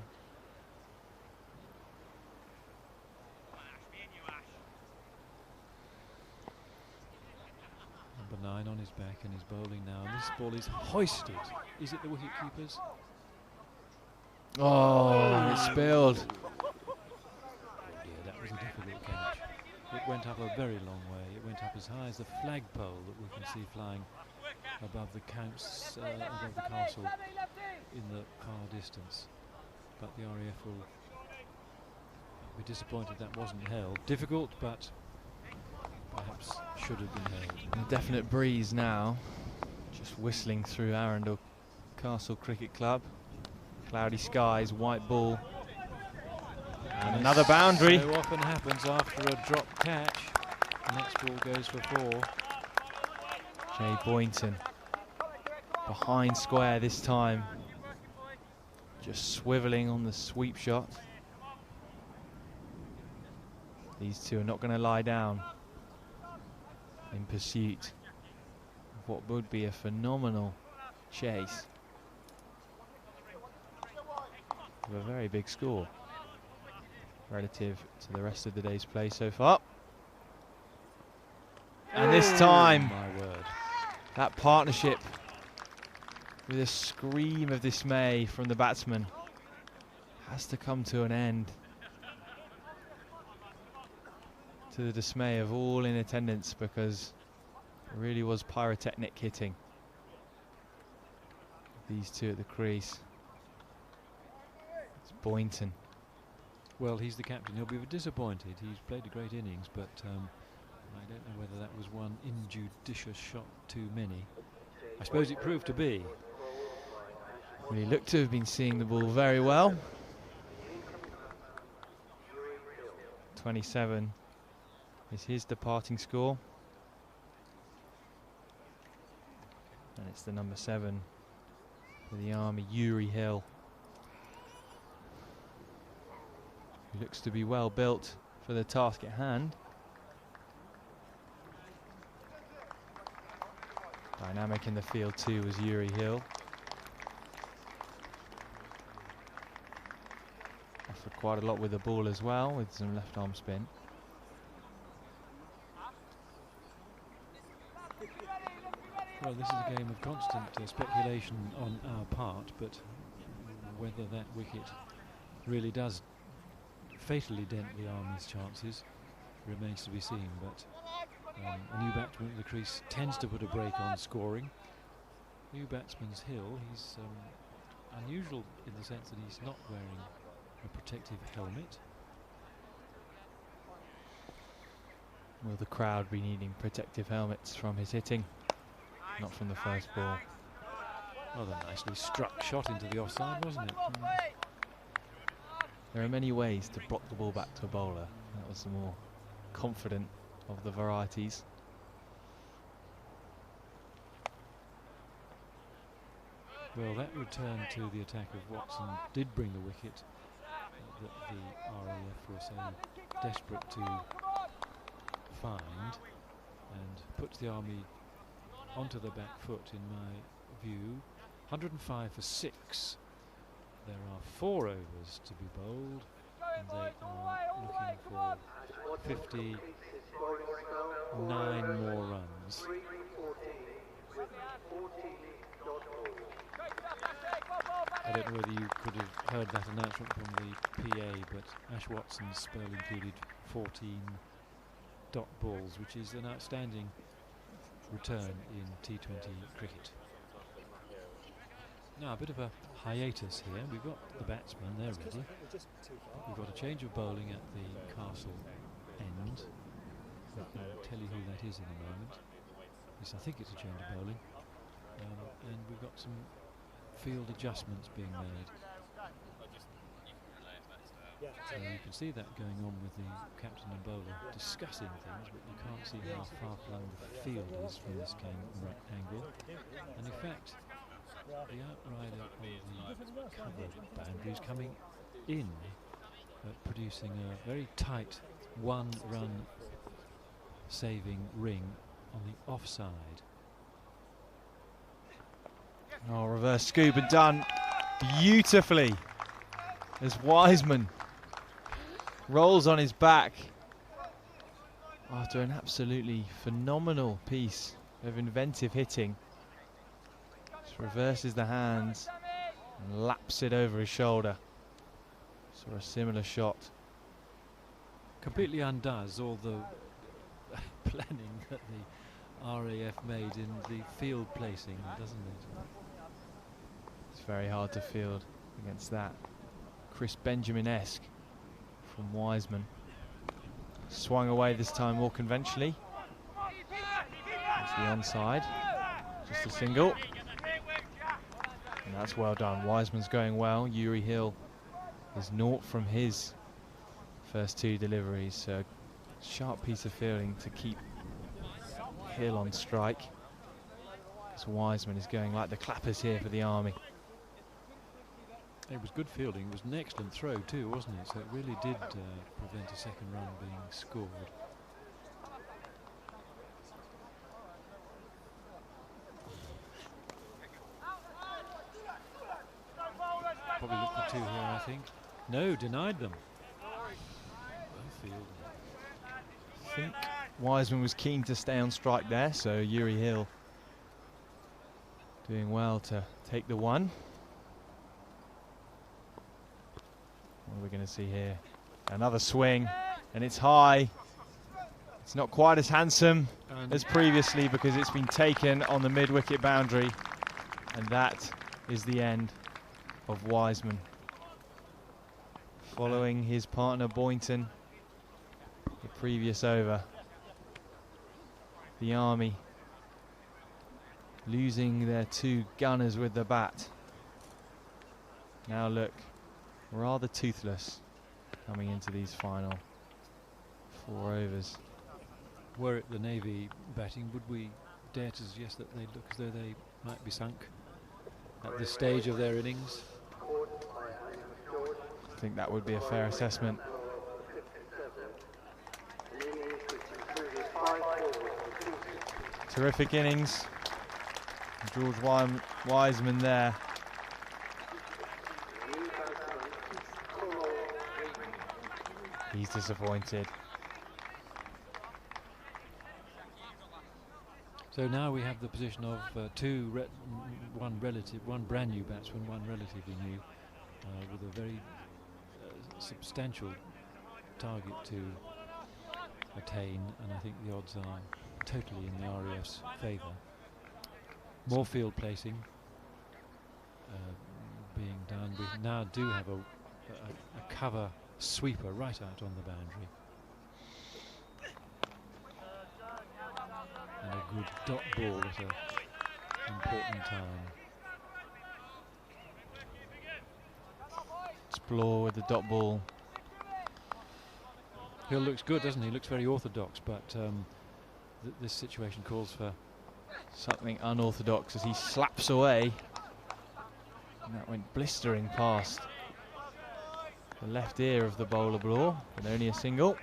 Number 9 on his back and he's bowling now. And this ball is hoisted. Is it the wicket keeper's? Oh, it spilled. Yeah, that was a difficult catch. It went up a very long way. It went up as high as the flagpole that we can see flying above the above the castle in the far distance. But the RAF will be disappointed that wasn't held. Difficult, but perhaps should have been held. A definite breeze now, just whistling through Arundel Castle Cricket Club. Cloudy skies, white ball, and another boundary. So often happens after a drop catch. The next ball goes for 4. Jay Boynton behind square this time, just swiveling on the sweep shot. These two are not going to lie down in pursuit of what would be a phenomenal chase of a very big score relative to the rest of the day's play so far. And this time, My word. that partnership with a scream of dismay from the batsman. Has to come to an end. To the dismay of all in attendance, because it really was pyrotechnic hitting. These two at the crease. It's Boynton. Well, he's the captain. He'll be disappointed. He's played a great innings, but I don't know whether that was one injudicious shot too many. I suppose it proved to be. Well, he looked to have been seeing the ball very well. 27 is his departing score. And it's the number 7 for the Army, Yuri Hill. He looks to be well built for the task at hand. Dynamic in the field too was Yuri Hill. Offered quite a lot with the ball as well, with some left arm spin. Well, this is a game of constant speculation on our part, but whether that wicket really does fatally dent the Army's chances remains to be seen. But a new batsman at the crease tends to put a brake on scoring. New batsman's Hill, he's unusual in the sense that he's not wearing a protective helmet. Will the crowd be needing protective helmets from his hitting? Not from the first ball. Rather nicely struck shot into the offside, wasn't it? There are many ways to block the ball back to a bowler. That was the more confident of the varieties. Well, that return to the attack of Watson did bring the wicket that the RAF were so desperate to find, and puts the Army onto the back foot in my view. 105 for 6. There are 4 overs to be bowled, and they are looking for 59 more runs. I don't know whether you could have heard that announcement from the PA, but Ash Watson's spell included 14 dot balls, which is an outstanding return in T20 cricket. Now a bit of a hiatus here. We've got the batsmen, they're ready. We've got a change of bowling at the Castle end. I'll tell you who that is in a moment. Yes, I think it's a change of bowling. And we've got some field adjustments being made. So you can see that going on with the captain and bowler discussing things, but you can't see how far flung the field is from this angle. And in fact, the outrider of the covered boundary is coming in, producing a very tight 1-run saving ring on the offside. Oh, reverse scoop and done beautifully as Wiseman rolls on his back after an absolutely phenomenal piece of inventive hitting. Just reverses the hands and laps it over his shoulder. Saw a similar shot. Completely undoes all the planning that the RAF made in the field placing, doesn't it? It's very hard to field against that. Chris Benjamin-esque from Wiseman. Swung away this time more conventionally. It's the onside. Just a single. And that's well done. Wiseman's going well. Yuri Hill is 0 from his first 2 deliveries. So sharp piece of fielding to keep Hill on strike. As Wiseman is going like the clappers here for the Army. It was good fielding. It was an excellent throw too, wasn't it? So it really did prevent a second run being scored. Probably looked for 2 here, I think. No, denied them. Well fielded. I think Wiseman was keen to stay on strike there, so Yuri Hill doing well to take the one. What are we going to see here? Another swing, and it's high. It's not quite as handsome as previously because it's been taken on the mid-wicket boundary, and that is the end of Wiseman. Following his partner Boynton the previous over. The Army losing their 2 gunners with the bat. Now look rather toothless coming into these final 4 overs. Were it the Navy batting, would we dare to suggest that they look as though they might be sunk at this stage of their innings? I think that would be a fair assessment. Terrific innings. George Wiseman there. He's disappointed. So now we have the position of one brand new batsman, one relatively new, with a very substantial target to attain, and I think the odds are totally in the RAF's favour. More field placing being done. We now do have a cover sweeper right out on the boundary. And a good dot ball at an important time. Explore with the dot ball. Hill looks good, doesn't he? Looks very orthodox, but this situation calls for something unorthodox as he slaps away. And that went blistering past the left ear of the bowler ball, but only a single.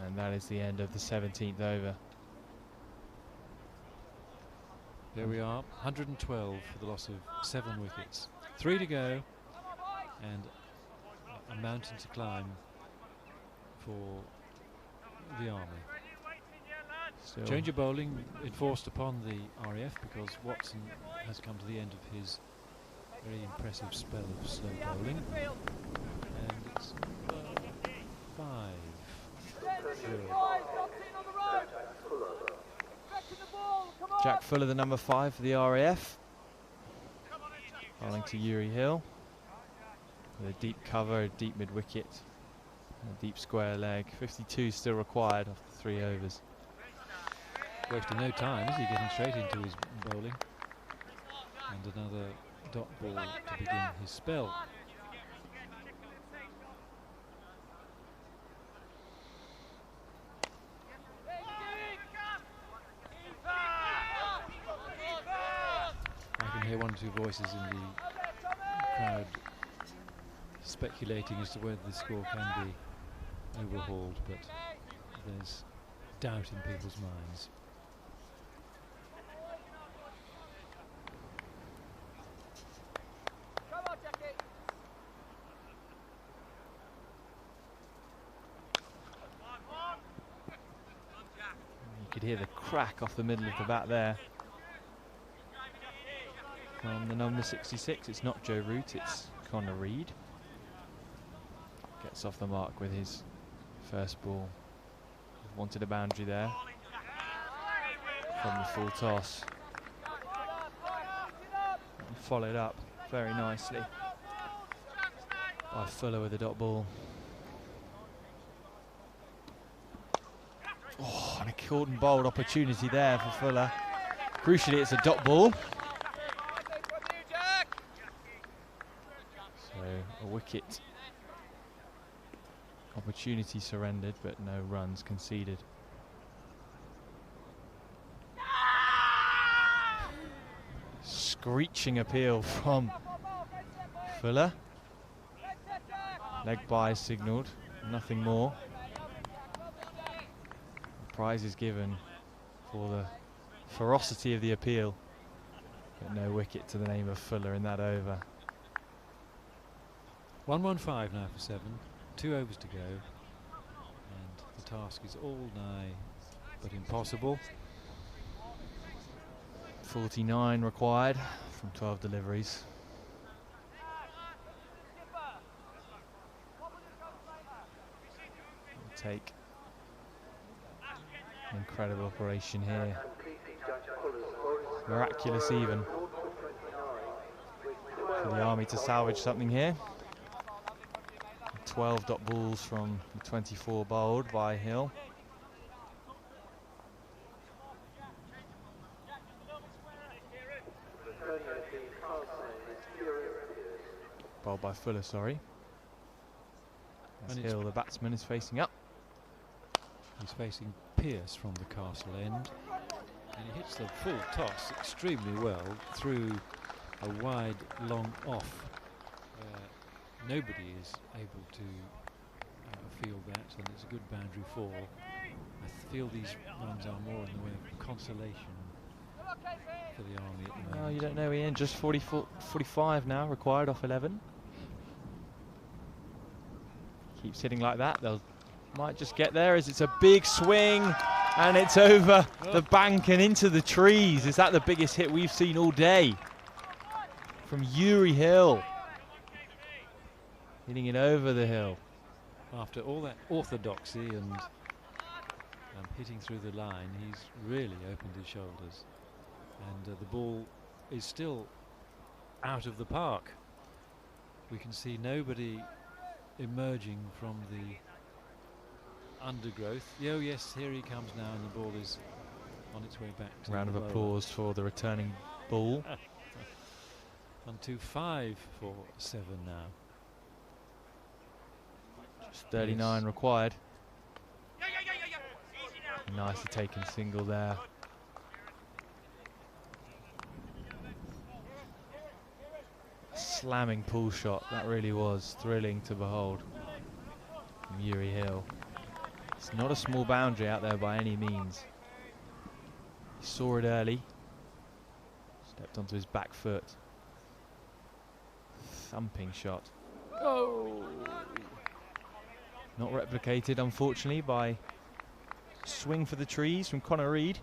And that is the end of the 17th over. There we are, 112 for the loss of 7 wickets. 3 to go, and a mountain to climb for the Army. Still Change of bowling enforced upon the RAF because Watson has come to the end of his very impressive spell of slow bowling. And it's 5. Jack Fuller, the number 5 for the RAF. Bowling to Yuri Hill. With a deep cover, a deep mid-wicket, a deep square leg. 52 still required after 3 overs. Wasting no time, is he? Getting straight into his bowling. And another dot ball to begin his spell. I can hear 1 or 2 voices in the crowd speculating as to whether the score can be overhauled, but there's doubt in people's minds. You could hear the crack off the middle of the bat there. From the number 66, it's not Joe Root, it's Connor Reid. Gets off the mark with his first ball. Wanted a boundary there from the full toss. And followed up very nicely by Fuller with a dot ball. Oh, and a caught and bowled opportunity there for Fuller. Crucially, it's a dot ball. So a wicket. Opportunity surrendered, but no runs conceded. Screeching appeal from Fuller. Leg by signalled, nothing more. The prize is given for the ferocity of the appeal, but no wicket to the name of Fuller in that over. 115 now for 7. 2 overs to go, and the task is all nigh but impossible. 49 required from 12 deliveries. It'll take an incredible operation here. Miraculous even for the Army to salvage something here. 12 dot balls from the 24 bowled by Hill. Bowled by Fuller, sorry. As Hill, the batsman, is facing up. He's facing Pearce from the Castle end, and he hits the full toss extremely well through a wide, long off. Nobody is able to field that, and it's a good boundary fall. I feel these runs are more in the way of consolation for the Army at the moment. Oh, you don't know, Ian. Just 45 now required off 11. Keeps hitting like that. They'll might just get there as it's a big swing, and it's over the bank and into the trees. Is that the biggest hit we've seen all day from Yuri Hill? Hitting it over the hill. After all that orthodoxy and hitting through the line, he's really opened his shoulders, and the ball is still out of the park. We can see nobody emerging from the undergrowth. Oh yes, here he comes now, and the ball is on its way back to Round of applause for the returning ball. 1-2-5 for 7 now. Just 39 required. Nicely taken single there. Slamming pull shot, that really was thrilling to behold from Yuri Hill. It's not a small boundary out there by any means. He saw it early, stepped onto his back foot. Thumping shot. Oh! Not replicated, unfortunately, by swing for the trees from Connor Reid.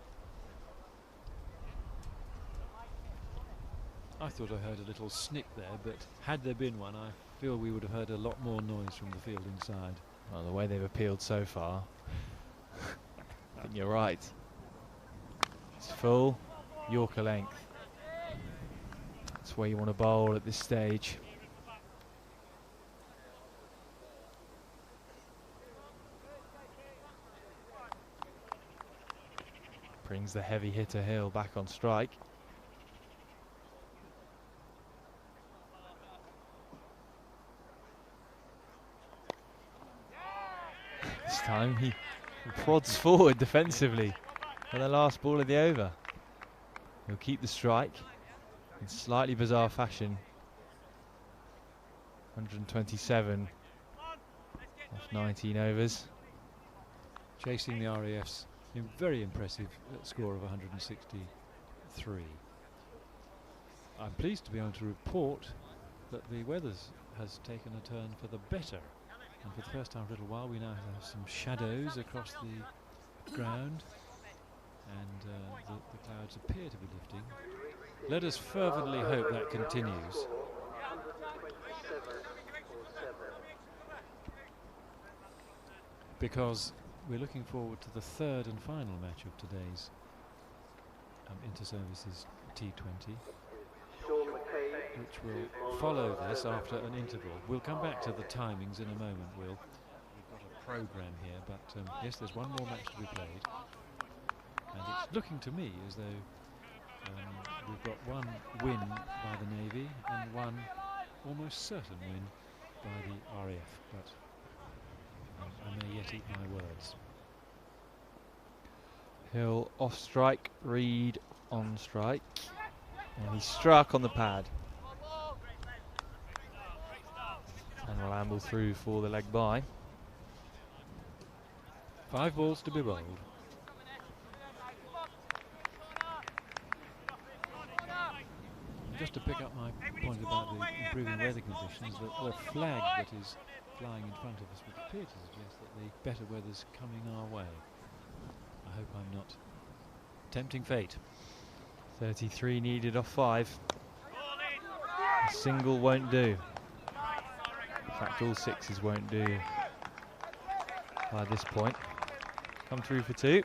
I thought I heard a little snick there, but had there been one, I feel we would have heard a lot more noise from the fielding side. Well, the way they've appealed so far, I think you're right. It's full, Yorker length. That's where you want to bowl at this stage. Brings the heavy hitter Hill back on strike. This time he prods forward defensively for the last ball of the over. He'll keep the strike in slightly bizarre fashion. 127 off 19 overs. Chasing the RAF's very impressive score of 163. I'm pleased to be able to report that the weather has taken a turn for the better, and for the first time in a little while we now have some shadows across the ground, and the clouds appear to be lifting. Let us fervently hope that continues. Because we're looking forward to the third and final match of today's Inter-Services T20, which will follow this after an interval. We'll come back to the timings in a moment, Will. We've got a programme here, but yes, there's one more match to be played, and it's looking to me as though we've got one win by the Navy and one almost certain win by the RAF, but I may yet eat my words. Hill off strike, Reid on strike, and he struck on the pad. And will amble through for the leg bye. 5 balls to be bowled. Just to pick up my point about the improving weather conditions, the flag that is flying in front of us would appear to suggest that the better weather's coming our way. I hope I'm not tempting fate. 33 needed off 5. A single won't do. In fact, all 6s won't do by this point. Come through for 2.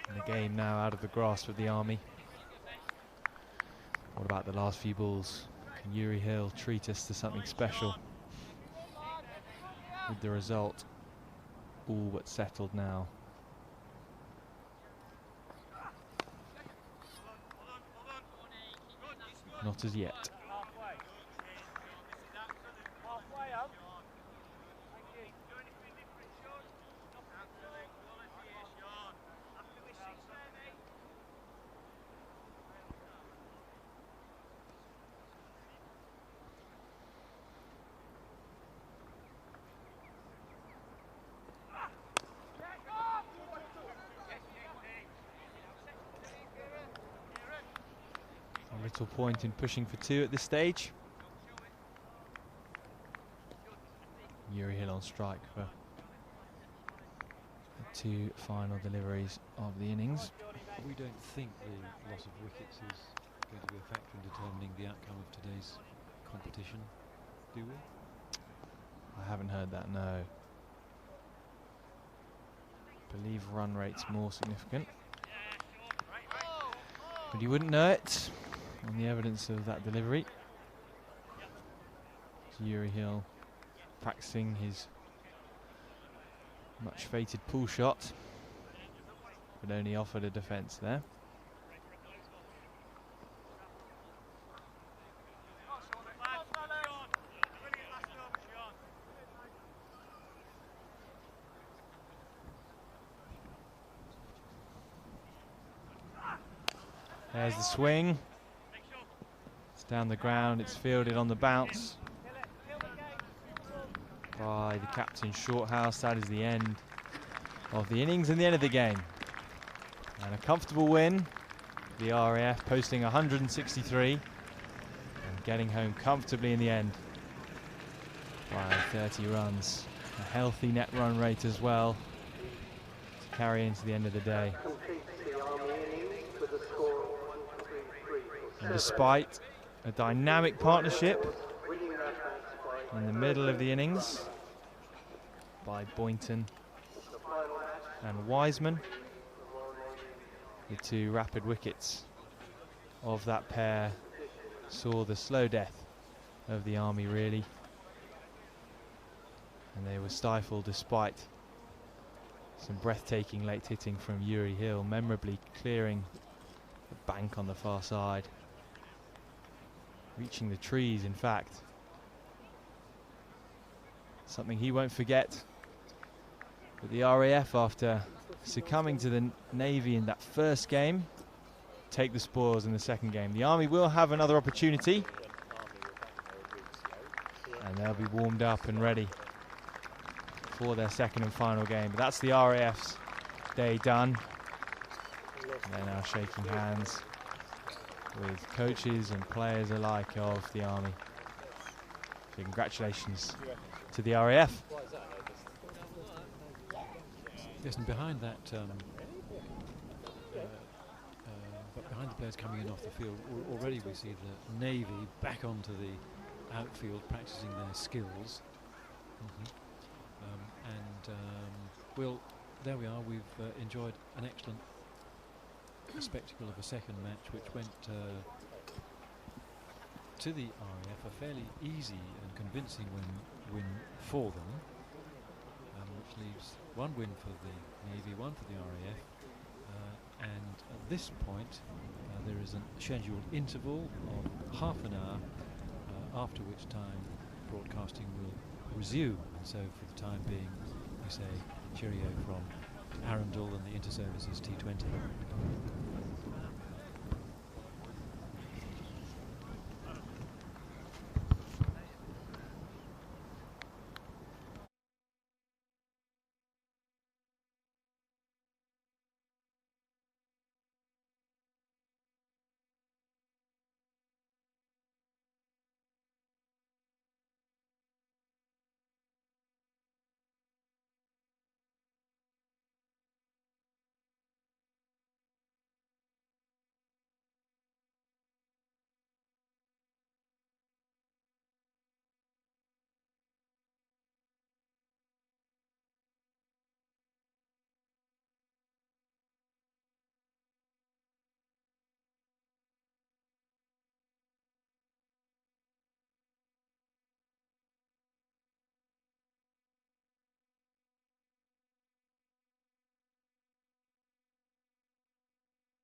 And the game now out of the grasp of the Army. What about the last few balls? Can Yuri Hill treat us to something special? With the result all but settled now. Not as yet. Little point in pushing for 2 at this stage. Yuri Hill on strike for the 2 final deliveries of the innings. We don't think the loss of wickets is going to be a factor in determining the outcome of today's competition, do we? I haven't heard that, no. Believe run rate's more significant. But you wouldn't know it on the evidence of that delivery. So Yuri Hill practicing his much fated pull shot, but only offered a defence there. There's the swing. It's down the ground, it's fielded on the bounce by the captain Shorthouse. That is the end of the innings and the end of the game. And a comfortable win. The RAF posting 163 and getting home comfortably in the end by 30 runs. A healthy net run rate as well to carry into the end of the day. And despite a dynamic partnership in the middle of the innings by Boynton and Wiseman, the 2 rapid wickets of that pair saw the slow death of the Army, really, and they were stifled despite some breathtaking late hitting from Yuri Hill, memorably clearing the bank on the far side, reaching the trees, in fact. Something he won't forget. But the RAF, after succumbing to the Navy in that first game, take the spoils in the second game. The Army will have another opportunity, and they'll be warmed up and ready for their second and final game. But that's the RAF's day done. And they're now shaking hands with coaches and players alike of the Army. So congratulations to the RAF. Yes, and behind that, but behind the players coming in off the field, already we see the Navy back onto the outfield practicing their skills. Well, there we are. We've enjoyed an excellent spectacle of a second match, which went to the RAF, a fairly easy and convincing win for them, which leaves 1 win for the Navy, 1 for the RAF, and at this point there is a scheduled interval of half an hour, after which time broadcasting will resume. And so for the time being, we say cheerio from Arundel and the Inter-Services T20.